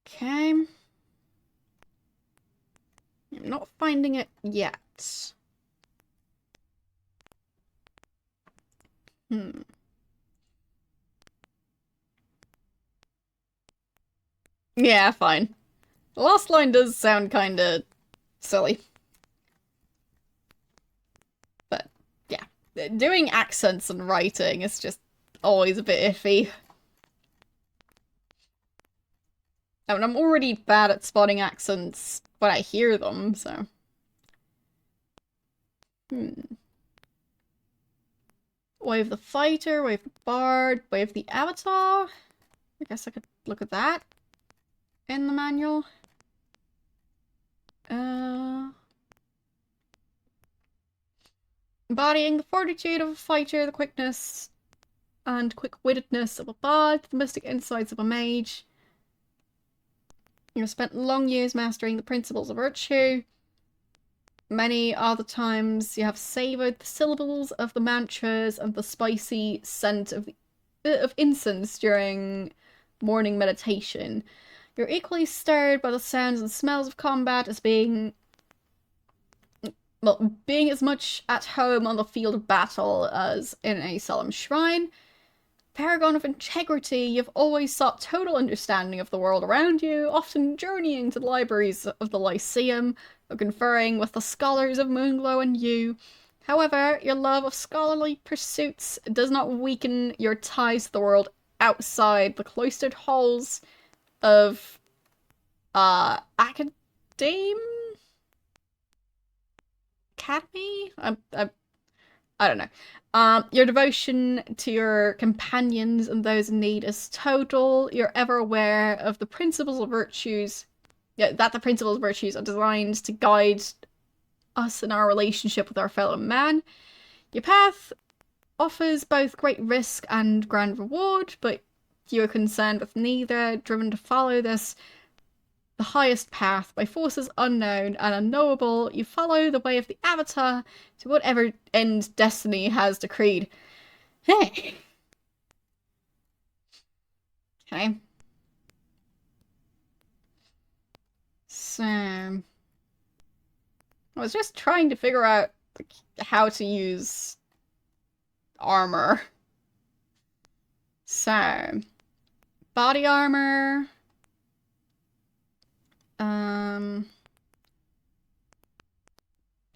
A: Okay. I'm not finding it yet. Yeah, fine. The last line does sound kinda silly. But, yeah. Doing accents and writing is just always a bit iffy. I mean, I'm already bad at spotting accents when I hear them, so... Wave the fighter, wave the bard, wave the avatar. I guess I could look at that in the manual. Embodying the fortitude of a fighter, the quickness and quick-wittedness of a bard, the mystic insights of a mage. You've spent long years mastering the principles of virtue. Many are the times you have savoured the syllables of the mantras and the spicy scent of incense during morning meditation. You're equally stirred by the sounds and smells of combat as being as much at home on the field of battle as in a solemn shrine. Paragon of integrity, you've always sought total understanding of the world around you, often journeying to the libraries of the Lyceum, or conferring with the scholars of Moonglow and you. However, your love of scholarly pursuits does not weaken your ties to the world outside the cloistered halls of academe? Academy? I don't know. Your devotion to your companions and those in need is total. You're ever aware of the principles of virtues. Yeah, that the principles of virtues are designed to guide us in our relationship with our fellow man. Your path offers both great risk and grand reward, but you are concerned with neither, driven to follow the highest path by forces unknown and unknowable. You follow the way of the Avatar to whatever end destiny has decreed. Hey. Okay. So, I was just trying to figure out how to use armor. So, body armor.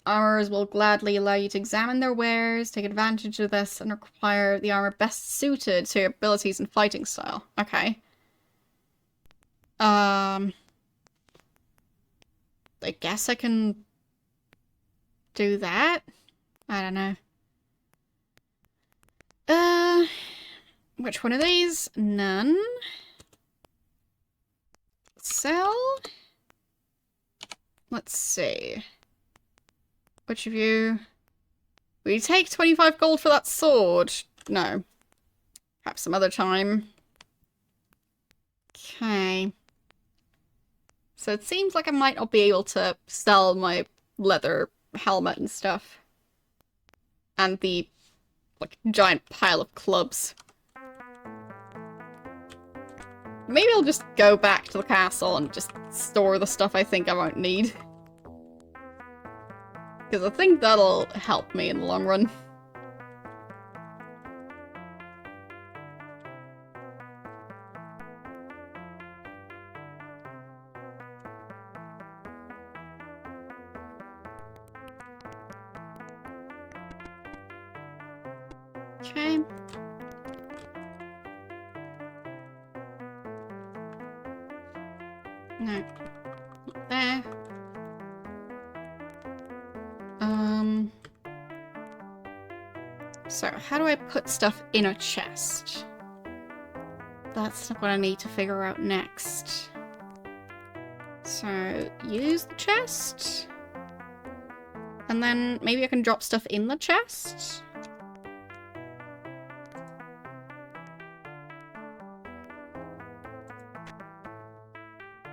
A: Armorers will gladly allow you to examine their wares, take advantage of this, and require the armor best suited to your abilities and fighting style. Okay. I guess I can do that? I don't know. Which one of these? None. Sell? Let's see. Which of you? Will you take 25 gold for that sword? No. Perhaps some other time. Okay. So it seems like I might not be able to sell my leather helmet and stuff. And the, like, giant pile of clubs. Maybe I'll just go back to the castle and just store the stuff I think I won't need. Because I think that'll help me in the long run. Okay. No. Not there. So how do I put stuff in a chest? That's what I need to figure out next. So, use the chest. And then maybe I can drop stuff in the chest?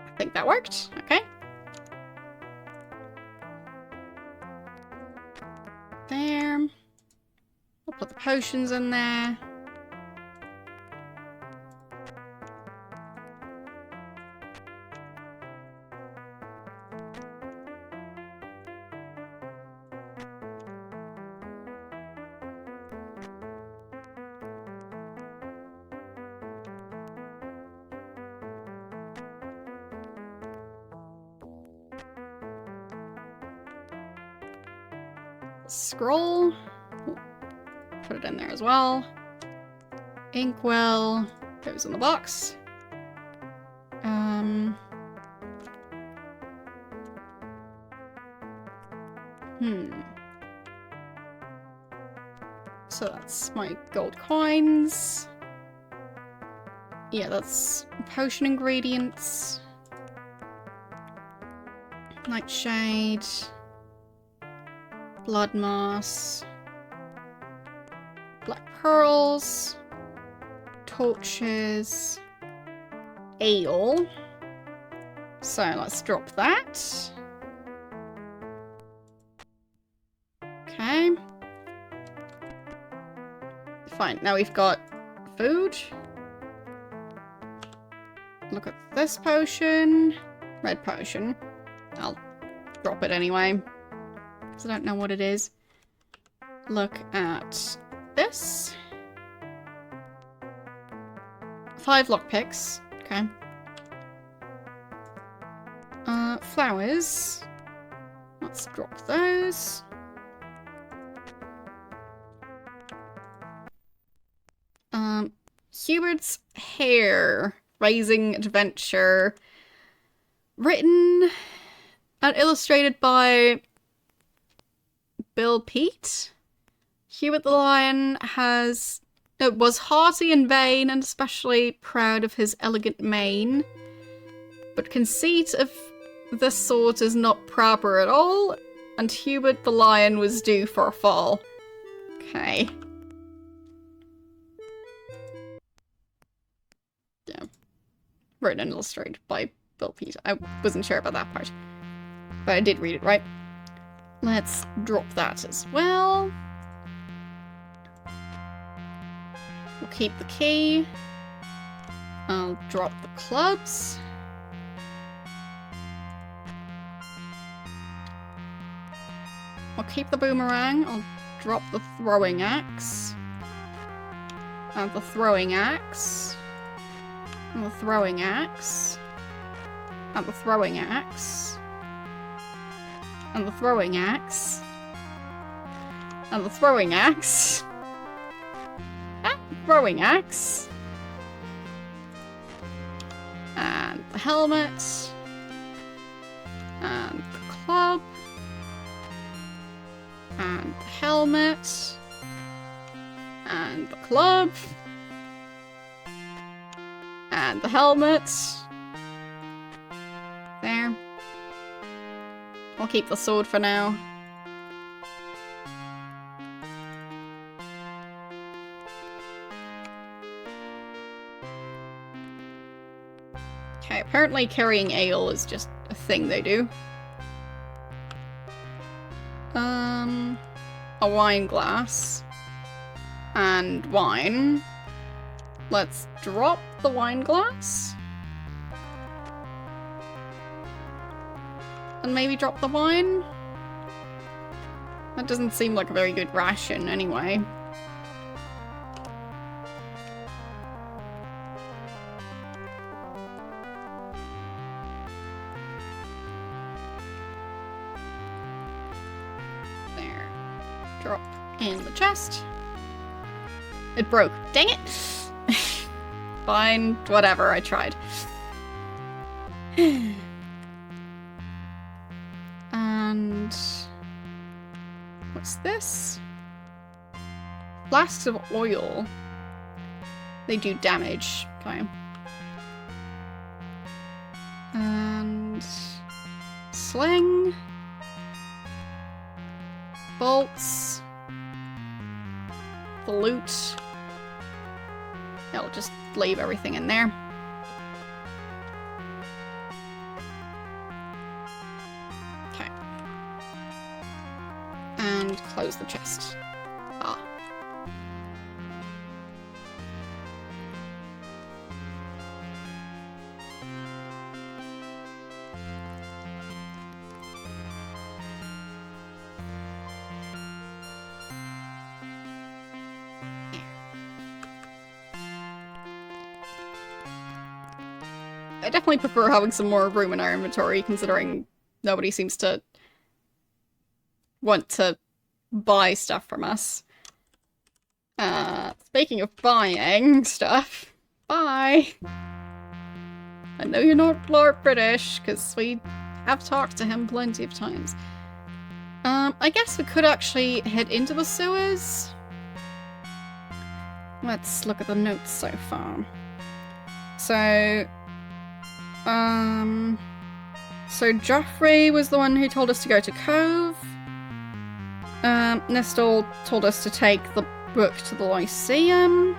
A: I think that worked. Okay. There. I'll put the potions in there. Scroll. Put it in there as well. Inkwell goes in the box. So that's my gold coins. Yeah, that's potion ingredients. Nightshade. Blood moss. Black pearls. Torches. Ale. So let's drop that. Okay. Fine, now we've got food. Look at this potion. Red potion. I'll drop it anyway, because I don't know what it is. Look at this. 5 lockpicks. Okay. Flowers. Let's drop those. Hubert's Hair. Raising Adventure. Written and illustrated by Bill Pete. Hubert the Lion was hearty and vain, and especially proud of his elegant mane. But conceit of this sort is not proper at all, and Hubert the Lion was due for a fall. Okay. Yeah. Written and illustrated by Bill Pete. I wasn't sure about that part, but I did read it right. Let's drop that as well. We'll keep the key. I'll drop the clubs. I'll keep the boomerang. I'll drop the throwing axe. And the throwing axe. And the throwing axe. And the throwing axe. And the throwing axe. And the throwing axe. And the throwing axe. And the helmet. And the club. And the helmet. And the club. And the helmet. There. I'll keep the sword for now. apparently carrying ale is just a thing they do. A wine glass. And wine. Let's drop the wine glass. And maybe drop the wine? That doesn't seem like a very good ration anyway. There. Drop in the chest. It broke. Dang it! Fine. Whatever, I tried. And... what's this? Flasks of oil. They do damage. Okay. And... sling. Bolts. The loot. I'll just leave everything in there. Okay. And close the chest. Ah. I definitely prefer having some more room in our inventory, considering nobody seems to want to buy stuff from us. Speaking of buying stuff, bye! I know you're not Lord British, because we have talked to him plenty of times. I guess we could actually head into the sewers. Let's look at the notes so far. So Joffrey was the one who told us to go to Cove. Nestor told us to take the book to the Lyceum.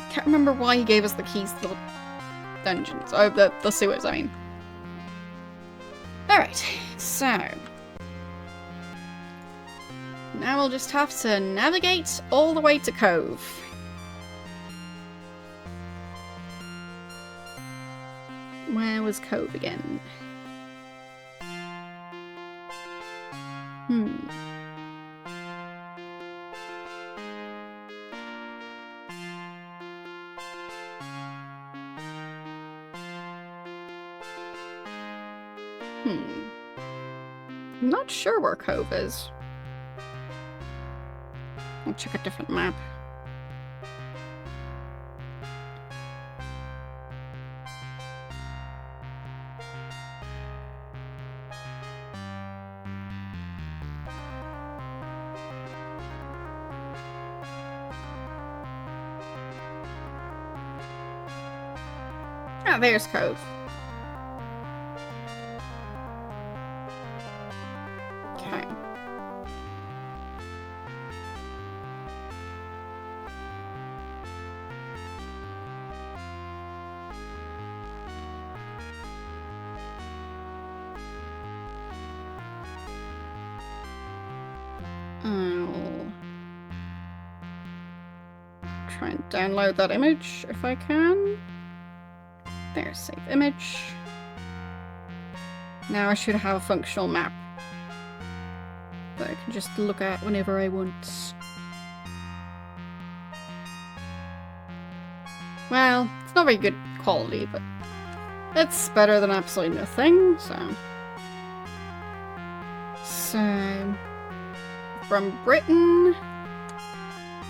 A: Can't remember why he gave us the keys to the dungeons. Oh, the sewers, I mean. Alright, so... now we'll just have to navigate all the way to Cove. Where was Cove again? I'm not sure where Cove is. I'll check a different map. Ah, there's Cove. Okay. I'll try and download that image if I can. There's save image. Now I should have a functional map that I can just look at whenever I want. Well, it's not very good quality, but it's better than absolutely nothing, so... So... from Britain,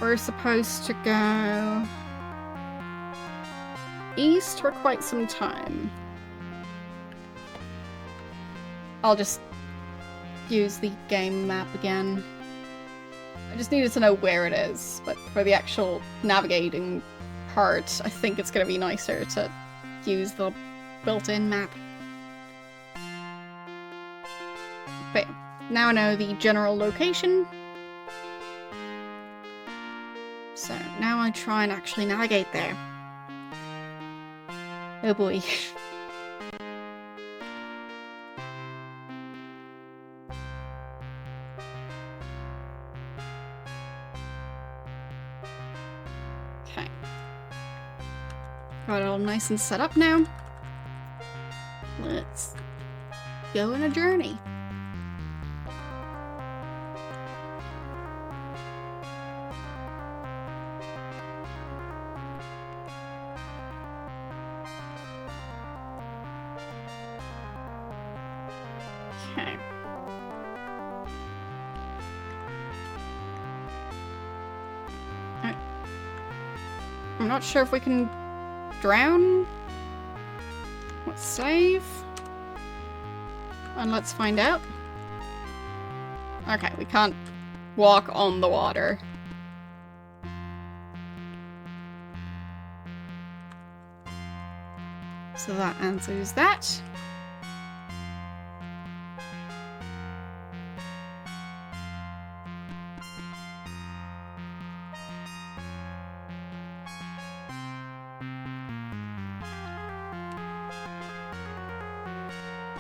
A: we're supposed to go... east for quite some time. I'll just use the game map again. I just needed to know where it is, but for the actual navigating part, I think it's going to be nicer to use the built-in map. But yeah, now I know the general location. So now I try and actually navigate there. Oh boy. Okay. Got it all nice and set up now. Let's go on a journey. Okay. I'm not sure if we can drown. Let's save. And let's find out. Okay, we can't walk on the water. So that answers that.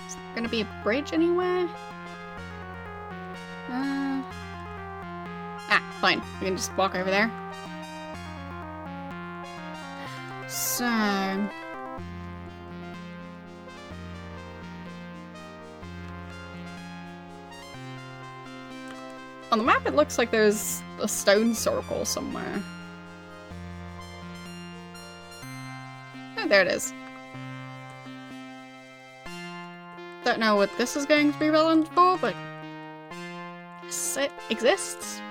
A: Is there gonna be a bridge anywhere? Fine. We can just walk over there. So... on the map, it looks like there's a stone circle somewhere. Oh, there it is. Don't know what this is going to be relevant for, but yes, it exists.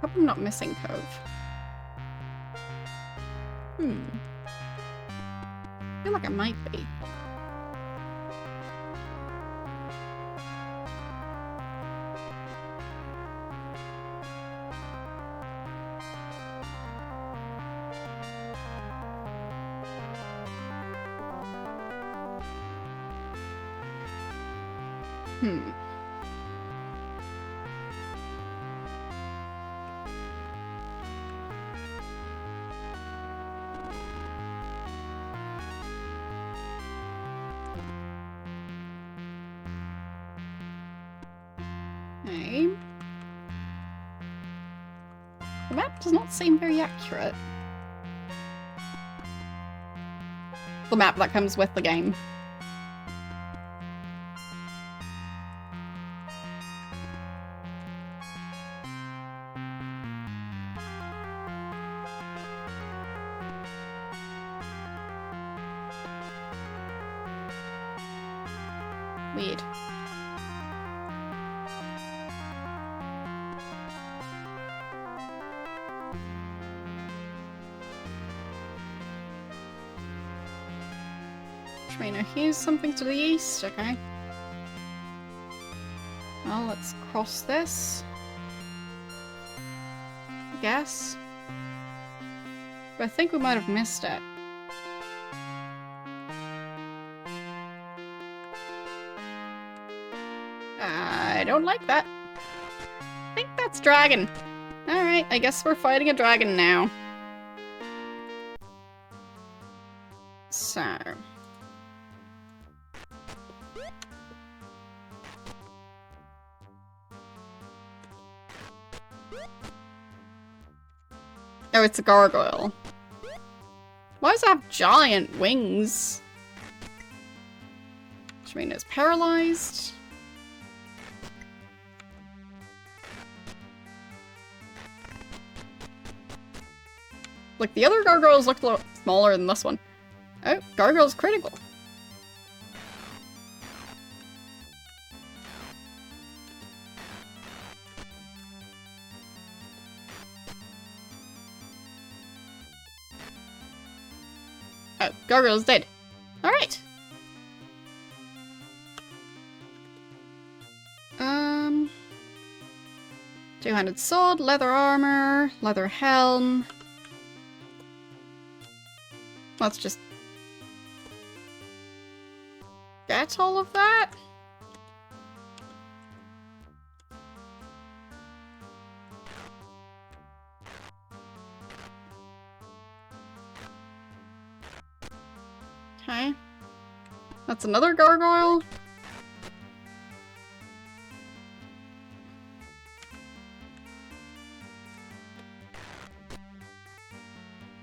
A: Hope I'm not missing Cove. I feel like I might be. Okay. The map does not seem very accurate. The map that comes with the game. Weird. Trainer, here's something to the east, okay. Well, let's cross this. I guess. But I think we might have missed it. I don't like that. I think that's dragon. Alright, I guess we're fighting a dragon now. So... oh, it's a gargoyle. Why does it have giant wings? Which means it's paralyzed. Like, the other gargoyles look a little smaller than this one. Oh, gargoyle's critical. Oh, gargoyle's dead. Alright. Two-handed sword, leather armor, leather helm. Let's just get all of that. Okay. That's another gargoyle.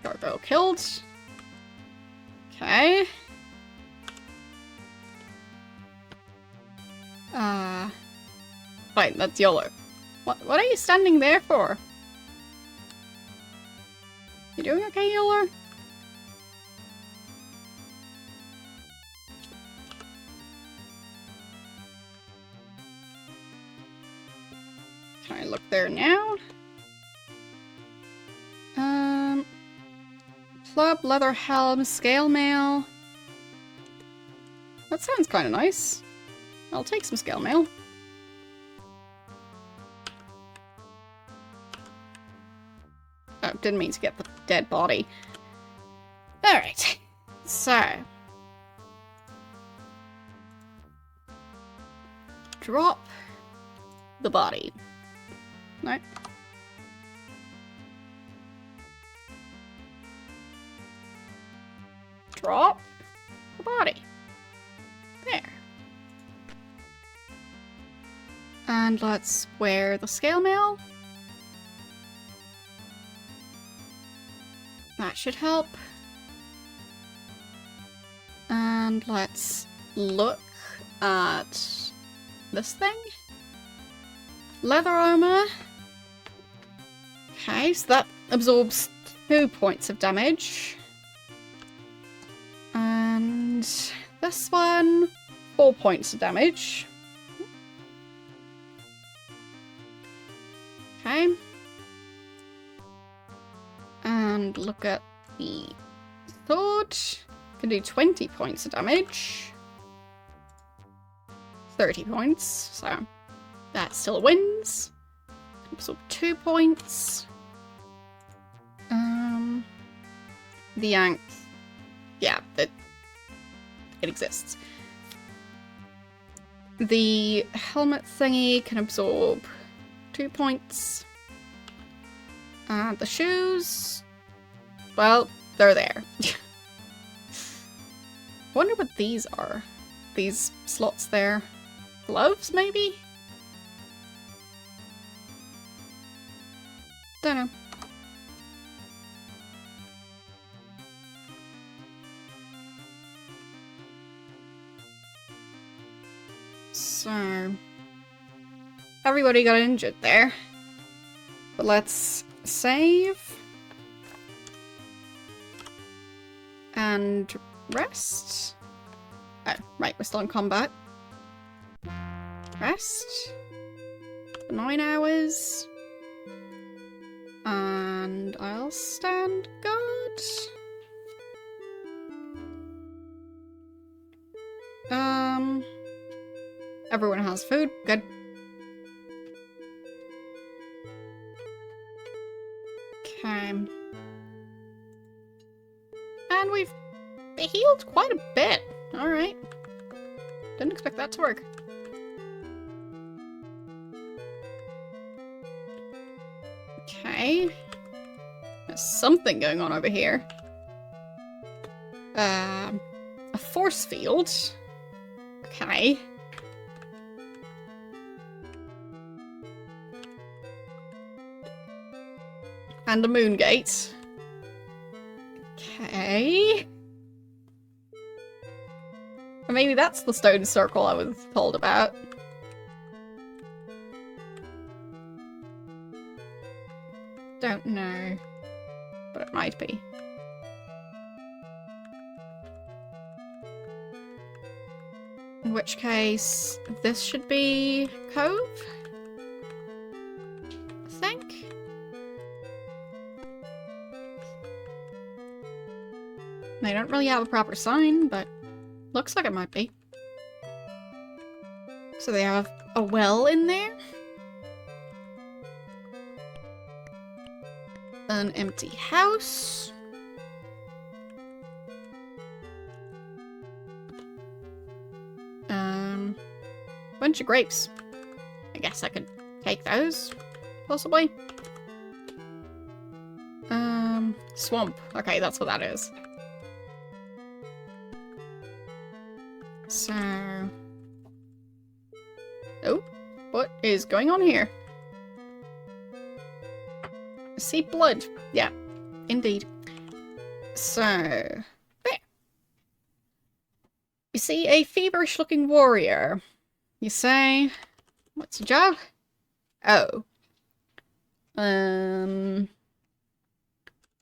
A: Gargoyle killed. Okay. Fine, that's YOLO. What are you standing there for? You doing okay, YOLO? Can I look there now? Club, leather helm, scale mail. That sounds kind of nice. I'll take some scale mail. Oh, didn't mean to get the dead body. Alright. So. Drop the body. No. Drop the body. There. And let's wear the scale mail. That should help. And let's look at this thing. Leather armor. Okay, so that absorbs 2 points of damage. And this one, 4 points of damage. Okay. And look at the sword. Can do 20 points of damage. 30 points, so that still wins. Absorb 2 points. The yank. Yeah, it exists. The helmet thingy can absorb 2 points. And the shoes, well, they're there. Wonder what these are. These slots there. Gloves, maybe? Don't know. So, everybody got injured there. But let's save. And rest. Oh, right, we're still in combat. Rest. For 9 hours. And I'll stand guard. Everyone has food. Good. Okay. And we've healed quite a bit. Alright. Didn't expect that to work. Okay. There's something going on over here. A force field. Okay. And a moon gate. Okay. Or maybe that's the stone circle I was told about. Don't know. But it might be. In which case, this should be Cove? I think? They don't really have a proper sign, but looks like it might be. So they have a well in there? An empty house. Bunch of grapes. I guess I could take those, possibly. Swamp. Okay, that's what that is. So... Oh, what is going on here? I see blood. Yeah, indeed. So... There. You see a feverish-looking warrior. You say... What's your job? Oh.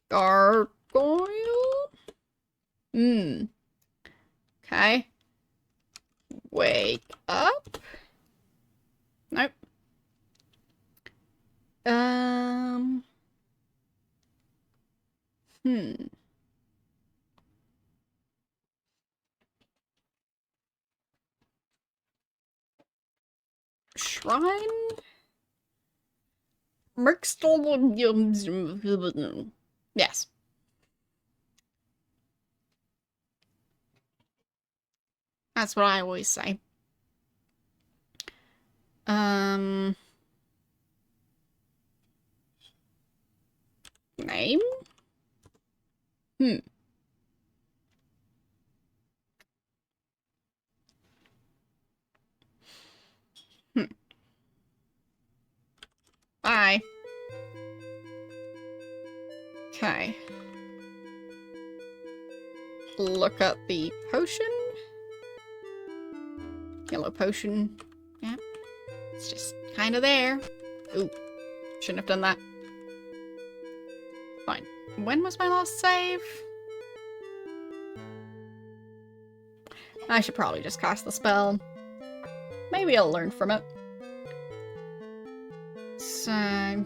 A: Gargoyle? Okay. Wake up? Nope. Shrine? Merkstal. Yes. That's what I always say. Name? Bye. Okay. Look at the potion. Yellow potion. Yeah. It's just kind of there. Ooh. Shouldn't have done that. Fine. When was my last save? I should probably just cast the spell. Maybe I'll learn from it. So...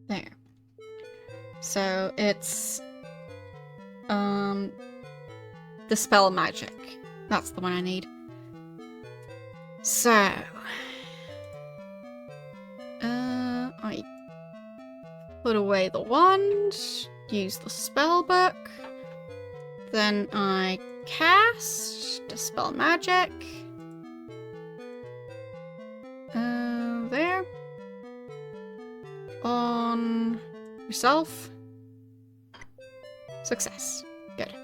A: There. So it's the spell magic. That's the one I need. So I put away the wand, use the spell book, then I cast dispel magic. There. On yourself. Success. Good.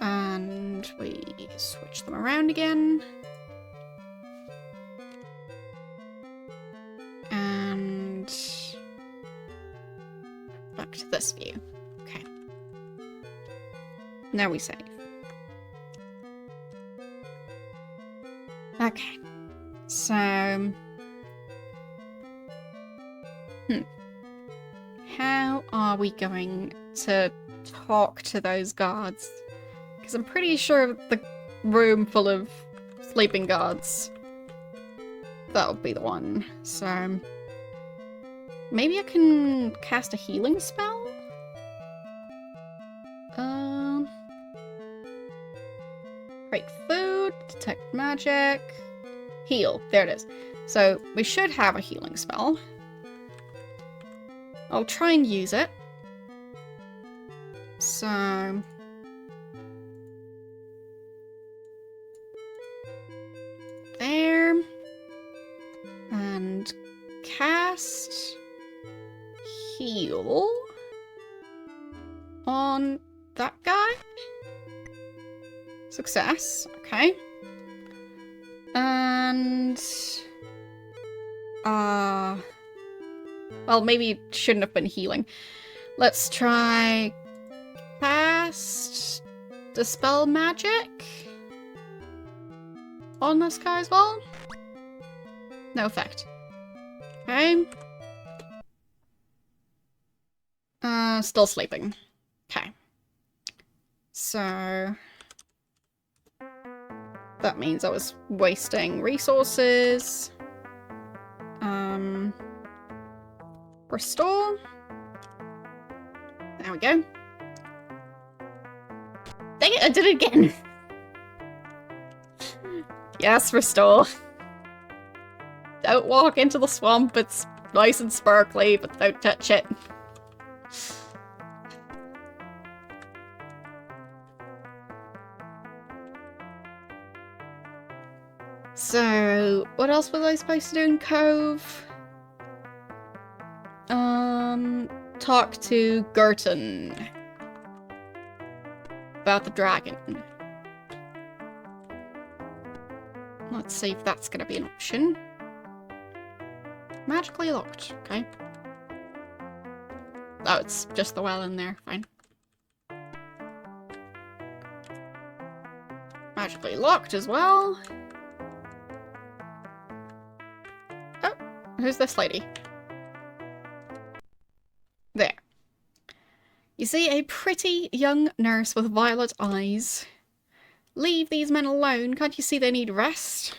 A: And we switch them around again. And back to this view. Okay. Now we save. Okay. So... How are we going to talk to those guards? Because I'm pretty sure the room full of sleeping guards, that would be the one. So maybe I can cast a healing spell? Create food, detect magic, heal. There it is. So we should have a healing spell. I'll try and use it. So... There. And cast... Heal... on that guy. Success. Okay. And... well, maybe it shouldn't have been healing. Let's try... Cast... Dispel magic? On this guy as well? No effect. Okay. Still sleeping. Okay. So... That means I was wasting resources. Restore. There we go. Dang it, I did it again! Yes, restore. Don't walk into the swamp, it's nice and sparkly, but don't touch it. So, what else was I supposed to do in Cove? Talk to Gerton about the dragon. Let's see if that's gonna be an option. Magically locked, okay. Oh, it's just the well in there, fine. Magically locked as well. Oh, who's this lady? There. You see a pretty young nurse with violet eyes. Leave these men alone. Can't you see they need rest?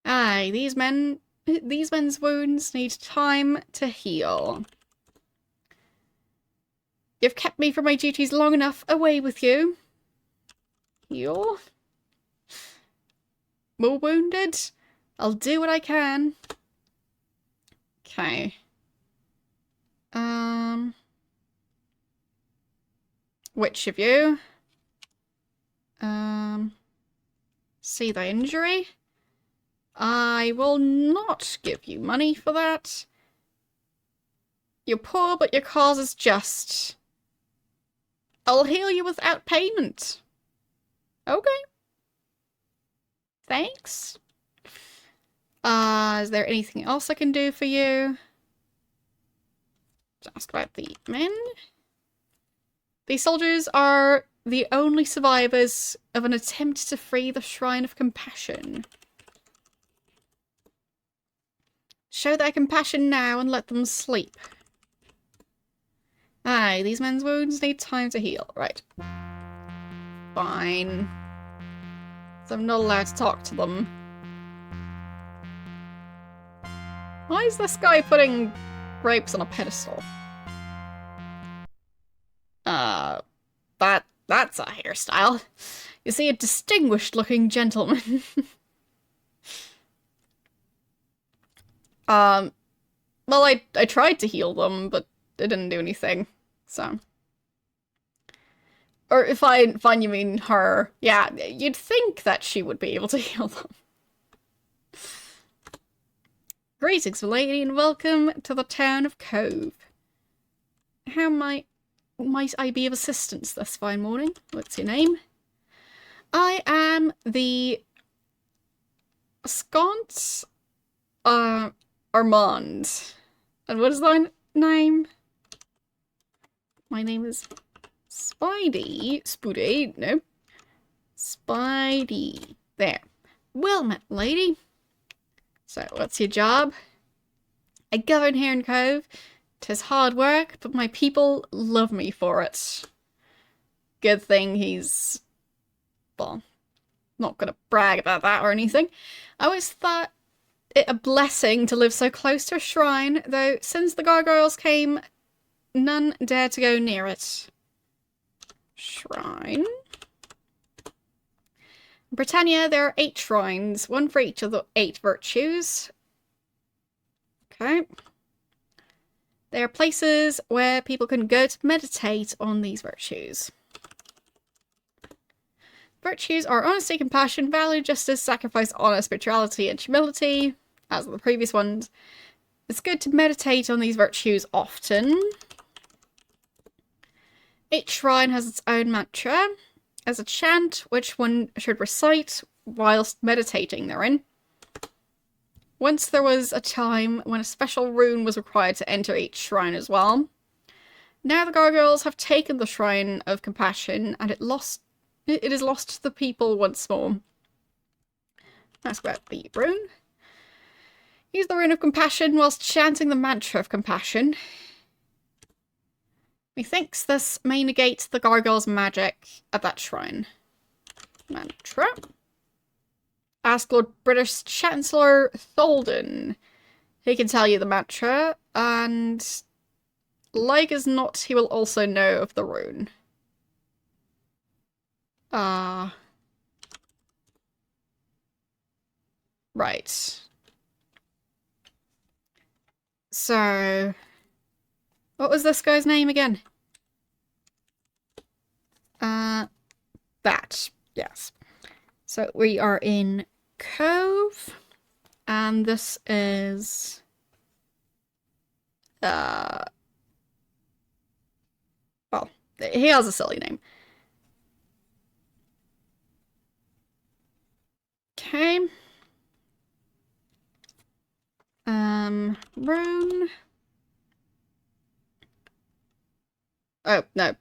A: Aye, these men's wounds need time to heal. You've kept me from my duties long enough. Away with you. Heal. More wounded? I'll do what I can. Okay. Which of you? See the injury? I will not give you money for that. You're poor, but your cause is just. I'll heal you without payment. Okay. Thanks. Is there anything else I can do for you? Let's ask about the men. These soldiers are the only survivors of an attempt to free the Shrine of Compassion. Show their compassion now and let them sleep. Aye, these men's wounds need time to heal. Right. Fine. So I'm not allowed to talk to them. Why is this guy putting grapes on a pedestal? That's a hairstyle. You see, a distinguished looking gentleman. Well, I tried to heal them, but it didn't do anything, so. Or if you mean her. Yeah, you'd think that she would be able to heal them. Greetings, lady, and welcome to the town of Cove. How might I be of assistance this fine morning? What's your name? I am the Sconce Armand. And what is thy name? My name is Spidey. No. Spidey. There. Well met, lady. So, what's your job? I govern here in Cove. 'Tis hard work, but my people love me for it. Good thing he's... well, not gonna brag about that or anything. I always thought it a blessing to live so close to a shrine, though since the gargoyles came, none dare to go near it. Shrine? In Britannia, there are 8 shrines, one for each of the 8 virtues. Okay. They are places where people can go to meditate on these virtues. Virtues are honesty, compassion, valor, justice, sacrifice, honor, spirituality, and humility, as the previous ones. It's good to meditate on these virtues often. Each shrine has its own mantra, as a chant which one should recite whilst meditating therein. Once there was a time when a special rune was required to enter each shrine as well. Now the gargoyles have taken the Shrine of Compassion, and it is lost to the people once more. Ask about the rune. Use the Rune of Compassion whilst chanting the mantra of compassion. Methinks this may negate the gargoyle's magic at that shrine. mantra. Ask Lord British Chancellor Tholden. He can tell you the mantra, and like as not, he will also know of the rune. Right. So, what was this guy's name again? That. Yes. So we are in Cove, and this is well, he has a silly name. Okay. Rune. Oh, no.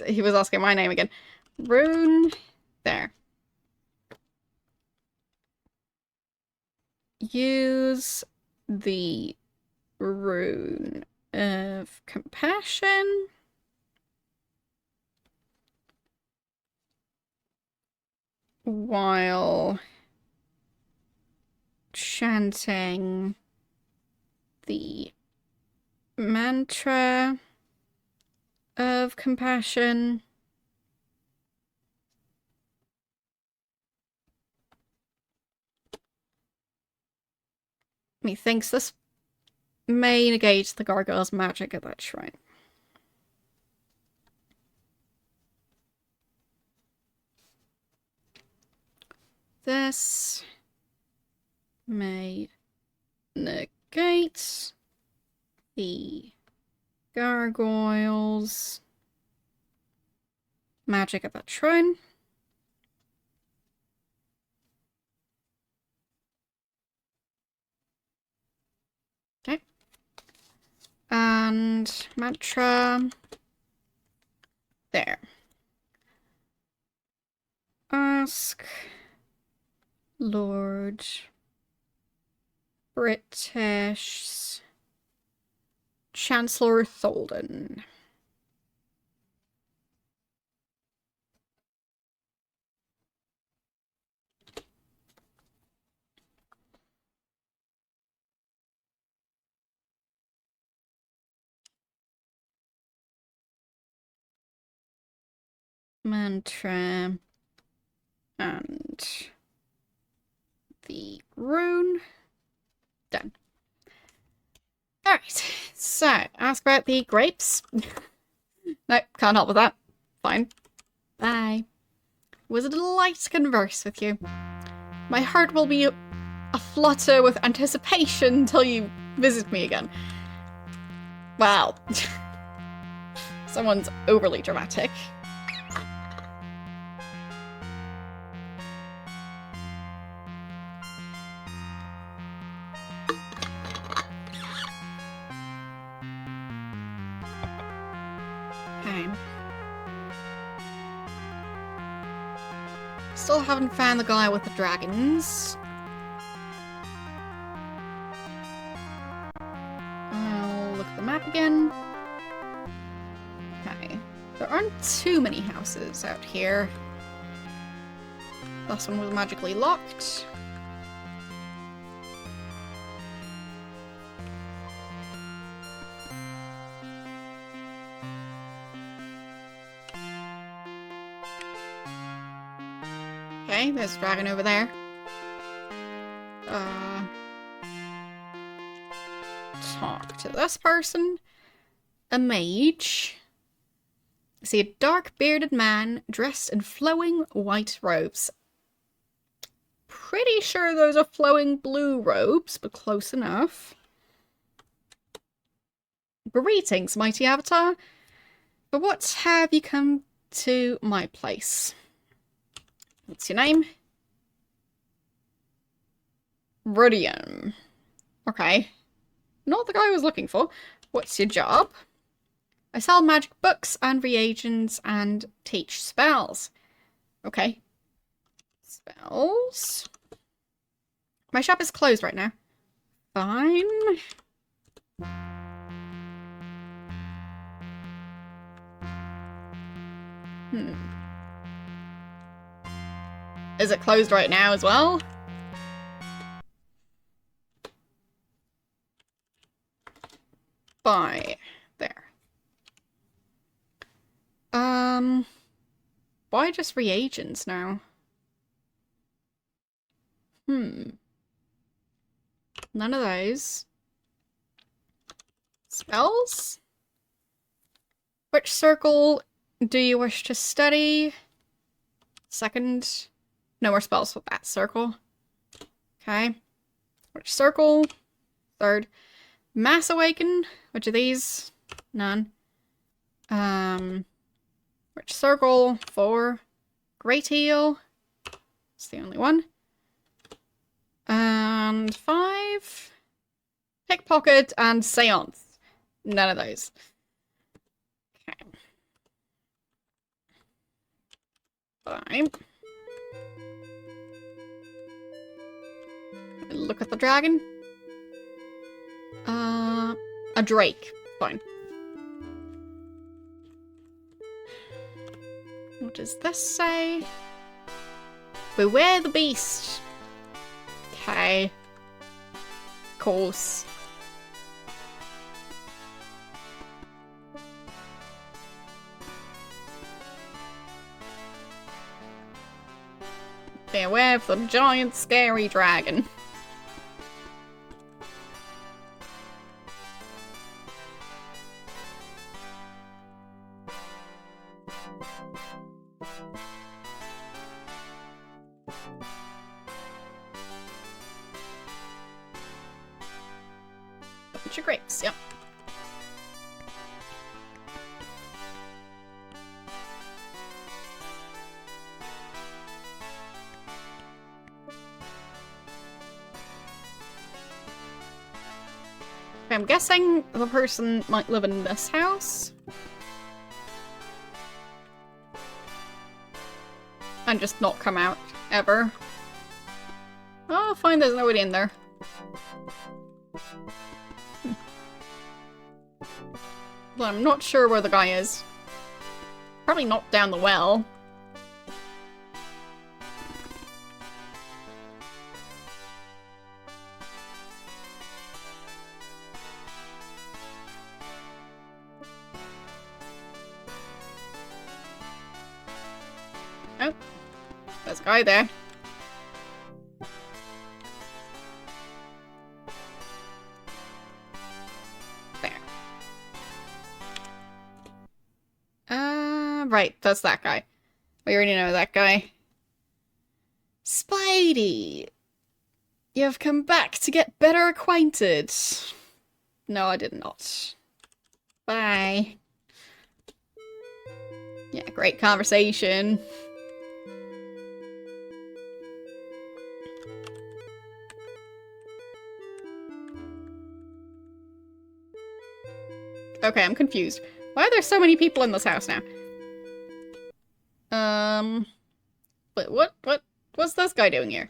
A: He was asking my name again. Rune. There. Use the rune of compassion. While chanting the mantra of compassion. Methinks this may negate the gargoyle's magic at that shrine. This may negate the gargoyle's magic at that shrine. Okay. And mantra. There. Ask Lord British Chancellor Tholden. Mantra and the rune. Done. Alright, so ask about the grapes. Nope, can't help with that. Fine. Bye. It was a delight to converse with you. My heart will be aflutter with anticipation until you visit me again. Wow. Someone's overly dramatic. Okay. Still haven't found the guy with the dragons. I'll look at the map again. Okay. There aren't too many houses out here. Last one was magically locked. Okay, there's a dragon over there. Talk to this person. A mage. I see a dark bearded man dressed in flowing white robes. Pretty sure those are flowing blue robes, but close enough. Greetings, mighty avatar. But what have you come to my place? What's your name? Rhodium. Okay. Not the guy I was looking for. What's your job? I sell magic books and reagents and teach spells. Okay. Spells. My shop is closed right now. Fine. Is it closed right now as well? Bye. There. Why just reagents now? None of those. Spells? Which circle do you wish to study? Second. No more spells with that circle. Okay. Which circle? Third. Mass Awaken. Which of these? None. Which circle? 4. Great Heal. It's the only one. And 5. Pickpocket and Seance. None of those. Okay. Fine. Look at the dragon. A drake. Fine. What does this say? Beware the beast. Okay. Of course. Beware of the giant scary dragon. Bunch of grapes, yep. I'm guessing the person might live in this house. And just not come out, ever. Oh, fine, there's nobody in there. Well, I'm not sure where the guy is. Probably not down the well. Oh, there's a guy there. There. Right, that's that guy. We already know that guy. Spidey! You've come back to get better acquainted. No, I did not. Bye. Yeah, great conversation. Okay, I'm confused. Why are there so many people in this house now? But what's this guy doing here?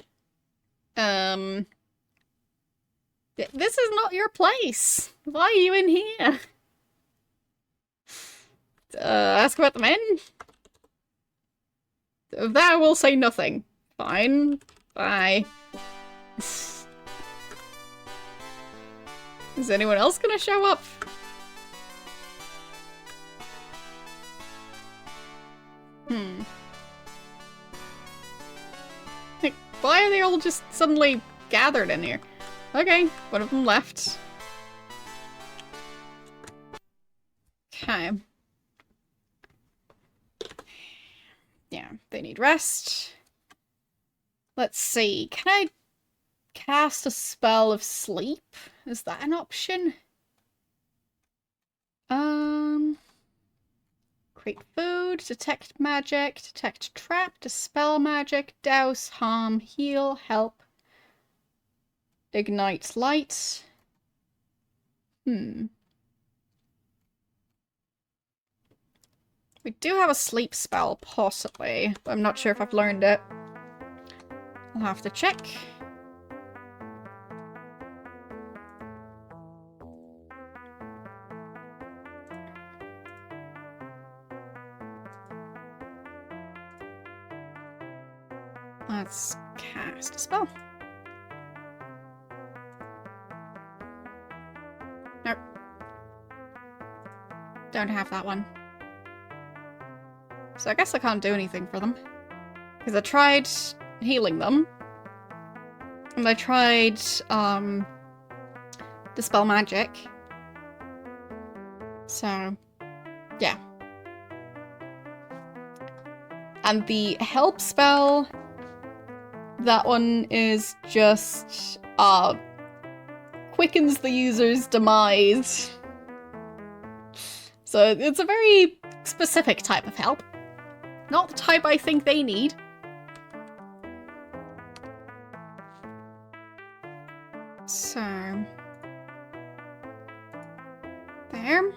A: This is not your place. Why are you in here? Ask about the men? Of that I will say nothing. Fine. Bye. Is anyone else gonna show up? Like, why are they all just suddenly gathered in here? Okay, one of them left. Okay. Yeah, they need rest. Let's see, can I cast a spell of sleep? Is that an option? Create food, detect magic, detect trap, dispel magic, douse, harm, heal, help, ignite light. We do have a sleep spell, possibly, but I'm not sure if I've learned it. I'll have to check. Let's cast a spell. Nope. Don't have that one. So I guess I can't do anything for them. Because I tried healing them. And I tried, Dispel Magic. So, yeah. And the help spell, that one is just, quickens the user's demise. So it's a very specific type of help. Not the type I think they need. So, there.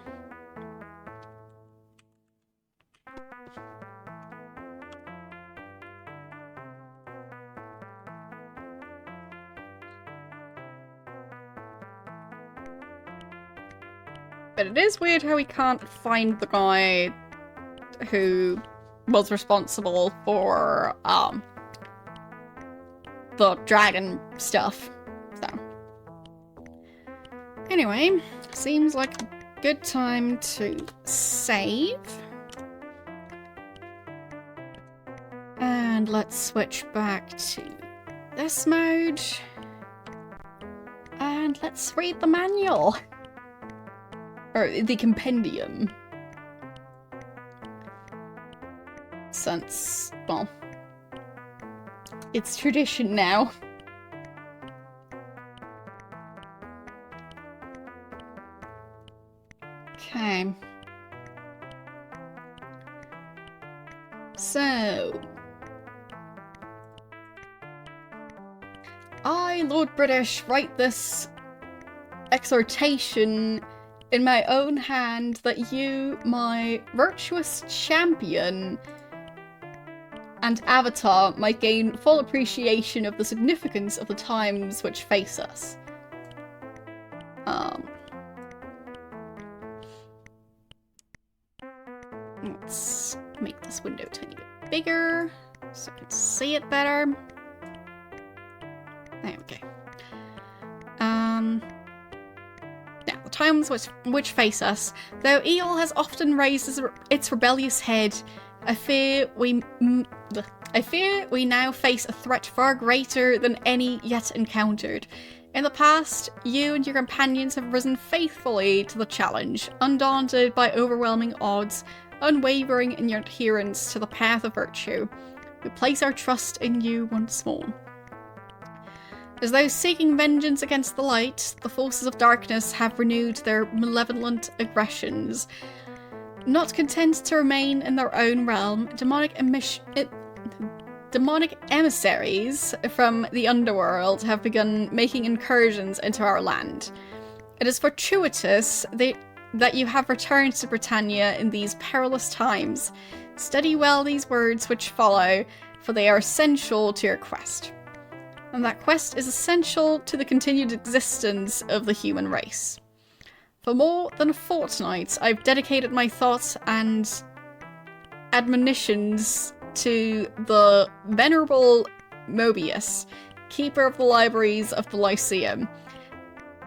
A: But it is weird how we can't find the guy who was responsible for, the dragon stuff. So. Anyway, seems like a good time to save. And let's switch back to this mode. And let's read the manual. Or the compendium. Since, well, it's tradition now. Okay. So, I, Lord British, write this exhortation in my own hand that you, my virtuous champion and avatar, might gain full appreciation of the significance of the times which face us. Let's make this window a tiny bit bigger so I can see it better. There we go. Now, the times which face us, though evil has often raised its rebellious head, I fear we now face a threat far greater than any yet encountered. In the past, you and your companions have risen faithfully to the challenge, undaunted by overwhelming odds, unwavering in your adherence to the path of virtue. We place our trust in you once more. As those seeking vengeance against the light, the forces of darkness have renewed their malevolent aggressions. Not content to remain in their own realm, demonic emissaries from the underworld have begun making incursions into our land. It is fortuitous that you have returned to Britannia in these perilous times. Study well these words which follow, for they are essential to your quest. And that quest is essential to the continued existence of the human race. For more than a fortnight, I've dedicated my thoughts and admonitions to the Venerable Mobius, keeper of the libraries of the Lyceum.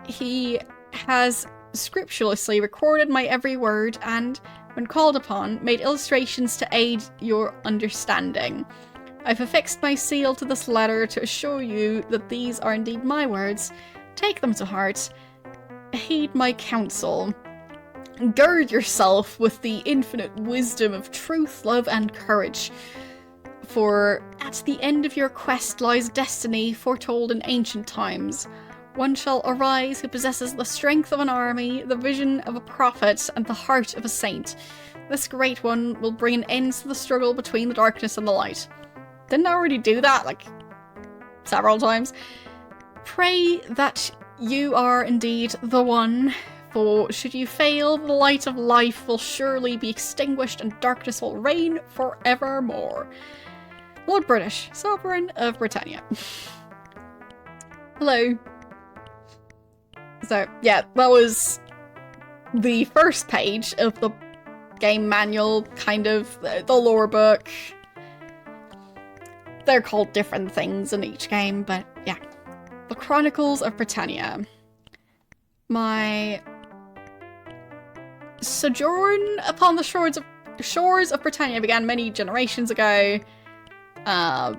A: He has scrupulously recorded my every word and, when called upon, made illustrations to aid your understanding. I've affixed my seal to this letter to assure you that these are indeed my words. Take them to heart. Heed my counsel. Gird yourself with the infinite wisdom of truth, love, and courage. For at the end of your quest lies destiny foretold in ancient times. One shall arise who possesses the strength of an army, the vision of a prophet, and the heart of a saint. This great one will bring an end to the struggle between the darkness and the light. Didn't I already do that, like, several times? Pray that you are indeed the one, for should you fail, the light of life will surely be extinguished and darkness will reign forevermore. Lord British, Sovereign of Britannia. Hello. So, yeah, that was the first page of the game manual, kind of, the lore book. they're called different things in each game, but yeah. The Chronicles of Britannia. My sojourn upon the shores of Britannia began many generations ago. I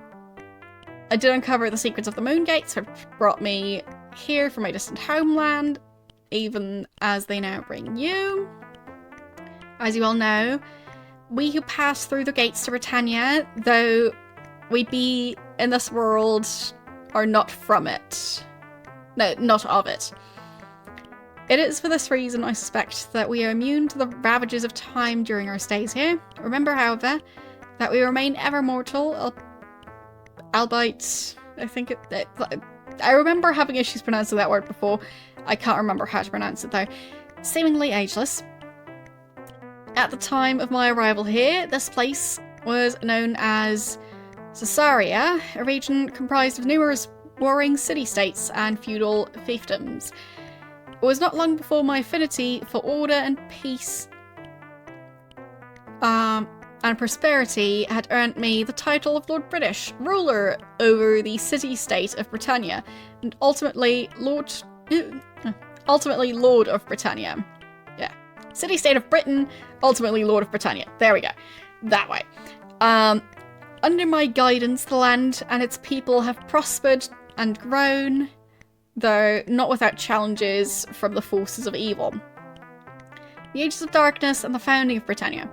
A: did uncover the secrets of the Moon Gates, which brought me here from my distant homeland, even as they now bring you. As you all know, we who pass through the gates to Britannia, though we be in this world, are not from it. No, not of it. It is for this reason, I suspect, that we are immune to the ravages of time during our stays here. Remember, however, that we remain ever mortal, albeit, I remember having issues pronouncing that word before. I can't remember how to pronounce it though. Seemingly ageless. At the time of my arrival here, this place was known as Caesarea, a region comprised of numerous warring city-states and feudal fiefdoms. It was not long before my affinity for order and peace and prosperity had earned me the title of Lord British, ruler over the city-state of Britannia, and ultimately Lord of Britannia. Yeah. City-state of Britain, ultimately Lord of Britannia. There we go. That way. Under my guidance, the land and its people have prospered and grown, though not without challenges from the forces of evil. The Ages of Darkness and the founding of Britannia.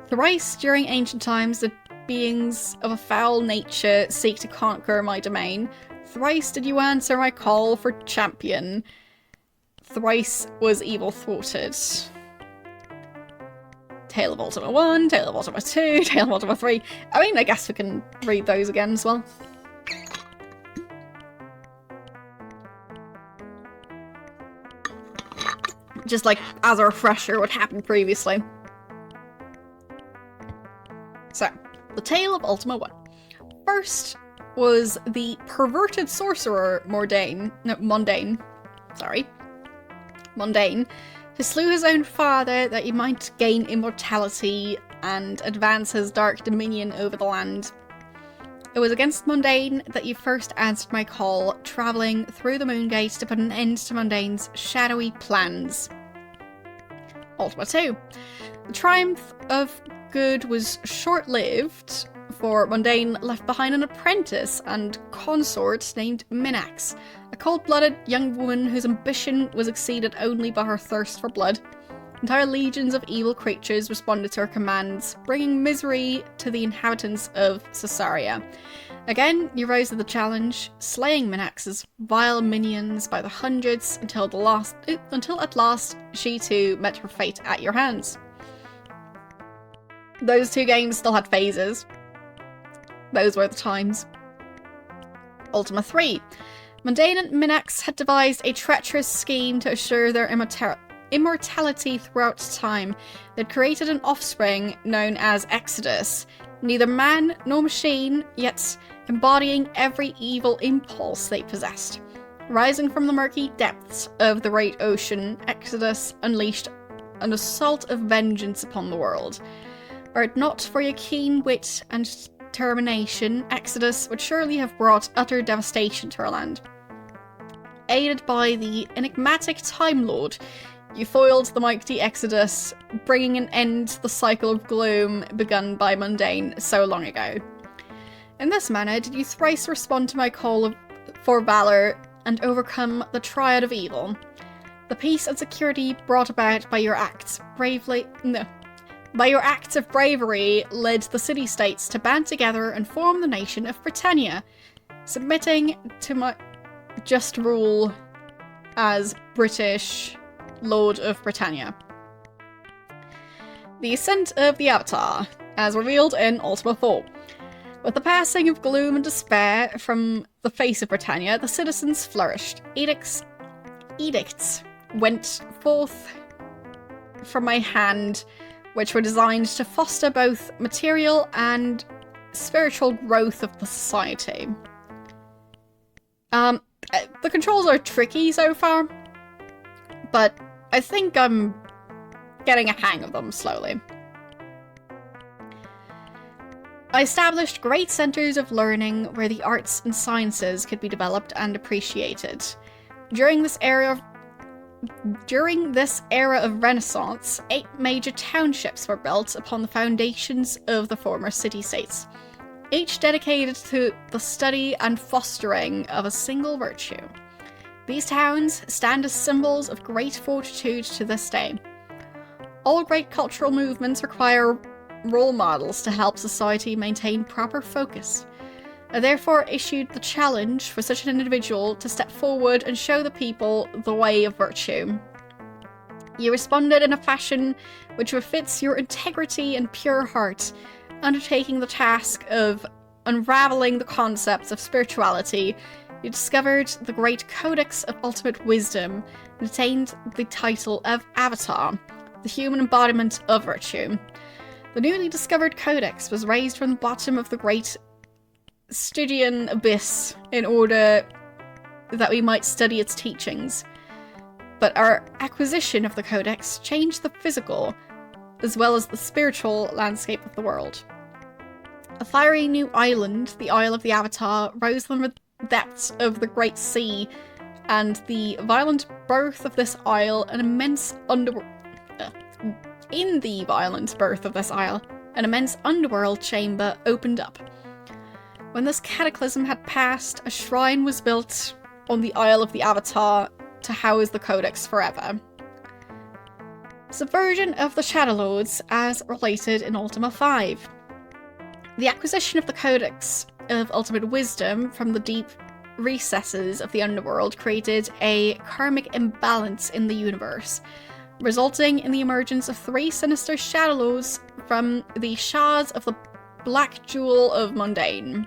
A: Thrice during ancient times did beings of a foul nature seek to conquer my domain. Thrice did you answer my call for champion. Thrice was evil thwarted. Tale of Ultima 1, Tale of Ultima 2, Tale of Ultima 3. I mean, I guess we can read those again as well. Just like as a refresher what happened previously. So, the Tale of Ultima 1. First was the perverted sorcerer Mundane, who slew his own father that he might gain immortality and advance his dark dominion over the land. It was against Mundane that you first answered my call, travelling through the Moon Gate to put an end to Mundane's shadowy plans. Ultima 2. The triumph of good was short-lived, for Mundane left behind an apprentice and consort named Minax, a cold-blooded young woman whose ambition was exceeded only by her thirst for blood. Entire legions of evil creatures responded to her commands, bringing misery to the inhabitants of Caesarea. Again, you rose to the challenge, slaying Minax's vile minions by the hundreds until at last she too met her fate at your hands. Those two games still had phases. Those were the times. Ultima 3. Mundane and Minax had devised a treacherous scheme to assure their immortality throughout time. They'd created an offspring known as Exodus, neither man nor machine, yet embodying every evil impulse they possessed. Rising from the murky depths of the great ocean, Exodus unleashed an assault of vengeance upon the world. Were it not for your keen wit and determination, Exodus would surely have brought utter devastation to our land. Aided by the enigmatic Time Lord, you foiled the mighty Exodus, bringing an end to the cycle of gloom begun by Mundane so long ago. In this manner did you thrice respond to my call for valor and overcome the triad of evil. The peace and security brought about by your acts of bravery led the city-states to band together and form the nation of Britannia, submitting to my just rule as British Lord of Britannia. The ascent of the Avatar, as revealed in Ultima 4. With the passing of gloom and despair from the face of Britannia, the citizens flourished. Edicts went forth from my hand, which were designed to foster both material and spiritual growth of the society. The controls are tricky so far, but I think I'm getting a hang of them slowly. I established great centers of learning where the arts and sciences could be developed and appreciated. During this era of Renaissance, 8 major townships were built upon the foundations of the former city-states, each dedicated to the study and fostering of a single virtue. These towns stand as symbols of great fortitude to this day. All great cultural movements require role models to help society maintain proper focus. I therefore issued the challenge for such an individual to step forward and show the people the way of virtue. You responded in a fashion which befits your integrity and pure heart, undertaking the task of unraveling the concepts of spirituality. You discovered the great Codex of Ultimate Wisdom and attained the title of Avatar, the human embodiment of virtue. The newly discovered Codex was raised from the bottom of the great Stygian abyss in order that we might study its teachings. But our acquisition of the Codex changed the physical, as well as the spiritual landscape of the world. A fiery new island, the Isle of the Avatar, rose from the depths of the Great Sea, and the violent birth of this isle, an immense underworld chamber opened up. When this cataclysm had passed, a shrine was built on the Isle of the Avatar to house the Codex forever. Subversion of the Shadow Lords as related in Ultima 5. The acquisition of the Codex of Ultimate Wisdom from the deep recesses of the underworld created a karmic imbalance in the universe, resulting in the emergence of 3 sinister Shadow Lords from the shards of the Black Jewel of Mundane.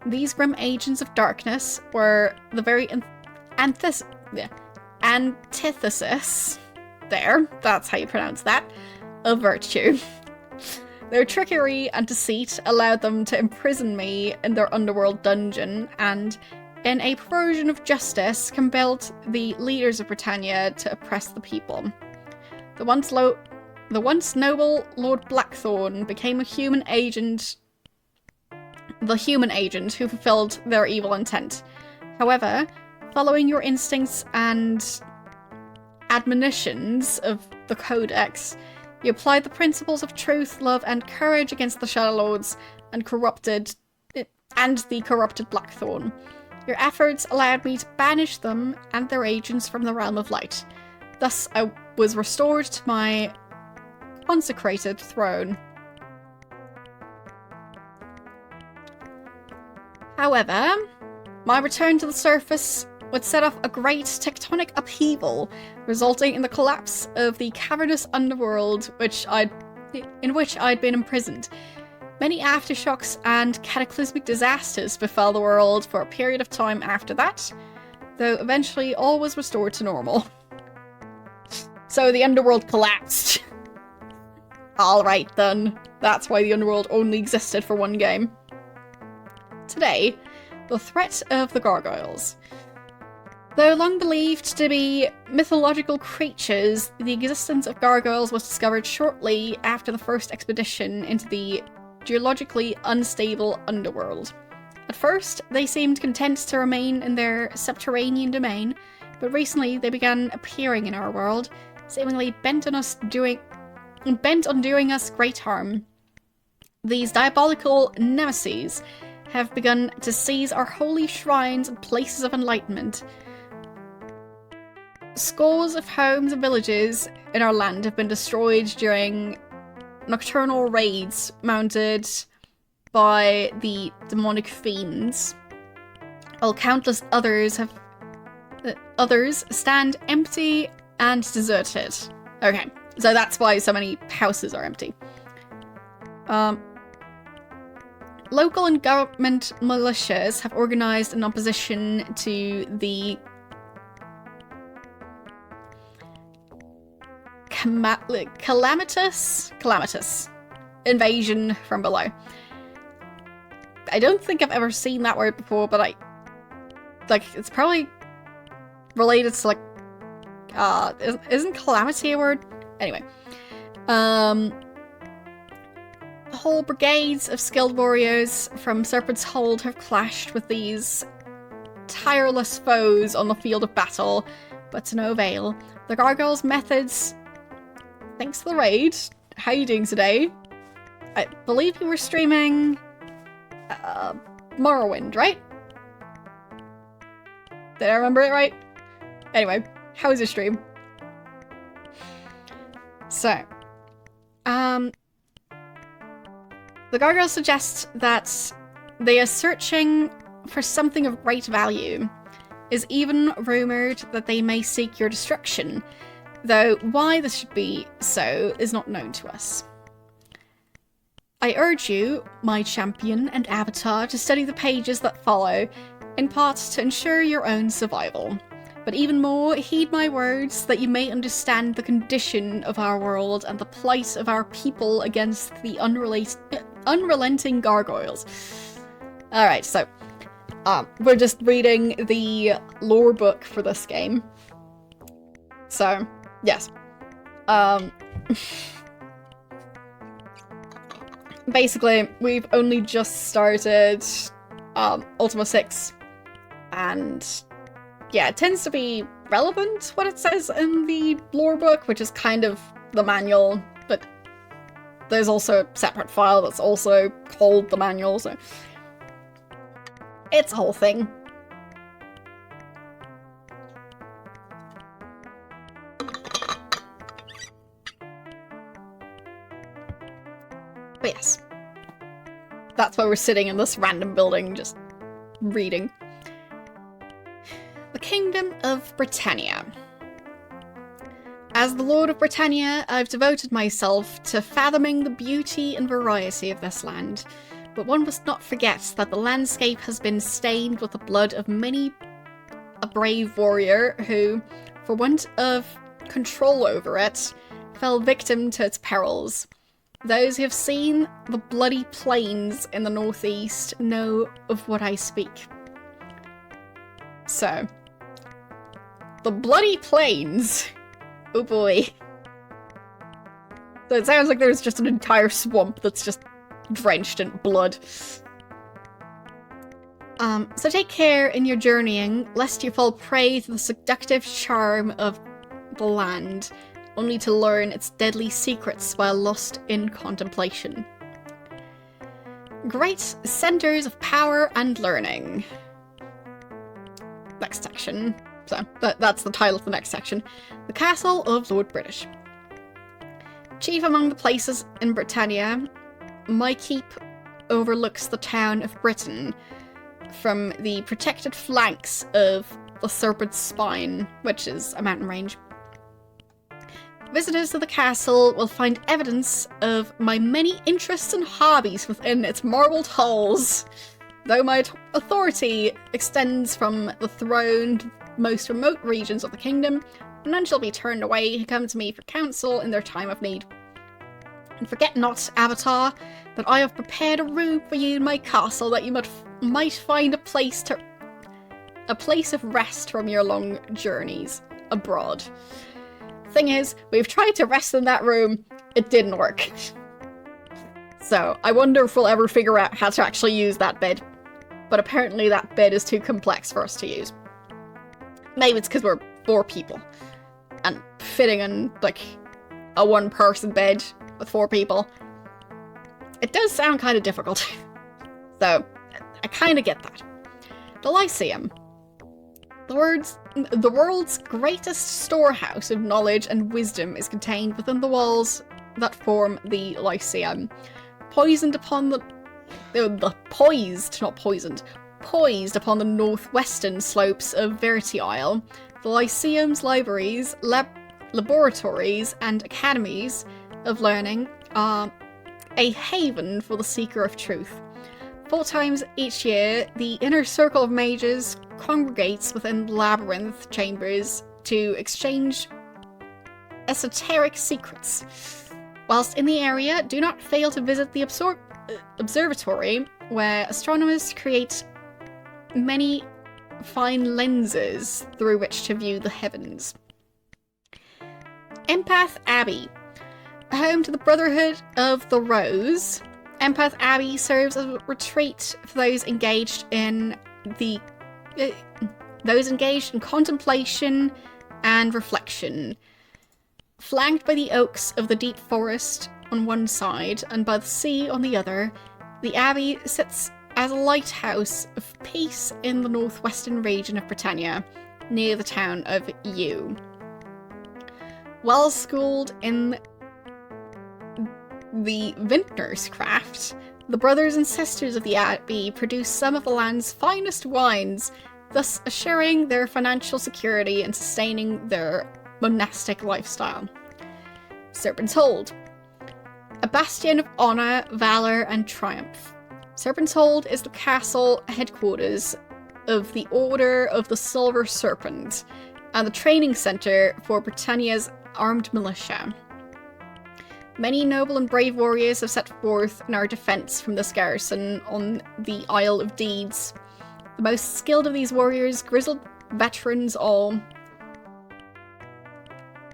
A: These grim agents of darkness were the very antithesis, that's how you pronounce that, of virtue. Their trickery and deceit allowed them to imprison me in their underworld dungeon, and in a perversion of justice, compelled the leaders of Britannia to oppress the people. The once noble Lord Blackthorn became the human agent who fulfilled their evil intent. However, following your instincts and admonitions of the Codex, you applied the principles of truth, love, and courage against the Shadow Lords and the corrupted Blackthorn. Your efforts allowed me to banish them and their agents from the realm of light. Thus, I was restored to my consecrated throne. However, my return to the surface would set off a great tectonic upheaval, resulting in the collapse of the cavernous underworld in which I'd been imprisoned. Many aftershocks and cataclysmic disasters befell the world for a period of time after that, though eventually all was restored to normal. So the underworld collapsed. Alright then, that's why the underworld only existed for one game. Today, the threat of the gargoyles. Though long believed to be mythological creatures, the existence of gargoyles was discovered shortly after the first expedition into the geologically unstable underworld. At first, they seemed content to remain in their subterranean domain, but recently they began appearing in our world, seemingly bent on doing us great harm. These diabolical nemeses have begun to seize our holy shrines and places of enlightenment. Scores of homes and villages in our land have been destroyed during nocturnal raids mounted by the demonic fiends, while countless others stand empty and deserted. Okay, so that's why so many houses are empty. Local and government militias have organized in opposition to the calamitous invasion from below. I don't think I've ever seen that word before, but it's probably related to isn't calamity a word? Anyway. whole brigades of skilled warriors from Serpent's Hold have clashed with these tireless foes on the field of battle, but to no avail. The gargoyles' methods... Thanks for the raid. How are you doing today? I believe you were streaming... Morrowind, right? Did I remember it right? Anyway, how was your stream? So, the gargoyles suggest that they are searching for something of great value. Is even rumoured that they may seek your destruction, though why this should be so is not known to us. I urge you, my champion and avatar, to study the pages that follow, in part to ensure your own survival. But even more, heed my words that you may understand the condition of our world and the plight of our people against the unrelenting gargoyles. Alright, so, we're just reading the lore book for this game. So, yes. Basically, we've only just started Ultima 6, and yeah, it tends to be relevant what it says in the lore book, which is kind of the manual, but there's also a separate file that's also called the manual, so it's a whole thing. But yes, that's why we're sitting in this random building just reading. The Kingdom of Britannia. As the Lord of Britannia, I've devoted myself to fathoming the beauty and variety of this land, but one must not forget that the landscape has been stained with the blood of many a brave warrior who, for want of control over it, fell victim to its perils. Those who have seen the bloody plains in the northeast know of what I speak. So, the bloody plains. Oh boy. So it sounds like there's just an entire swamp that's just drenched in blood. So take care in your journeying, lest you fall prey to the seductive charm of the land, only to learn its deadly secrets while lost in contemplation. Great centers of power and learning. Next section. So, that's the title of the next section. The Castle of Lord British. Chief among the places in Britannia, my keep overlooks the town of Britain from the protected flanks of the Serpent's Spine, which is a mountain range. Visitors to the castle will find evidence of my many interests and hobbies within its marbled halls. Though my authority extends from the throne to most remote regions of the kingdom, none shall be turned away who come to me for counsel in their time of need. And forget not, Avatar, that I have prepared a room for you in my castle that you might find a place of rest from your long journeys abroad. Thing is, we've tried to rest in that room, it didn't work. So, I wonder if we'll ever figure out how to actually use that bed. But apparently that bed is too complex for us to use. Maybe it's because we're 4 people. And fitting in, like, a one-person bed with 4 people, it does sound kind of difficult. So, I kind of get that. The Lyceum. The world's greatest storehouse of knowledge and wisdom is contained within the walls that form the Lyceum. Poised upon the northwestern slopes of Verity Isle, the Lyceum's libraries, laboratories, and academies of learning are a haven for the seeker of truth. 4 times each year, the inner circle of mages congregates within labyrinth chambers to exchange esoteric secrets. Whilst in the area, do not fail to visit the observatory, where astronomers create many fine lenses through which to view the heavens. Empath Abbey, home to the Brotherhood of the Rose, Empath Abbey serves as a retreat for those engaged in contemplation and reflection. Flanked by the oaks of the deep forest on one side and by the sea on the other, the abbey sits as a lighthouse of peace in the northwestern region of Britannia, near the town of Yew. Well schooled in the vintner's craft, the brothers and sisters of the abbey produce some of the land's finest wines, thus assuring their financial security and sustaining their monastic lifestyle. Serpent's Hold, a bastion of honour, valour and triumph. Serpent's Hold is the castle headquarters of the Order of the Silver Serpent and the training centre for Britannia's armed militia. Many noble and brave warriors have set forth in our defence from this garrison on the Isle of Deeds. The most skilled of these warriors, grizzled veterans all,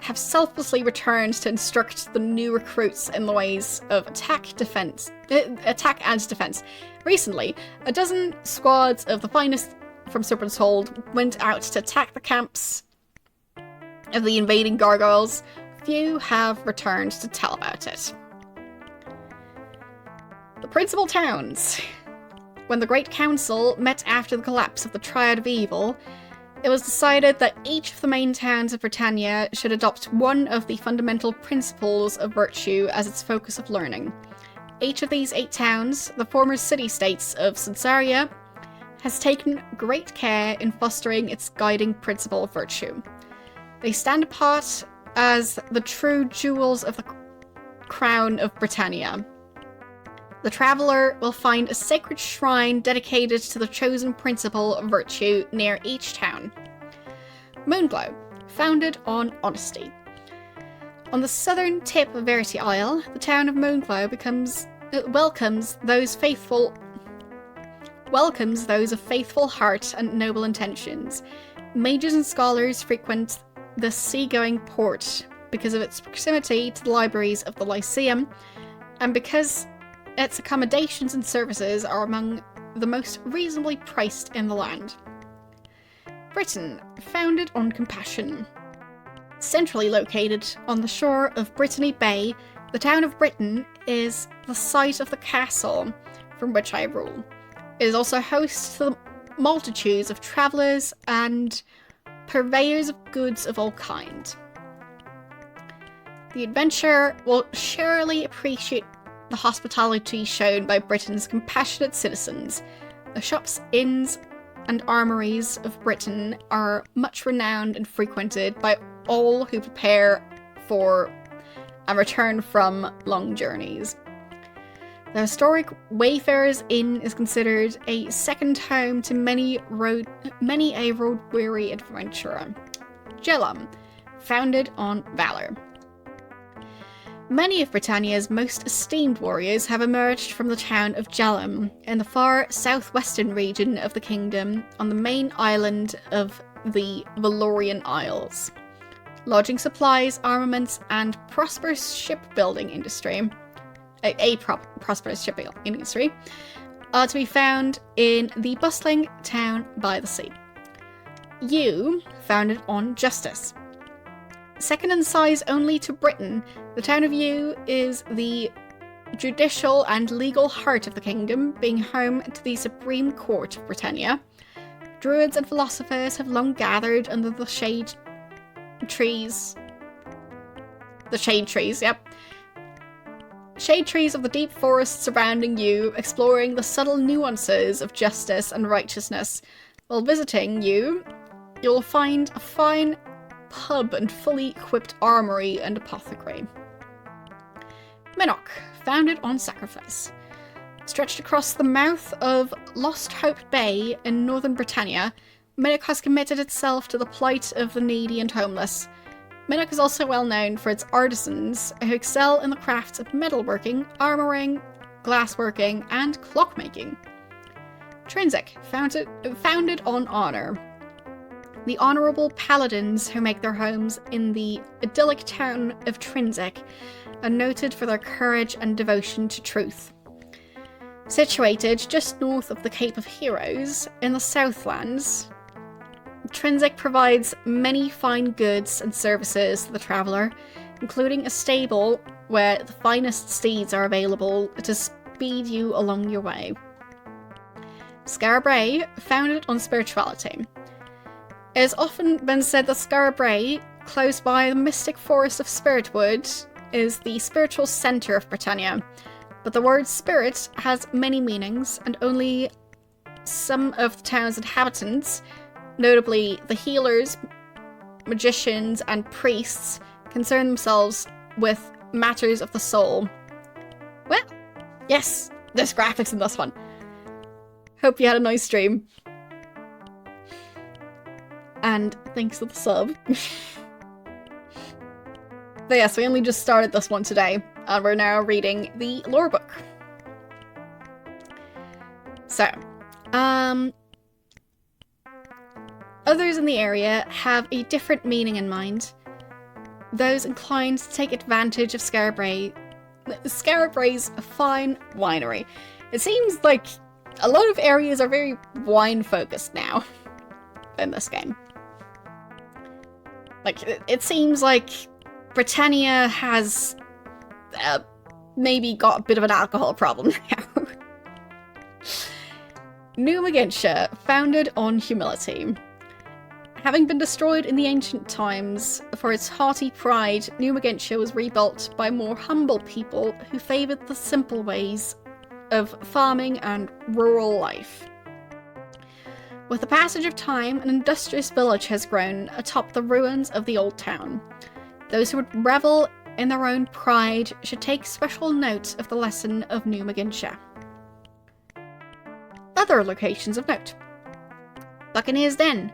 A: have selflessly returned to instruct the new recruits in the ways of attack and defense. Recently, a dozen squads of the finest from Serpent's Hold went out to attack the camps of the invading gargoyles. Few have returned to tell about it. The principal towns. When the Great Council met after the collapse of the Triad of Evil, it was decided that each of the main towns of Britannia should adopt one of the fundamental principles of virtue as its focus of learning. Each of these 8 towns, the former city-states of Sansaria, has taken great care in fostering its guiding principle of virtue. They stand apart as the true jewels of the crown of Britannia. The traveller will find a sacred shrine dedicated to the chosen principle of virtue near each town. Moonglow, founded on honesty. On the southern tip of Verity Isle, the town of Moonglow welcomes those of faithful heart and noble intentions. Mages and scholars frequent the seagoing port because of its proximity to the libraries of the Lyceum, and because its accommodations and services are among the most reasonably priced in the land. Britain, founded on compassion. Centrally located on the shore of Brittany Bay, the town of Britain is the site of the castle from which I rule. It is also host to the multitudes of travellers and purveyors of goods of all kinds. The adventurer will surely appreciate the hospitality shown by Britain's compassionate citizens. The shops, inns, and armories of Britain are much renowned and frequented by all who prepare for and return from long journeys. The historic Wayfarers Inn is considered a second home to many a road-weary adventurer. Jhelum, founded on valour. Many of Britannia's most esteemed warriors have emerged from the town of Jhelum in the far southwestern region of the kingdom on the main island of the Valorian Isles. Lodging supplies, armaments, and prosperous shipbuilding industry, prosperous shipbuilding industry, are to be found in the bustling town by the sea. Yew, founded on justice. Second in size only to Britain, the town of Yew is the judicial and legal heart of the kingdom, being home to the Supreme Court of Britannia. Druids and philosophers have long gathered under the shade trees. The shade trees, yep. Shade trees of the deep forest surrounding Yew, exploring the subtle nuances of justice and righteousness. While visiting Yew, you'll find a fine pub and fully equipped armory and apothecary. Minnoch, founded on sacrifice. Stretched across the mouth of Lost Hope Bay in northern Britannia, Minnoch has committed itself to the plight of the needy and homeless. Minnoch is also well known for its artisans who excel in the crafts of metalworking, armouring, glassworking, and clockmaking. Trinsic, founded on honour. The honourable paladins who make their homes in the idyllic town of Trinsic are noted for their courage and devotion to truth. Situated just north of the Cape of Heroes in the Southlands, Trinsic provides many fine goods and services to the traveller, including a stable where the finest steeds are available to speed you along your way. Scarabray, founded on spirituality. It has often been said that Scarabray, close by the mystic forest of Spiritwood, is the spiritual centre of Britannia, but the word spirit has many meanings, and only some of the town's inhabitants, notably the healers, magicians, and priests, concern themselves with matters of the soul. Well, yes, there's graphics in this one. Hope you had a nice stream. And thanks for the sub. But yes, we only just started this one today, and we're now reading the lore book. So, others in the area have a different meaning in mind. Those inclined to take advantage of Scarabray. Scarabry's a fine winery. It seems like a lot of areas are very wine-focused now in this game. Like, it seems like Britannia has maybe got a bit of an alcohol problem now. New Magintia, founded on humility. Having been destroyed in the ancient times for its haughty pride, New Magintia was rebuilt by more humble people who favoured the simple ways of farming and rural life. With the passage of time, an industrious village has grown atop the ruins of the old town. Those who would revel in their own pride should take special note of the lesson of New Magintia. Other locations of note. Buccaneer's Den.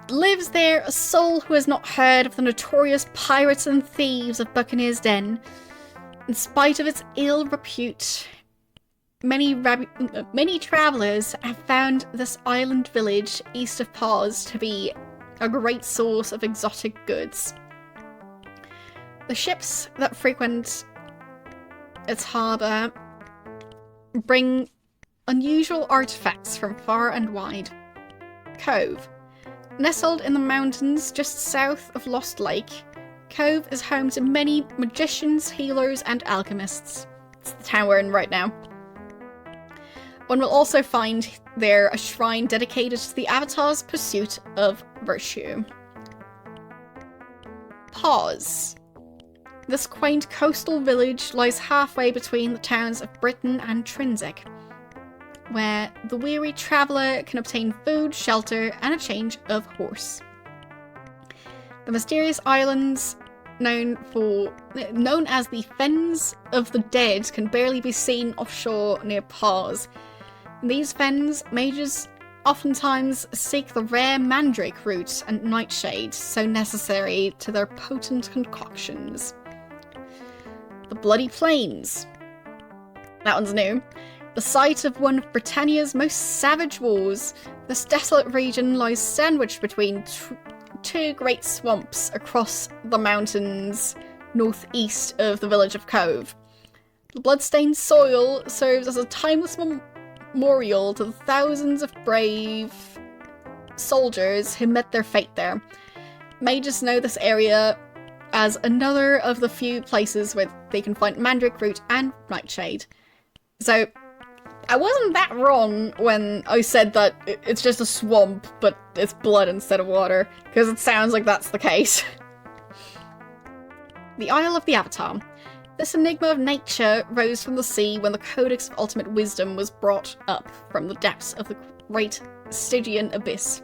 A: Lives there a soul who has not heard of the notorious pirates and thieves of Buccaneer's Den. In spite of its ill repute, many travellers have found this island village east of Paws to be a great source of exotic goods. The ships that frequent its harbour bring unusual artifacts from far and wide. Cove. Nestled in the mountains just south of Lost Lake, Cove is home to many magicians, healers, and alchemists. It's the town we're in right now. One will also find there a shrine dedicated to the Avatar's pursuit of virtue. Pause. This quaint coastal village lies halfway between the towns of Britain and Trinsic, where the weary traveller can obtain food, shelter, and a change of horse. The mysterious islands known as the Fens of the Dead can barely be seen offshore near Paws. In these fens, mages oftentimes seek the rare mandrake root and nightshade, so necessary to their potent concoctions. The Bloody Plains. That one's new. The site of one of Britannia's most savage wars, this desolate region lies sandwiched between two great swamps across the mountains northeast of the village of Cove. The bloodstained soil serves as a timeless memorial to the thousands of brave soldiers who met their fate there. Mages know this area as another of the few places where they can find mandrake root and nightshade. So, I wasn't that wrong when I said that it's just a swamp, but it's blood instead of water, because it sounds like that's the case. The Isle of the Avatar. This enigma of nature rose from the sea when the Codex of Ultimate Wisdom was brought up from the depths of the great Stygian abyss.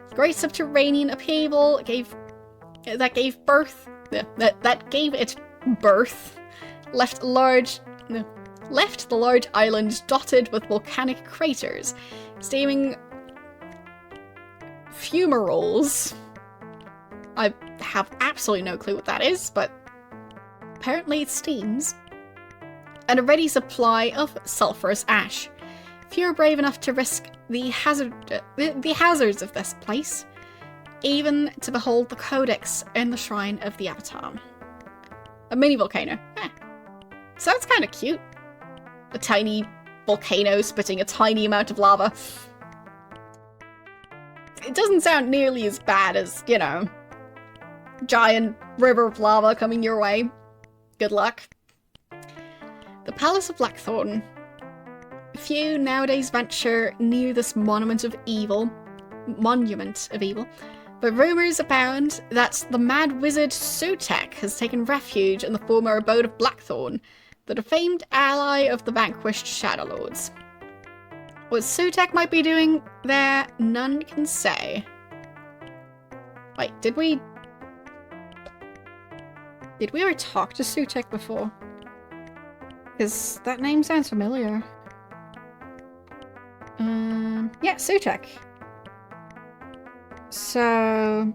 A: The great subterranean upheaval gave it birth, left the large island dotted with volcanic craters, steaming fumaroles. I have absolutely no clue what that is, but apparently it steams. And a ready supply of sulphurous ash. Few are brave enough to risk the hazards of this place, even to behold the Codex in the Shrine of the Avatar. A mini volcano. So that's kind of cute. a tiny volcano spitting a tiny amount of lava. It doesn't sound nearly as bad as, you know, giant river of lava coming your way. Good luck. The Palace of Blackthorn. Few nowadays venture near this monument of evil, but rumours abound that the mad wizard Sutek has taken refuge in the former abode of Blackthorn, the defamed ally of the vanquished Shadow Lords. What Sutek might be doing there, none can say. Wait, did we ever talk to Sutek before? Because that name sounds familiar. Yeah, Sutek. So...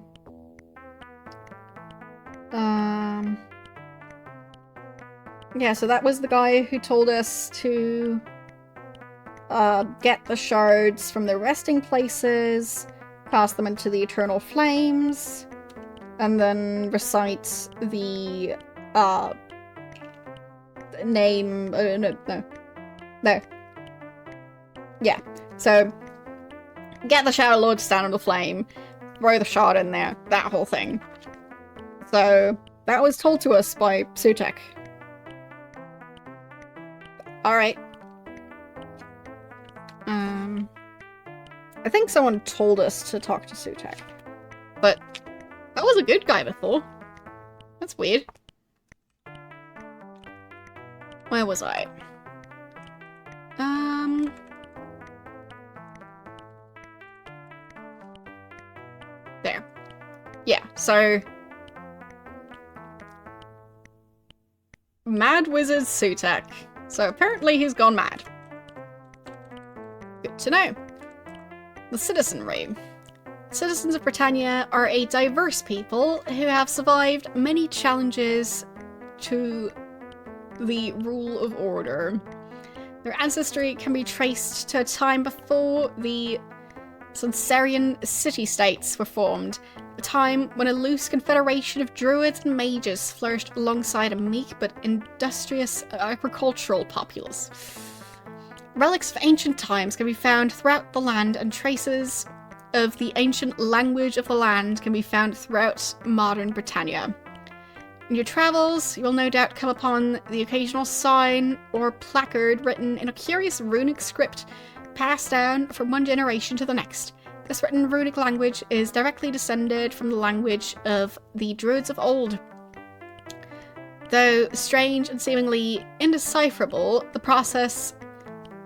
A: yeah, so that was the guy who told us to get the shards from their resting places, cast them into the eternal flames, and then recite the name. No. Yeah, so get the Shadow Lord to stand on the flame, throw the shard in there, that whole thing. So that was told to us by Sutek. Alright. I think someone told us to talk to Sutek. But that was a good guy before. That's weird. Where was I? There. Yeah, so... Mad Wizard Sutek. So apparently he's gone mad. Good to know. The citizenry. Citizens of Britannia are a diverse people who have survived many challenges to the rule of order. Their ancestry can be traced to a time before the Sunserian city-states were formed, a time when a loose confederation of druids and mages flourished alongside a meek but industrious agricultural populace. Relics of ancient times can be found throughout the land, and traces of the ancient language of the land can be found throughout modern Britannia. In your travels, you will no doubt come upon the occasional sign or placard written in a curious runic script passed down from one generation to the next. This written runic language is directly descended from the language of the Druids of old. Though strange and seemingly indecipherable, the process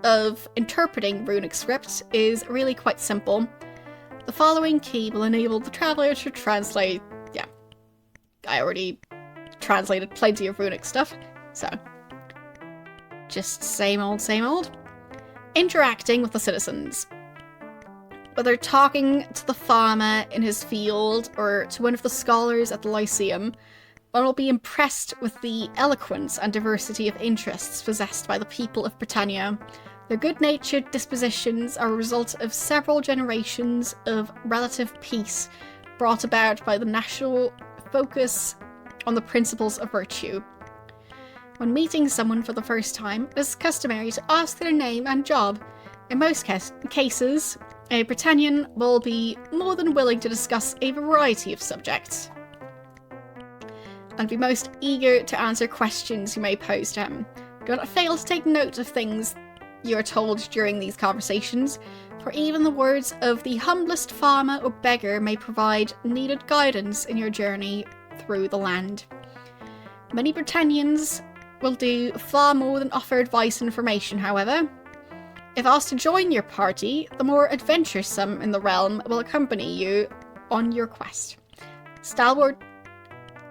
A: of interpreting runic script is really quite simple. The following key will enable the traveler to translate... yeah, I already translated plenty of runic stuff, so... just same old, same old. Interacting with the citizens. Whether talking to the farmer in his field or to one of the scholars at the Lyceum, one will be impressed with the eloquence and diversity of interests possessed by the people of Britannia. Their good-natured dispositions are a result of several generations of relative peace brought about by the national focus on the principles of virtue. When meeting someone for the first time, it is customary to ask their name and job. In most cases, a Britannian will be more than willing to discuss a variety of subjects and be most eager to answer questions you may pose to him. Do not fail to take note of things you are told during these conversations, for even the words of the humblest farmer or beggar may provide needed guidance in your journey through the land. Many Britannians will do far more than offer advice and information, however. If asked to join your party, the more adventuresome in the realm will accompany you on your quest. Stalwart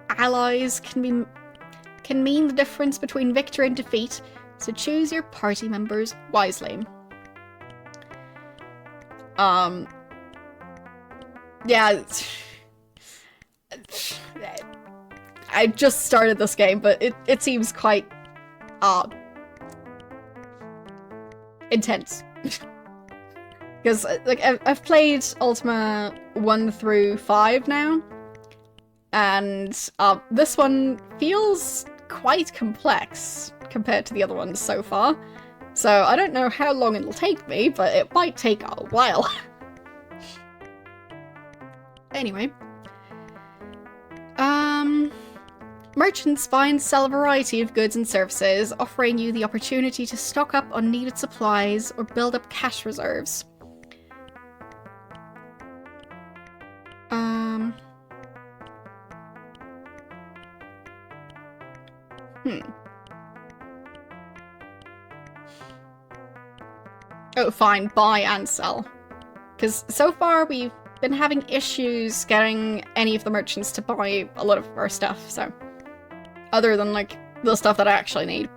A: allies can mean the difference between victory and defeat, so choose your party members wisely. Yeah. I just started this game, but it seems quite, intense. Because, like, I've played Ultima 1 through 5 now, and this one feels quite complex compared to the other ones so far. So I don't know how long it'll take me, but it might take a while. Anyway. Merchants buy and sell a variety of goods and services, offering you the opportunity to stock up on needed supplies or build up cash reserves. Oh, fine, buy and sell. Because so far we've been having issues getting any of the merchants to buy a lot of our stuff, so... Other than, like, the stuff that I actually need.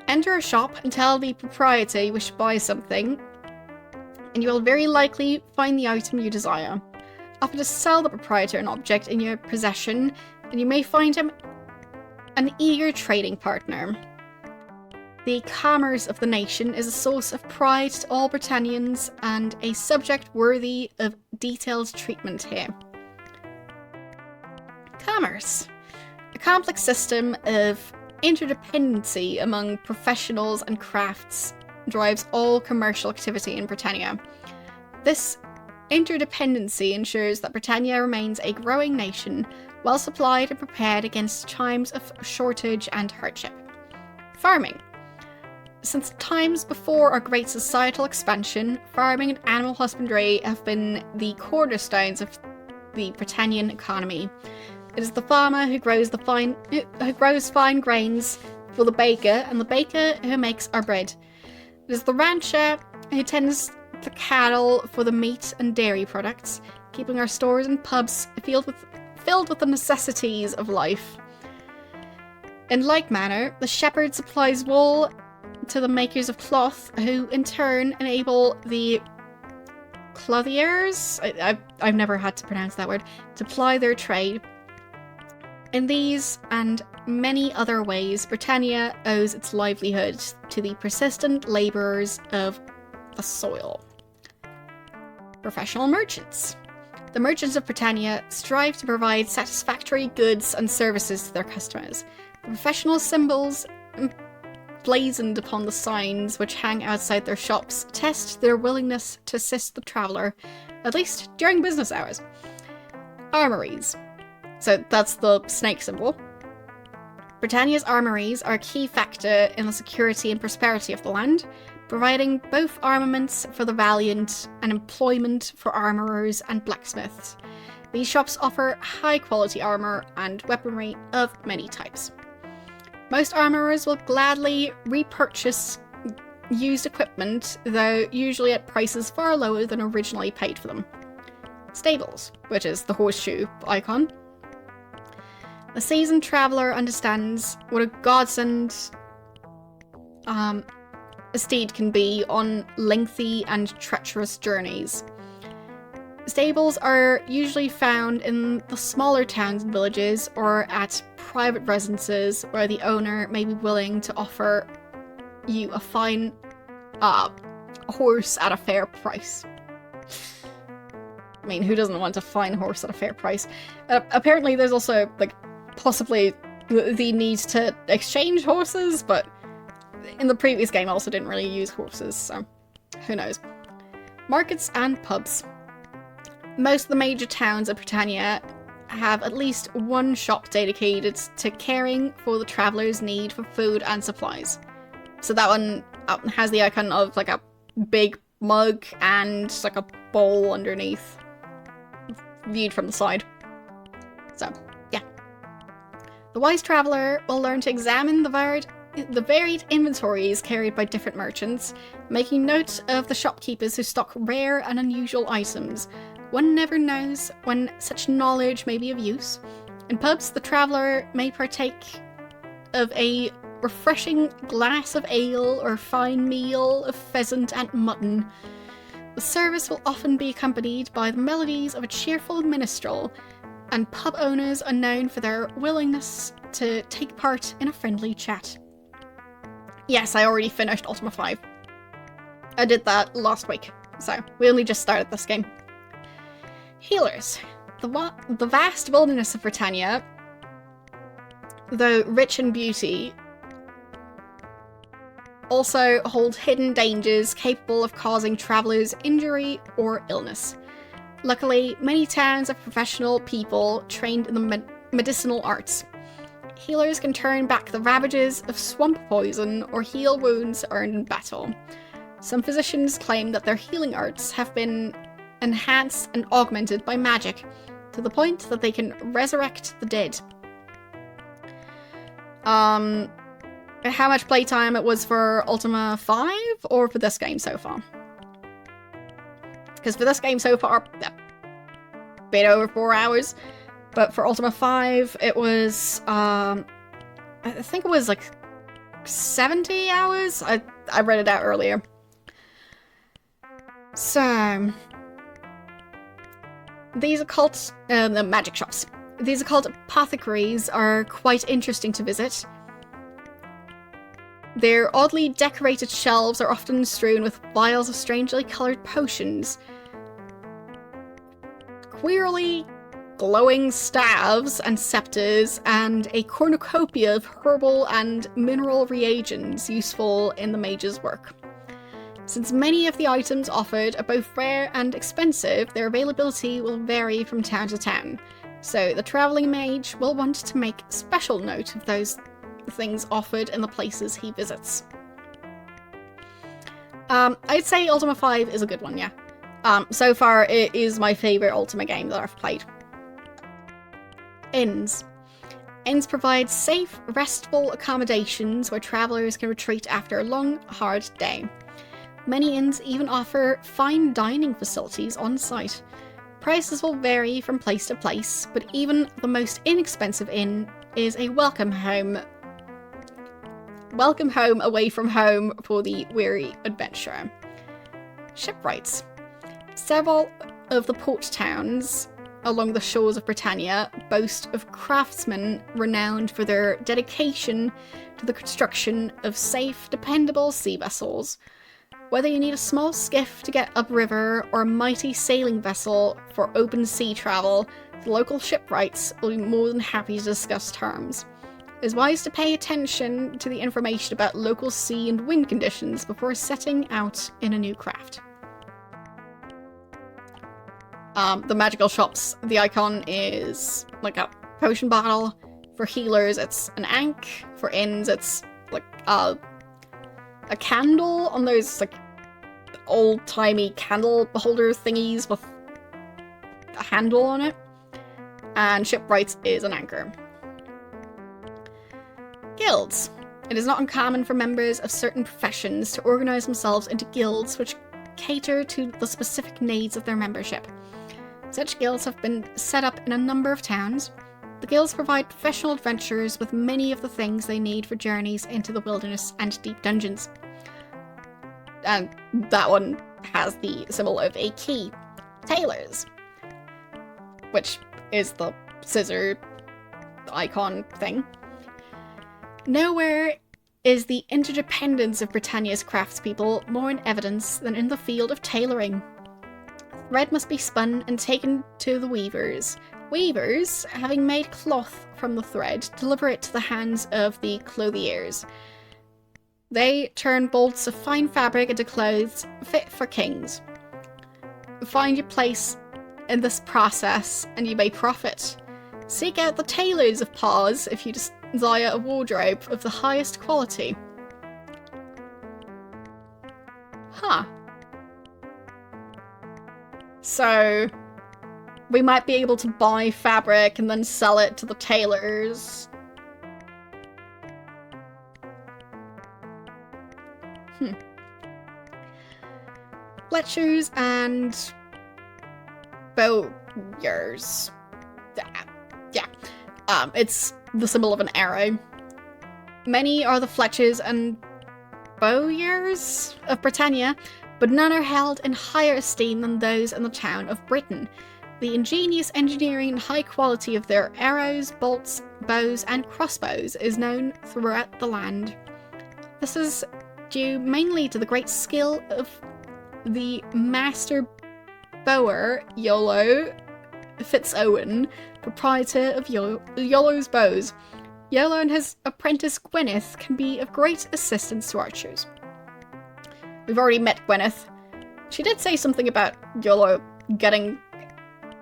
A: Enter a shop and tell the proprietor you wish to buy something, and you will very likely find the item you desire. Offer to sell the proprietor an object in your possession, and you may find him an eager trading partner. The commerce of the nation is a source of pride to all Britannians and a subject worthy of detailed treatment here. Commerce. A complex system of interdependency among professionals and crafts drives all commercial activity in Britannia. This interdependency ensures that Britannia remains a growing nation, well supplied and prepared against times of shortage and hardship. Farming. Since times before our great societal expansion, farming and animal husbandry have been the cornerstones of the Britannian economy. It is the farmer who grows fine grains for the baker, and the baker who makes our bread. It is the rancher who tends the cattle for the meat and dairy products, keeping our stores and pubs filled with the necessities of life. In like manner, the shepherd supplies wool to the makers of cloth, who in turn enable the clothiers, I've never had to pronounce that word, to ply their trade. In these and many other ways, Britannia owes its livelihood to the persistent labourers of the soil. Professional merchants. The merchants of Britannia strive to provide satisfactory goods and services to their customers. The professional symbols blazoned upon the signs which hang outside their shops attest their willingness to assist the traveller, at least during business hours. Armories. So that's the snake symbol. Britannia's armories are a key factor in the security and prosperity of the land, providing both armaments for the valiant and employment for armourers and blacksmiths. These shops offer high-quality armour and weaponry of many types. Most armourers will gladly repurchase used equipment, though usually at prices far lower than originally paid for them. Stables, which is the horseshoe icon. The seasoned traveller understands what a godsend a steed can be on lengthy and treacherous journeys. Stables are usually found in the smaller towns and villages, or at private residences where the owner may be willing to offer you a fine horse at a fair price. I mean, who doesn't want a fine horse at a fair price? Apparently there's also, like, possibly the need to exchange horses, but in the previous game I also didn't really use horses, so who knows. Markets and pubs. Most of the major towns of Britannia have at least one shop dedicated to caring for the traveller's need for food and supplies. So that one has the icon of like a big mug and like a bowl underneath, viewed from the side. So, yeah. The wise traveller will learn to examine the varied inventories carried by different merchants, making note of the shopkeepers who stock rare and unusual items. One never knows when such knowledge may be of use. In pubs, the traveller may partake of a refreshing glass of ale or fine meal of pheasant and mutton. The service will often be accompanied by the melodies of a cheerful minstrel, and pub owners are known for their willingness to take part in a friendly chat. Yes, I already finished Ultima 5. I did that last week, so we only just started this game. Healers. The vast wilderness of Britannia, though rich in beauty, also hold hidden dangers capable of causing travelers injury or illness. Luckily, many towns have professional people trained in the medicinal arts. Healers can turn back the ravages of swamp poison or heal wounds earned in battle. Some physicians claim that their healing arts have been enhanced and augmented by magic, to the point that they can resurrect the dead. How much playtime it was for Ultima 5 or for this game so far? Because for this game so far, a bit over 4 hours. But for Ultima 5, it was, I think it was like 70 hours? I read it out earlier. So, these occult, the magic shops. These occult apothecaries are quite interesting to visit. Their oddly decorated shelves are often strewn with vials of strangely coloured potions, queerly glowing staves and scepters, and a cornucopia of herbal and mineral reagents useful in the mage's work. Since many of the items offered are both rare and expensive, their availability will vary from town to town, so the travelling mage will want to make special note of those things offered in the places he visits. I'd say Ultima 5 is a good one, yeah. So far, it is my favourite Ultima game that I've played. Inns. Inns provide safe, restful accommodations where travellers can retreat after a long, hard day. Many inns even offer fine dining facilities on site. Prices will vary from place to place, but even the most inexpensive inn is a welcome home away from home for the weary adventurer. Shipwrights. Several of the port towns along the shores of Britannia boast of craftsmen renowned for their dedication to the construction of safe, dependable sea vessels. Whether you need a small skiff to get upriver or a mighty sailing vessel for open sea travel, the local shipwrights will be more than happy to discuss terms. It is wise to pay attention to the information about local sea and wind conditions before setting out in a new craft. The magical shops, the icon is like a potion bottle. For healers, it's an ankh. For inns, it's like a candle on those like old-timey candle beholder thingies with a handle on it. And shipwrights is an anchor. Guilds. It is not uncommon for members of certain professions to organise themselves into guilds which cater to the specific needs of their membership. Such guilds have been set up in a number of towns. The guilds provide professional adventurers with many of the things they need for journeys into the wilderness and deep dungeons. And that one has the symbol of a key. Tailors. Which is the scissor icon thing. Nowhere is the interdependence of Britannia's craftspeople more in evidence than in the field of tailoring. Thread must be spun and taken to the weavers. Weavers, having made cloth from the thread, deliver it to the hands of the clothiers. They turn bolts of fine fabric into clothes fit for kings. Find your place in this process and you may profit. Seek out the tailors of Paws if you desire a wardrobe of the highest quality. Huh. So, we might be able to buy fabric and then sell it to the tailors. Fletchers and bowyers. Yeah. It's the symbol of an arrow. Many are the Fletchers and bowyers of Britannia, but none are held in higher esteem than those in the town of Britain. The ingenious engineering and high quality of their arrows, bolts, bows, and crossbows is known throughout the land. This is due mainly to the great skill of the master bower, Iolo Fitzowen, proprietor of Iolo's bows. Iolo and his apprentice Gwyneth can be of great assistance to archers. We've already met Gwyneth. She did say something about Yolo getting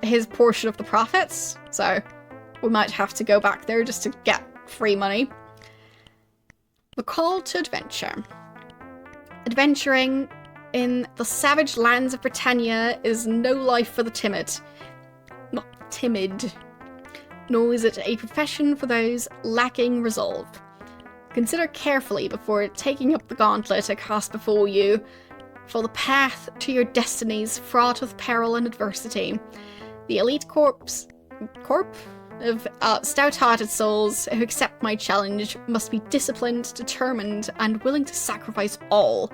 A: his portion of the profits, so we might have to go back there just to get free money. The call to adventure. Adventuring in the savage lands of Britannia is no life for the timid. Not timid. Nor is it a profession for those lacking resolve. Consider carefully before taking up the gauntlet it casts before you, for the path to your destinies fraught with peril and adversity. The elite corp of stout-hearted souls who accept my challenge must be disciplined, determined, and willing to sacrifice all.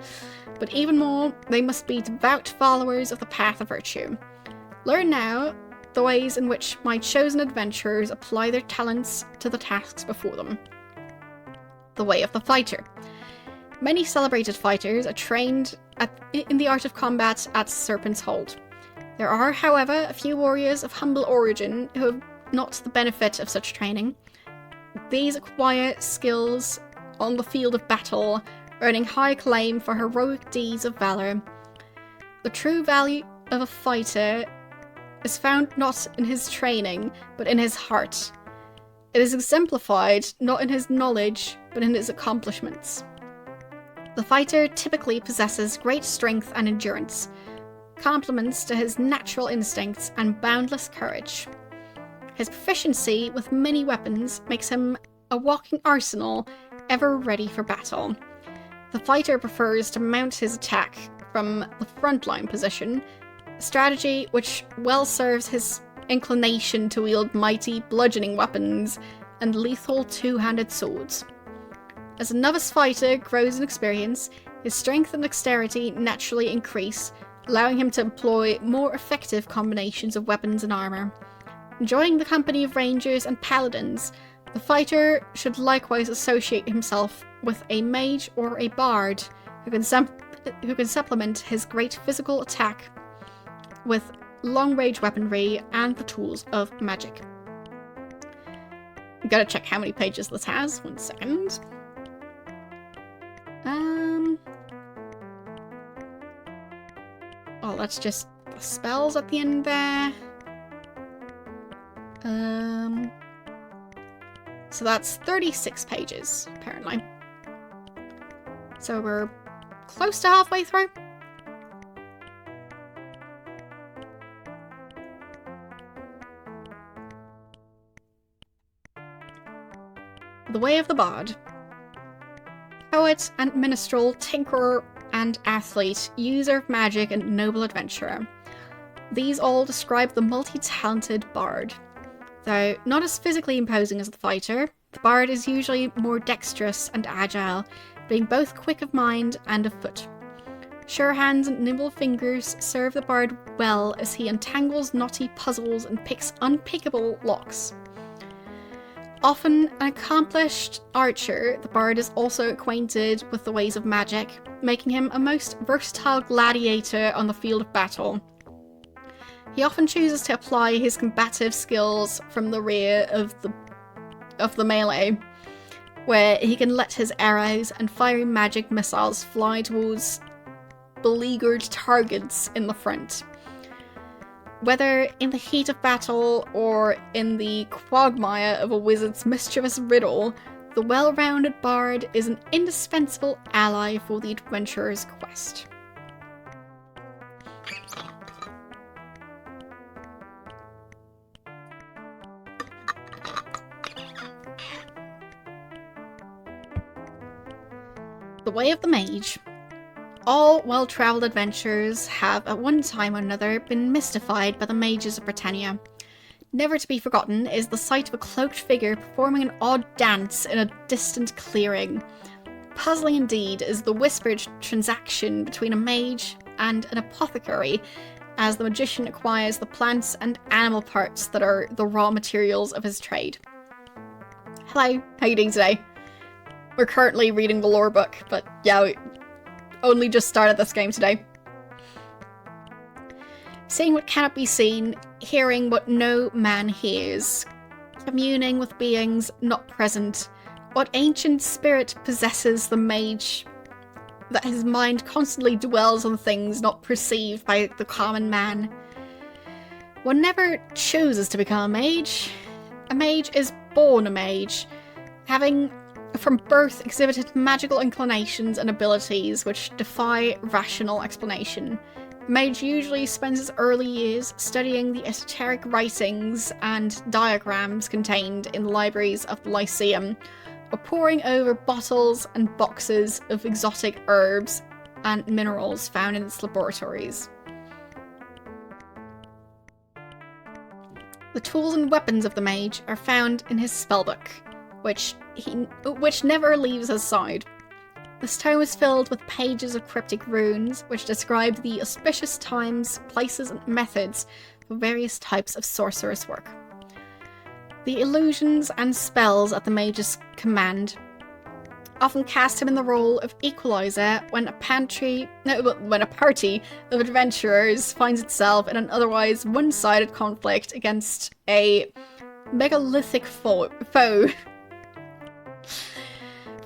A: But even more, they must be devout followers of the path of virtue. Learn now the ways in which my chosen adventurers apply their talents to the tasks before them. The way of the fighter. Many celebrated fighters are trained in the art of combat at Serpent's Hold. There are, however, a few warriors of humble origin who have not the benefit of such training. These acquire skills on the field of battle, earning high acclaim for heroic deeds of valor. The true value of a fighter is found not in his training, but in his heart. It is exemplified not in his knowledge, but in his accomplishments. The fighter typically possesses great strength and endurance, complements to his natural instincts and boundless courage. His proficiency with many weapons makes him a walking arsenal, ever ready for battle. The fighter prefers to mount his attack from the frontline position, a strategy which well serves his inclination to wield mighty bludgeoning weapons and lethal two-handed swords. As a novice fighter grows in experience, his strength and dexterity naturally increase, allowing him to employ more effective combinations of weapons and armor. Enjoying the company of rangers and paladins, the fighter should likewise associate himself with a mage or a bard who can supplement his great physical attack with long-range weaponry and the tools of magic. I'm gonna check how many pages this has. 1 second. Oh, that's just the spells at the end there. So that's 36 pages, apparently. So we're close to halfway through. The Way of the Bard. Poet and minstrel, tinkerer and athlete, user of magic and noble adventurer. These all describe the multi-talented bard. Though not as physically imposing as the fighter, the bard is usually more dexterous and agile, being both quick of mind and of foot. Sure hands and nimble fingers serve the bard well as he untangles knotty puzzles and picks unpickable locks. Often an accomplished archer, the bard is also acquainted with the ways of magic, making him a most versatile gladiator on the field of battle. He often chooses to apply his combative skills from the rear of the melee, where he can let his arrows and fiery magic missiles fly towards beleaguered targets in the front. Whether in the heat of battle or in the quagmire of a wizard's mischievous riddle, the well-rounded bard is an indispensable ally for the adventurer's quest. The Way of the Mage. All well-travelled adventurers have, at one time or another, been mystified by the mages of Britannia. Never to be forgotten is the sight of a cloaked figure performing an odd dance in a distant clearing. Puzzling indeed is the whispered transaction between a mage and an apothecary, as the magician acquires the plants and animal parts that are the raw materials of his trade. Hello, how are you doing today? We're currently reading the lore book, but yeah, we only just started this game today. Seeing what cannot be seen, hearing what no man hears, communing with beings not present, what ancient spirit possesses the mage that his mind constantly dwells on things not perceived by the common man. One never chooses to become a mage. A mage is born a mage, having from birth exhibited magical inclinations and abilities which defy rational explanation. A mage usually spends his early years studying the esoteric writings and diagrams contained in the libraries of the Lyceum, or poring over bottles and boxes of exotic herbs and minerals found in its laboratories. The tools and weapons of the mage are found in his spellbook, which never leaves his side. This tome is filled with pages of cryptic runes, which describe the auspicious times, places, and methods for various types of sorcerous work. The illusions and spells at the mage's command often cast him in the role of equalizer when a party of adventurers finds itself in an otherwise one-sided conflict against a megalithic foe.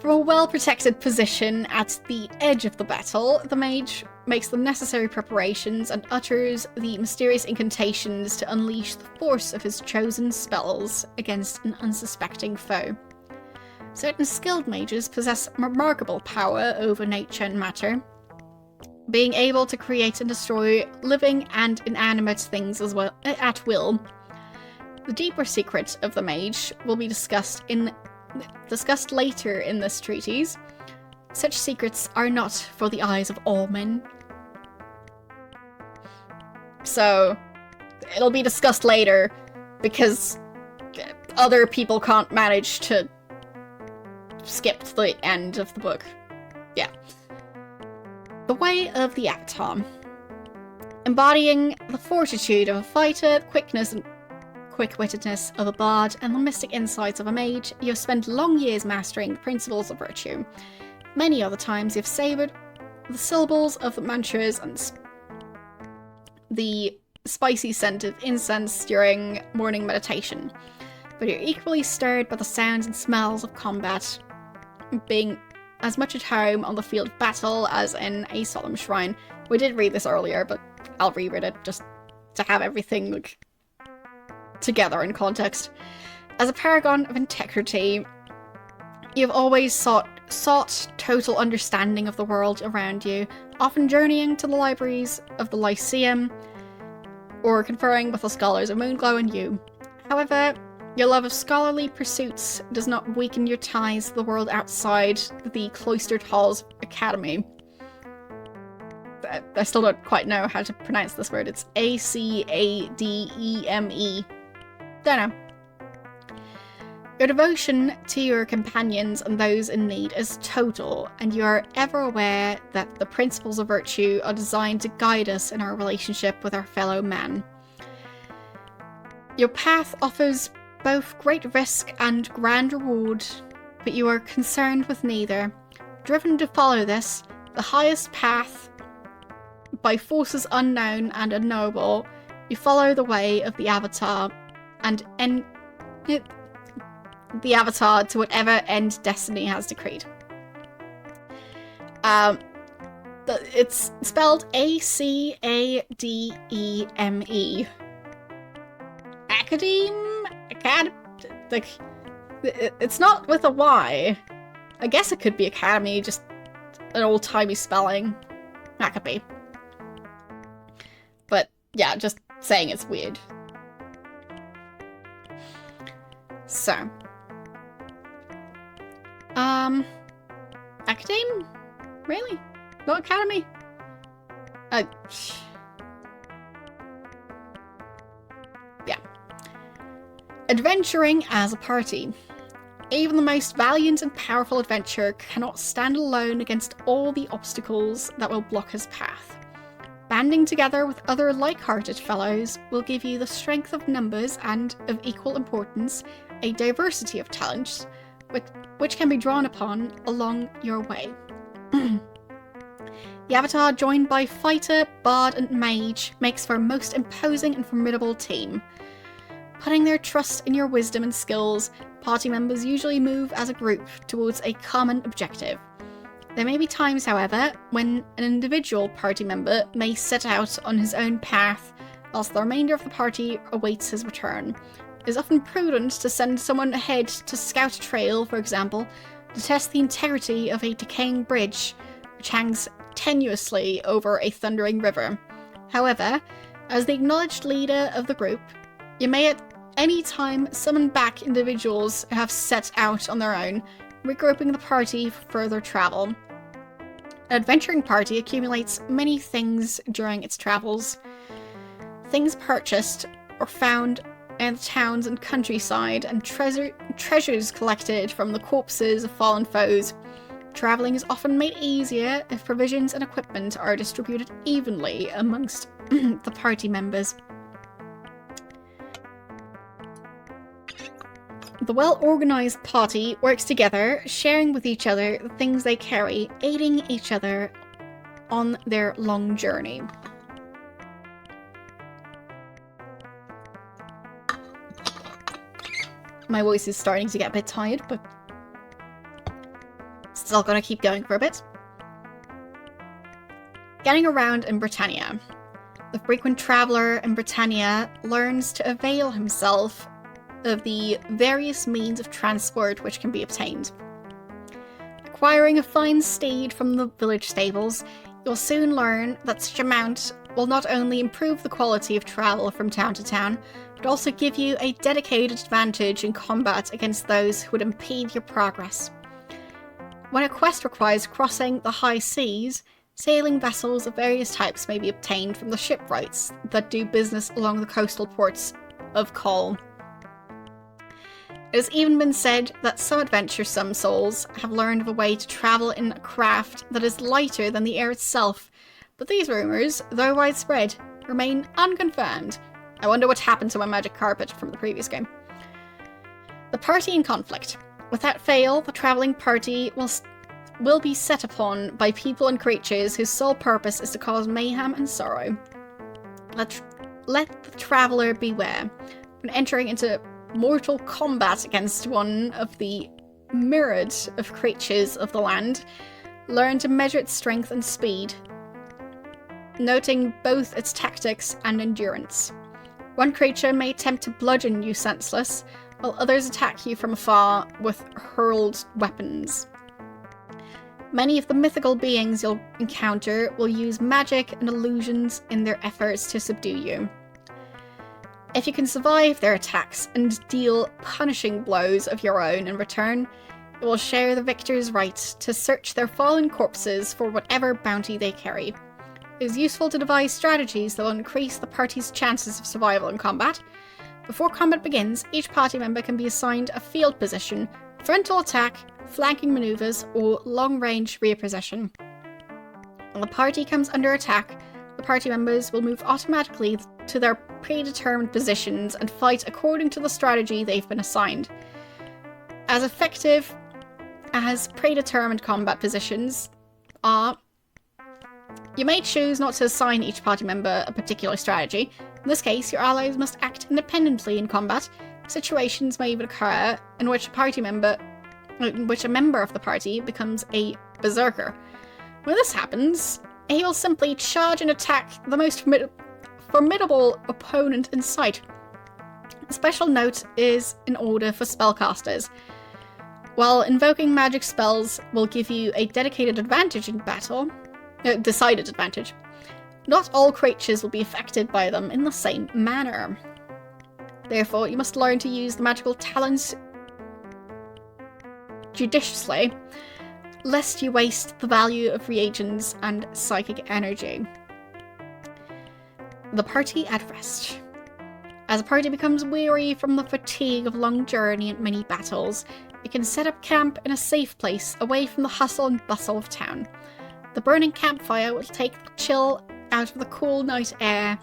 A: From a well-protected position at the edge of the battle, the mage makes the necessary preparations and utters the mysterious incantations to unleash the force of his chosen spells against an unsuspecting foe. Certain skilled mages possess remarkable power over nature and matter, being able to create and destroy living and inanimate things as well at will. The deeper secret of the mage will be discussed later in this treatise. Such secrets are not for the eyes of all men. So, it'll be discussed later because other people can't manage to skip to the end of the book. Yeah. The Way of the Avatar. Embodying the fortitude of a fighter, quickness and quick-wittedness of a bard, and the mystic insights of a mage, you have spent long years mastering the principles of virtue. Many other times you have savoured the syllables of the mantras and the spicy scent of incense during morning meditation, but you're equally stirred by the sounds and smells of combat, being as much at home on the field of battle as in a solemn shrine. We did read this earlier, but I'll reread it just to have everything together in context. As a paragon of integrity, you've always sought total understanding of the world around you, often journeying to the libraries of the Lyceum or conferring with the scholars of Moonglow and you. However, your love of scholarly pursuits does not weaken your ties to the world outside the cloistered halls of Academy. I still don't quite know how to pronounce this word. It's Academe. Don't know. Your devotion to your companions and those in need is total, and you are ever aware that the principles of virtue are designed to guide us in our relationship with our fellow man. Your path offers both great risk and grand reward, but you are concerned with neither. Driven to follow this, the highest path, by forces unknown and unknowable, you follow the way of the Avatar, and the Avatar to whatever end destiny has decreed. It's spelled Academe. It's not with a Y. I guess it could be Academy, just an old-timey spelling. That could be. But yeah, just saying it's weird. So. Academe? Really? No Academy? Yeah. Adventuring as a party. Even the most valiant and powerful adventurer cannot stand alone against all the obstacles that will block his path. Banding together with other like-hearted fellows will give you the strength of numbers and, of equal importance, a diversity of talents, which can be drawn upon along your way. The Avatar, joined by fighter, bard, and mage, makes for a most imposing and formidable team. Putting their trust in your wisdom and skills, party members usually move as a group towards a common objective. There may be times, however, when an individual party member may set out on his own path, whilst the remainder of the party awaits his return. It is often prudent to send someone ahead to scout a trail, for example, to test the integrity of a decaying bridge, which hangs tenuously over a thundering river. However, as the acknowledged leader of the group, you may at any time summon back individuals who have set out on their own, regrouping the party for further travel. An adventuring party accumulates many things during its travels. Things purchased or found in the towns and countryside, and treasures collected from the corpses of fallen foes. Travelling is often made easier if provisions and equipment are distributed evenly amongst the party members. The well-organised party works together, sharing with each other the things they carry, aiding each other on their long journey. My voice is starting to get a bit tired, but still gonna keep going for a bit. Getting around in Britannia. The frequent traveller in Britannia learns to avail himself of the various means of transport which can be obtained. Acquiring a fine steed from the village stables, you'll soon learn that such a mount will not only improve the quality of travel from town to town, but also give you a dedicated advantage in combat against those who would impede your progress. When a quest requires crossing the high seas, sailing vessels of various types may be obtained from the shipwrights that do business along the coastal ports of Col. It has even been said that some adventuresome souls have learned of a way to travel in a craft that is lighter than the air itself, but these rumours, though widespread, remain unconfirmed. I wonder what happened to my magic carpet from the previous game. The party in conflict. Without fail, the travelling party will be set upon by people and creatures whose sole purpose is to cause mayhem and sorrow. Let the traveller beware. When entering into mortal combat against one of the myriad of creatures of the land, learn to measure its strength and speed, noting both its tactics and endurance. One creature may attempt to bludgeon you senseless, while others attack you from afar with hurled weapons. Many of the mythical beings you'll encounter will use magic and illusions in their efforts to subdue you. If you can survive their attacks and deal punishing blows of your own in return, you will share the victor's right to search their fallen corpses for whatever bounty they carry. It is useful to devise strategies that will increase the party's chances of survival in combat. Before combat begins, each party member can be assigned a field position, frontal attack, flanking maneuvers, or long-range rear position. When the party comes under attack, the party members will move automatically to their predetermined positions and fight according to the strategy they've been assigned. As effective as predetermined combat positions are, you may choose not to assign each party member a particular strategy. In this case, your allies must act independently in combat. Situations may even occur in which a member of the party becomes a berserker. When this happens, he will simply charge and attack the most formidable opponent in sight. A special note is in order for spellcasters. While invoking magic spells will give you a dedicated advantage in battle, decided advantage, not all creatures will be affected by them in the same manner. Therefore, you must learn to use the magical talents judiciously, lest you waste the value of reagents and psychic energy. The party at rest. As a party becomes weary from the fatigue of long journey and many battles, it can set up camp in a safe place away from the hustle and bustle of town. The burning campfire will take the chill out of the cool night air,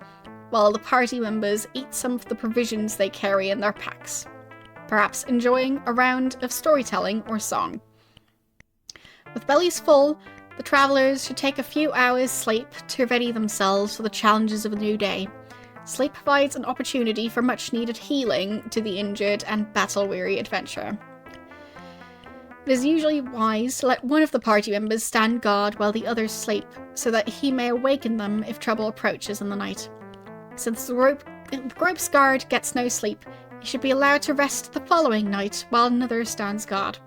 A: while the party members eat some of the provisions they carry in their packs, perhaps enjoying a round of storytelling or song. With bellies full, the travellers should take a few hours' sleep to ready themselves for the challenges of a new day. Sleep provides an opportunity for much-needed healing to the injured and battle-weary adventurer. It is usually wise to let one of the party members stand guard while the others sleep, so that he may awaken them if trouble approaches in the night. Since the group's guard gets no sleep, he should be allowed to rest the following night while another stands guard.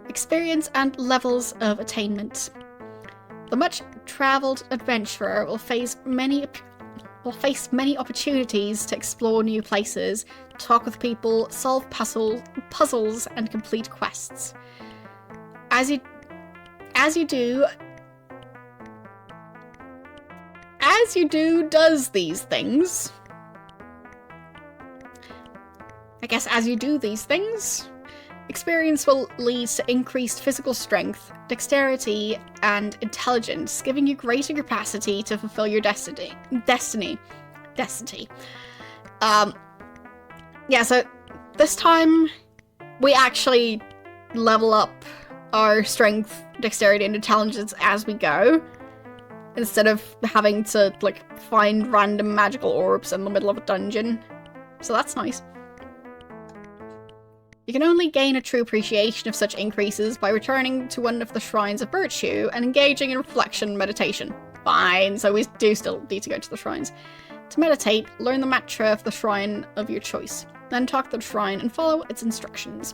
A: Experience and levels of attainment. The much-travelled adventurer will face many opportunities to explore new places, talk with people, solve puzzles, and complete quests. As you do does these things. I guess as you do these things, experience will lead to increased physical strength, dexterity, and intelligence, giving you greater capacity to fulfill your destiny. Yeah, so this time we actually level up our strength, dexterity, and intelligence as we go, instead of having to, like, find random magical orbs in the middle of a dungeon. So that's nice. You can only gain a true appreciation of such increases by returning to one of the shrines of virtue and engaging in reflection and meditation. Fine, so we do still need to go to the shrines. To meditate, learn the mantra of the shrine of your choice. Then talk to the shrine and follow its instructions.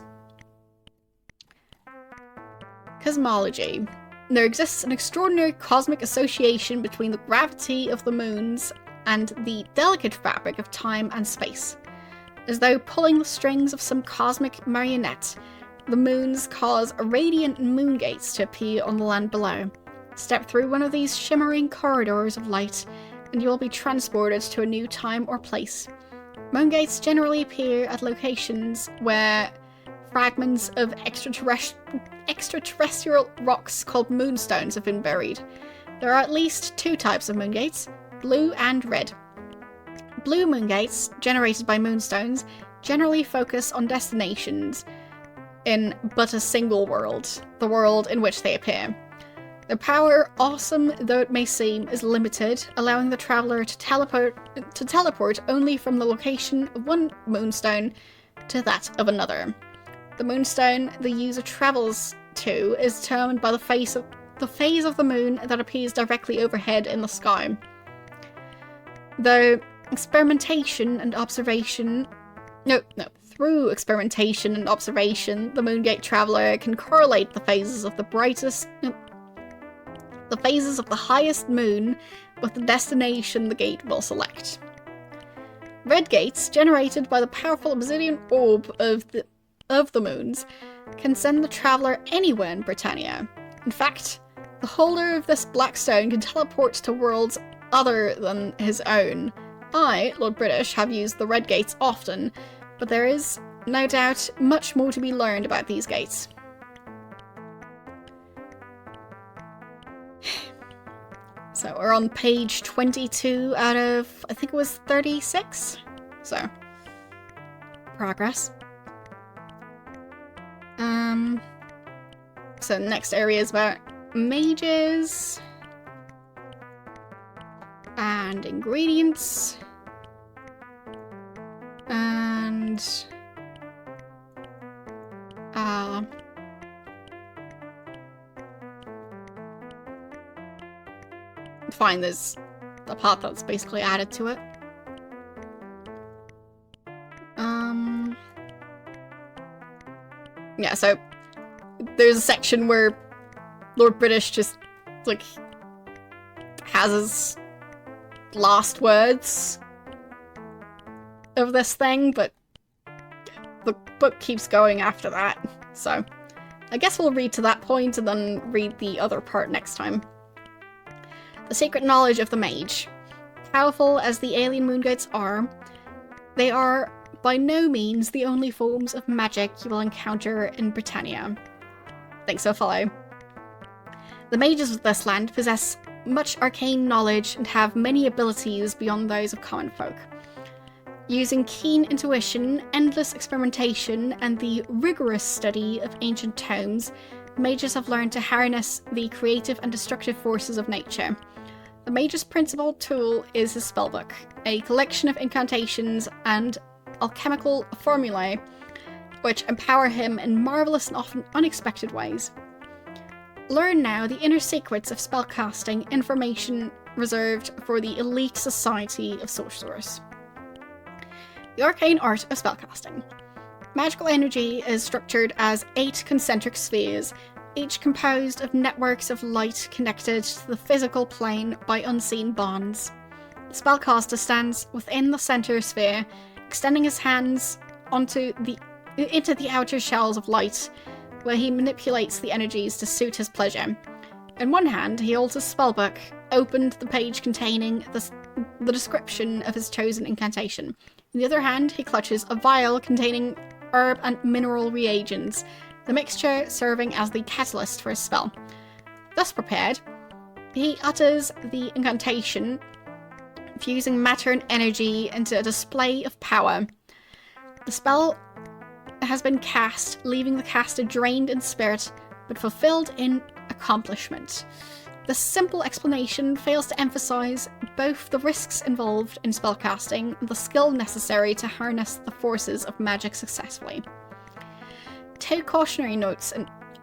A: Cosmology. There exists an extraordinary cosmic association between the gravity of the moons and the delicate fabric of time and space. As though pulling the strings of some cosmic marionette, the moons cause radiant moon gates to appear on the land below. Step through one of these shimmering corridors of light, and you will be transported to a new time or place. Moon gates generally appear at locations where fragments of extraterrestrial rocks called moonstones have been buried. There are at least two types of moon gates, blue and red. Blue moon gates, generated by moonstones, generally focus on destinations in but a single world, the world in which they appear. Their power, awesome though it may seem, is limited, allowing the traveller to teleport only from the location of one moonstone to that of another. The moonstone the user travels to is determined by the phase of the moon that appears directly overhead in the sky. Through experimentation and observation, the Moongate traveler can correlate the phases of the highest moon with the destination the gate will select. Red gates, generated by the powerful obsidian orb of the moons, can send the traveler anywhere in Britannia. In fact, the holder of this black stone can teleport to worlds other than his own. I, Lord British, have used the red gates often, but there is, no doubt, much more to be learned about these gates. So we're on page 22 out of, I think it was 36? So, progress. So next area is about mages and ingredients and fine, there's the part that's basically added to it. Yeah, so there's a section where Lord British just, like, has his last words of this thing, but the book keeps going after that, so I guess we'll read to that point and then read the other part next time. The secret knowledge of the mage. Powerful as the alien moongates are, they are by no means the only forms of magic you will encounter in Britannia. Thanks for follow. The mages of this land possess much arcane knowledge and have many abilities beyond those of common folk. Using keen intuition, endless experimentation, and the rigorous study of ancient tomes, mages have learned to harness the creative and destructive forces of nature. The mage's principal tool is his spellbook, a collection of incantations and alchemical formulae which empower him in marvelous and often unexpected ways. Learn now the inner secrets of spellcasting, information reserved for the elite society of sorcerers. The arcane art of spellcasting. Magical energy is structured as 8 concentric spheres, each composed of networks of light connected to the physical plane by unseen bonds. The spellcaster stands within the center sphere, extending his hands into the outer shells of light, where he manipulates the energies to suit his pleasure. In one hand, he holds a spellbook, opened the page containing the description of his chosen incantation. In the other hand, he clutches a vial containing herb and mineral reagents, the mixture serving as the catalyst for his spell. Thus prepared, he utters the incantation, fusing matter and energy into a display of power. The spell has been cast, leaving the caster drained in spirit, but fulfilled in accomplishment. This simple explanation fails to emphasize both the risks involved in spellcasting and the skill necessary to harness the forces of magic successfully. 2 cautionary notes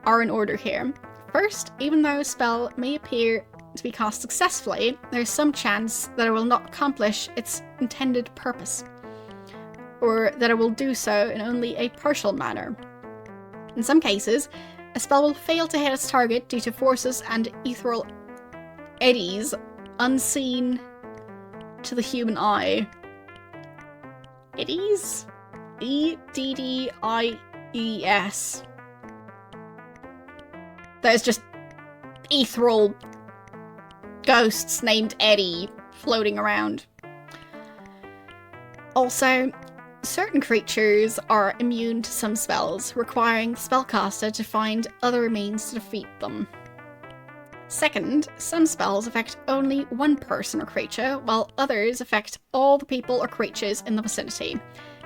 A: are in order here. First, even though a spell may appear to be cast successfully, there is some chance that it will not accomplish its intended purpose, or that it will do so in only a partial manner. In some cases, a spell will fail to hit its target due to forces and ethereal eddies unseen to the human eye. Eddies? E-D-D-I-E-S. There's just ethereal ghosts named Eddie floating around. Also, certain creatures are immune to some spells, requiring the spellcaster to find other means to defeat them. Second, some spells affect only one person or creature, while others affect all the people or creatures in the vicinity.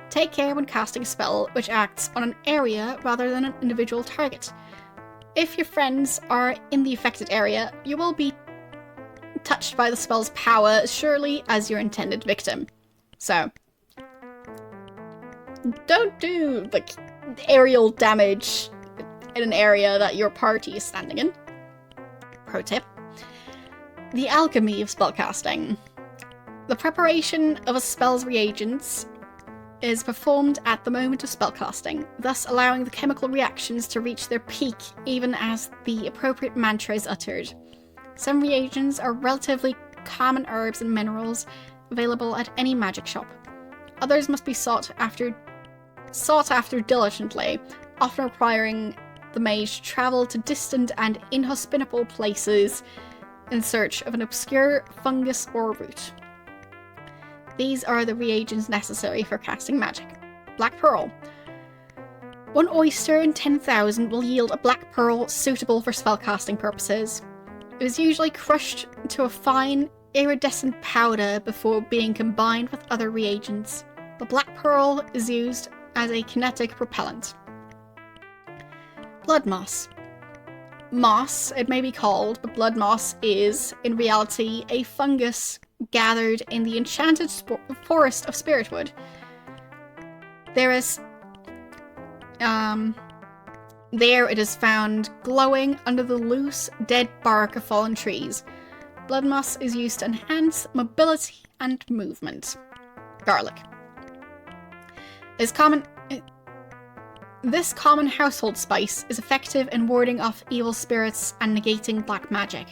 A: Take care when casting a spell which acts on an area rather than an individual target. If your friends are in the affected area, you will be touched by the spell's power as surely as your intended victim. So, don't do, like, aerial damage in an area that your party is standing in. Pro tip. The alchemy of spellcasting. The preparation of a spell's reagents is performed at the moment of spellcasting, thus allowing the chemical reactions to reach their peak even as the appropriate mantra is uttered. Some reagents are relatively common herbs and minerals available at any magic shop. Others must be sought after diligently, often requiring the mage to travel to distant and inhospitable places in search of an obscure fungus or root. These are the reagents necessary for casting magic. Black Pearl. 1 oyster in 10,000 will yield a black pearl suitable for spellcasting purposes. It is usually crushed to a fine, iridescent powder before being combined with other reagents. The black pearl is used as a kinetic propellant. Blood moss. Moss, it may be called, but blood moss is, in reality, a fungus gathered in the enchanted forest of Spiritwood. There it is found glowing under the loose, dead bark of fallen trees. Blood moss is used to enhance mobility and movement. Garlic. This common household spice is effective in warding off evil spirits and negating black magic.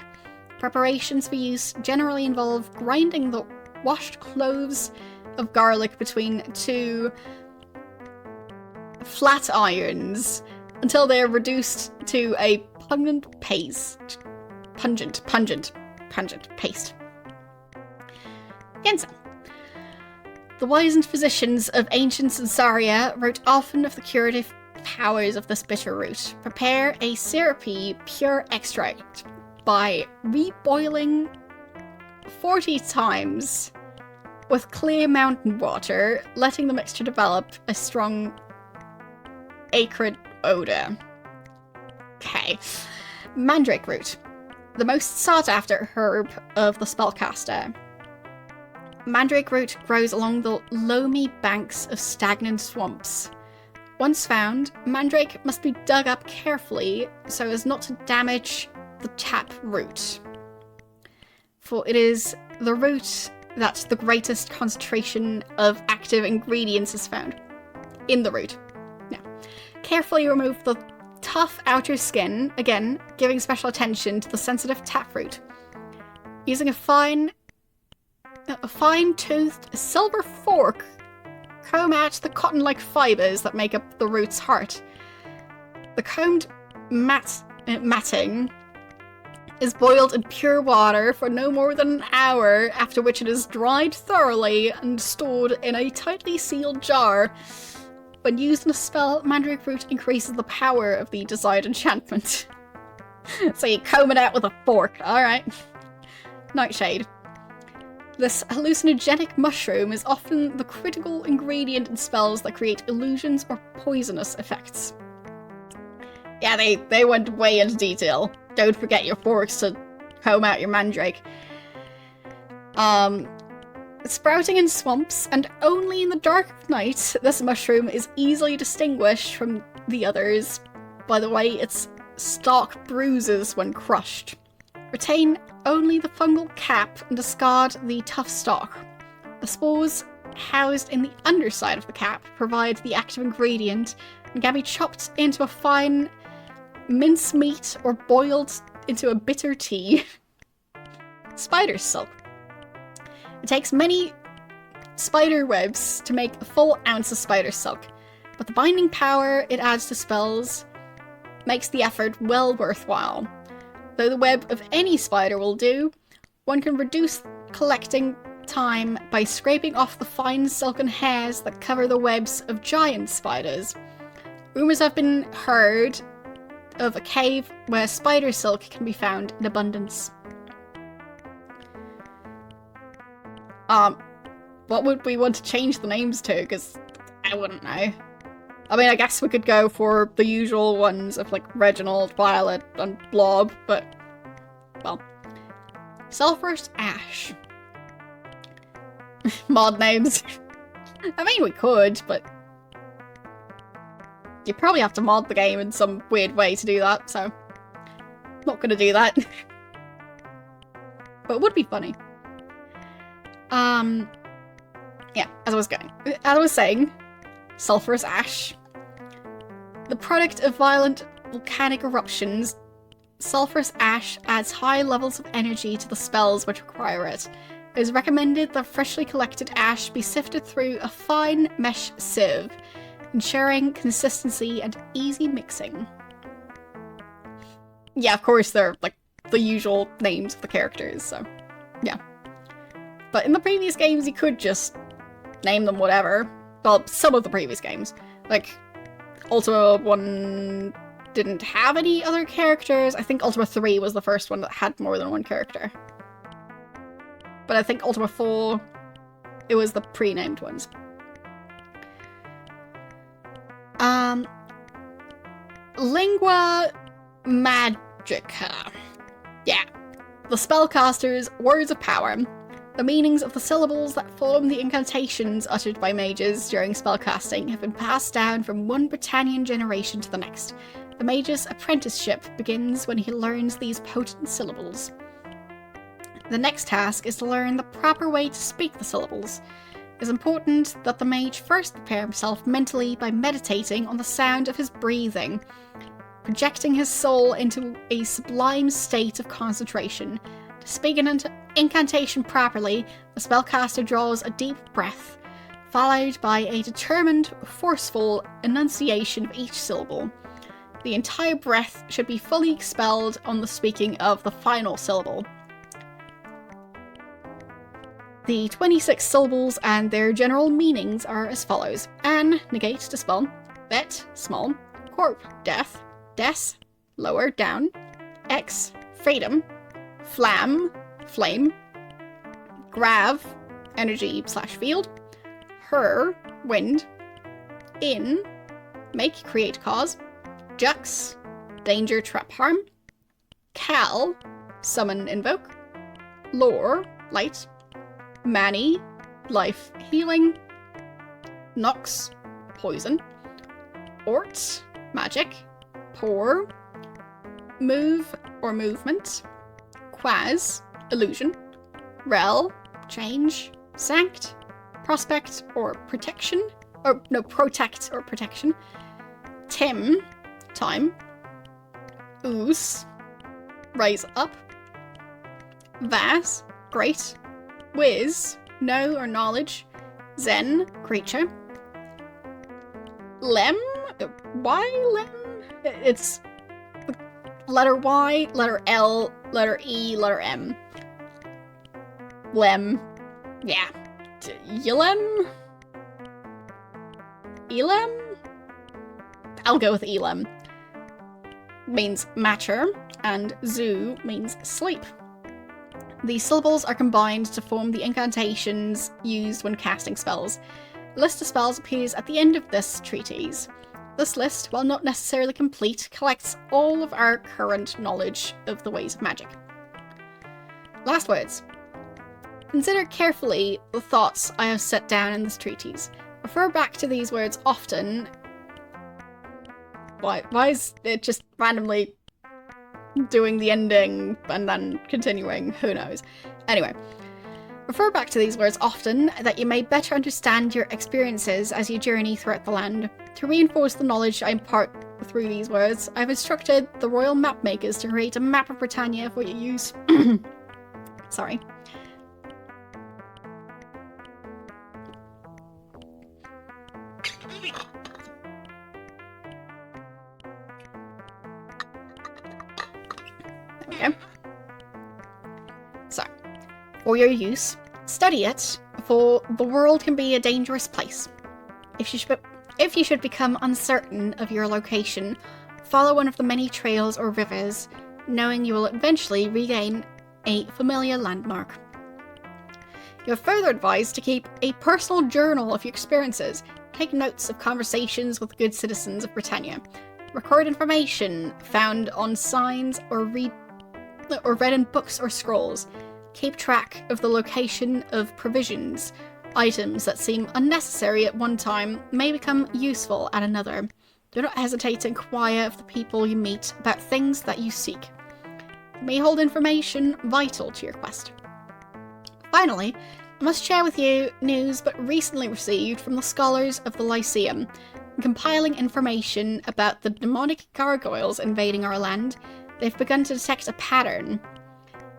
A: Preparations for use generally involve grinding the washed cloves of garlic between 2 flat irons until they are reduced to a pungent paste. Gensa. The wizened physicians of ancient Sansaria wrote often of the curative powers of this bitter root. Prepare a syrupy, pure extract by reboiling 40 times with clear mountain water, letting the mixture develop a strong acrid odor. Okay. Mandrake root. The most sought-after herb of the spellcaster. Mandrake root grows along the loamy banks of stagnant swamps. Once found, Mandrake must be dug up carefully so as not to damage the tap root. For it is the root that the greatest concentration of active ingredients is found. In the root. Now, carefully remove the tough outer skin, again, giving special attention to the sensitive taproot. Using a fine-toothed silver fork, comb out the cotton-like fibers that make up the root's heart. The combed matting is boiled in pure water for no more than an hour, after which it is dried thoroughly and stored in a tightly sealed jar. When used in a spell, Mandrake Root increases the power of the desired enchantment. So you comb it out with a fork, alright. Nightshade. This hallucinogenic mushroom is often the critical ingredient in spells that create illusions or poisonous effects. Yeah, they went way into detail. Don't forget your forks to comb out your mandrake. Sprouting in swamps and only in the dark of night, this mushroom is easily distinguished from the others by the way its stalk bruises when crushed. Retain only the fungal cap and discard the tough stalk. The spores housed in the underside of the cap provide the active ingredient and can be chopped into a fine mincemeat or boiled into a bitter tea. Spider silk. It takes many spider webs to make a full ounce of spider silk, but the binding power it adds to spells makes the effort well worthwhile. Though the web of any spider will do, one can reduce collecting time by scraping off the fine silken hairs that cover the webs of giant spiders. Rumours have been heard of a cave where spider silk can be found in abundance. What would we want to change the names to? Because I wouldn't know. I mean, I guess we could go for the usual ones of, like, Reginald, Violet, and Blob, but, well. Sulphurous Ash. Mod names. I mean, we could, but you probably have to mod the game in some weird way to do that, so not gonna do that. But it would be funny. Yeah, as I was saying, sulphurous ash. The product of violent volcanic eruptions, sulphurous ash adds high levels of energy to the spells which require it. It is recommended that freshly collected ash be sifted through a fine mesh sieve, ensuring consistency and easy mixing. Yeah, of course, they're, like, the usual names of the characters, so, yeah. But in the previous games, you could just name them whatever. Well, some of the previous games. Like, Ultima 1 didn't have any other characters. I think Ultima 3 was the first one that had more than one character. But I think Ultima 4, it was the pre-named ones. Lingua Magica. Yeah. The spellcaster's words of power. The meanings of the syllables that form the incantations uttered by mages during spellcasting have been passed down from one Britannian generation to the next. The mage's apprenticeship begins when he learns these potent syllables. The next task is to learn the proper way to speak the syllables. It is important that the mage first prepare himself mentally by meditating on the sound of his breathing, projecting his soul into a sublime state of concentration. To speak an incantation properly, the spellcaster draws a deep breath, followed by a determined, forceful enunciation of each syllable. The entire breath should be fully expelled on the speaking of the final syllable. The 26 syllables and their general meanings are as follows. An, negate, dispel. Bet, small. Corp, death. Des, lower, down. Ex, freedom. Flam, flame. Grav, energy / field. Her, wind. In, make, create, cause. Jux, danger, trap, harm. Cal, summon, invoke. Lore, light. Mani, life, healing. Nox, poison. Ort, magic. Pour, move or movement. Quaz, illusion. Rel, change. Sanct, prospect or protection. Or, no, protect or protection. Tim, time. Ooze, rise up. Vas, great. Wiz, know or knowledge. Zen, creature. Lem, why Lem? It's letter Y, letter L, letter E, letter M. Lem, yeah. Yelem? Elem? I'll go with Elem. Means mature, and zoo means sleep. These syllables are combined to form the incantations used when casting spells. A list of spells appears at the end of this treatise. This list, while not necessarily complete, collects all of our current knowledge of the ways of magic. Last words. Consider carefully the thoughts I have set down in this treatise. Refer back to these words often. Why is it just randomly doing the ending and then continuing? Who knows? Anyway. Refer back to these words often, that you may better understand your experiences as you journey throughout the land. To reinforce the knowledge I impart through these words, I have instructed the royal map makers to create a map of Britannia for your use. Sorry. Okay. So, for your use, study it, for the world can be a dangerous place. If you should become uncertain of your location, follow one of the many trails or rivers, knowing you will eventually regain a familiar landmark. You are further advised to keep a personal journal of your experiences, take notes of conversations with good citizens of Britannia, record information found on signs or read in books or scrolls. Keep track of the location of provisions. Items that seem unnecessary at one time may become useful at another. Do not hesitate to inquire of the people you meet about things that you seek. You may hold information vital to your quest. Finally, I must share with you news but recently received from the scholars of the Lyceum. In compiling information about the demonic gargoyles invading our land, they've begun to detect a pattern.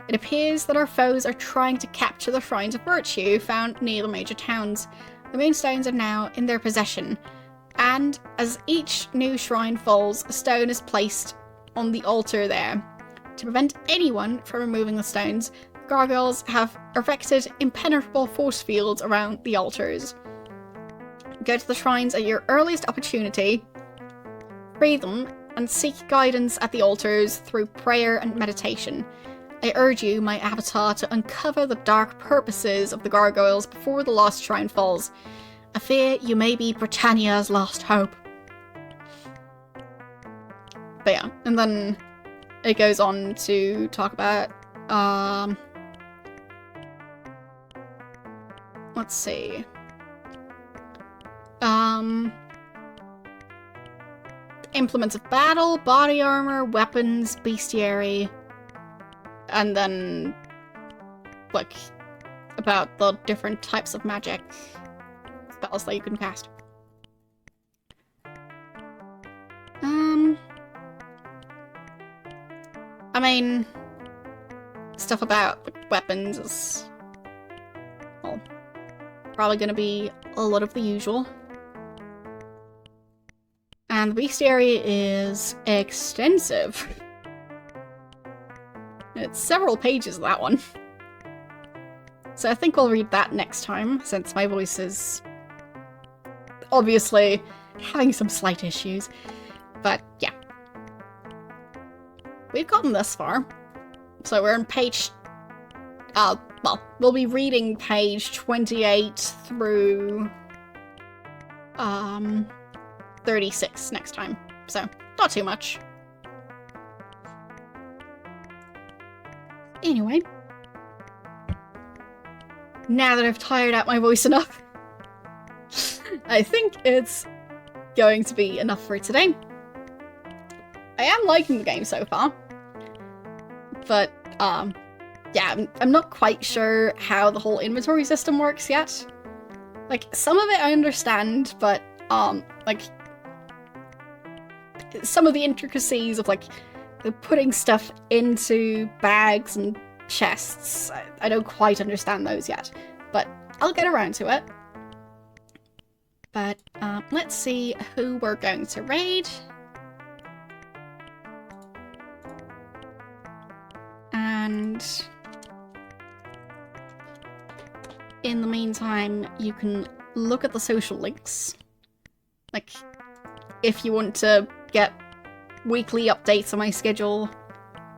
A: It appears that our foes are trying to capture the shrines of virtue found near the major towns. The moonstones are now in their possession, and as each new shrine falls, a stone is placed on the altar there. To prevent anyone from removing the stones, the gargoyles have erected impenetrable force fields around the altars. Go to the shrines at your earliest opportunity, free them, and seek guidance at the altars through prayer and meditation. I urge you, my avatar, to uncover the dark purposes of the gargoyles before the lost shrine falls. I fear you may be Britannia's last hope. But yeah, and then it goes on to talk about, let's see. Implements of battle, body armor, weapons, bestiary, and then, like, about the different types of magic spells that you can cast. I mean, stuff about weapons is, well, probably gonna be a lot of the usual. And the bestiary is extensive. It's several pages of that one. So I think we'll read that next time, since my voice is obviously having some slight issues. But yeah. We've gotten this far. So we're on page... well, we'll be reading page 28 through... 36 next time. So, not too much. Anyway. Now that I've tired out my voice enough, I think it's going to be enough for today. I am liking the game so far, but yeah, I'm not quite sure how the whole inventory system works yet. Like, some of it I understand, but like some of the intricacies of like putting stuff into bags and chests, I don't quite understand those yet, but I'll get around to it. But let's see who we're going to raid. And in the meantime, you can look at the social links. Like, if you want to get weekly updates on my schedule,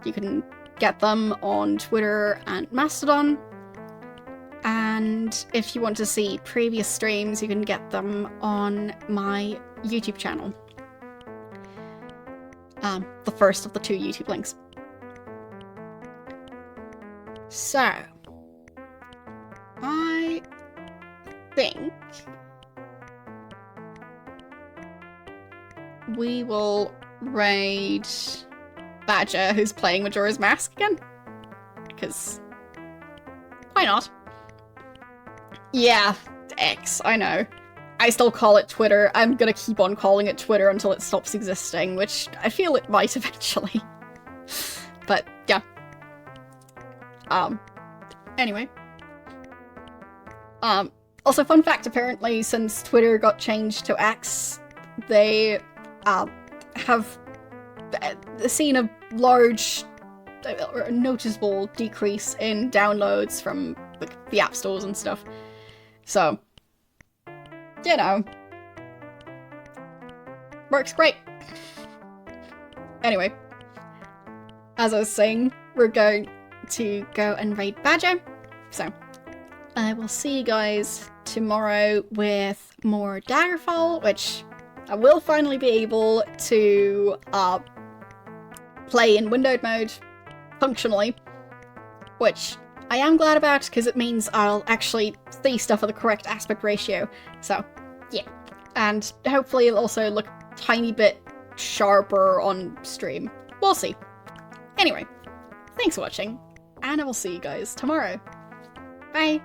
A: you can get them on Twitter and Mastodon. And if you want to see previous streams, you can get them on my YouTube channel. The first of the 2 YouTube links. So, I think we will raid Badger, who's playing Majora's Mask again. Because, why not? Yeah, X, I know. I still call it Twitter. I'm gonna keep on calling it Twitter until it stops existing, which I feel it might eventually. But, yeah. Anyway. Also, fun fact, apparently, since Twitter got changed to X, they, have seen a large, or noticeable decrease in downloads from, like, the app stores and stuff. So, you know. Works great. Anyway. As I was saying, we're going to go and raid Badger. So, I will see you guys tomorrow with more Daggerfall, which I will finally be able to play in windowed mode functionally, which I am glad about because it means I'll actually see stuff at the correct aspect ratio. So, yeah. And hopefully it'll also look a tiny bit sharper on stream. We'll see. Anyway, thanks for watching, and I will see you guys tomorrow. Bye!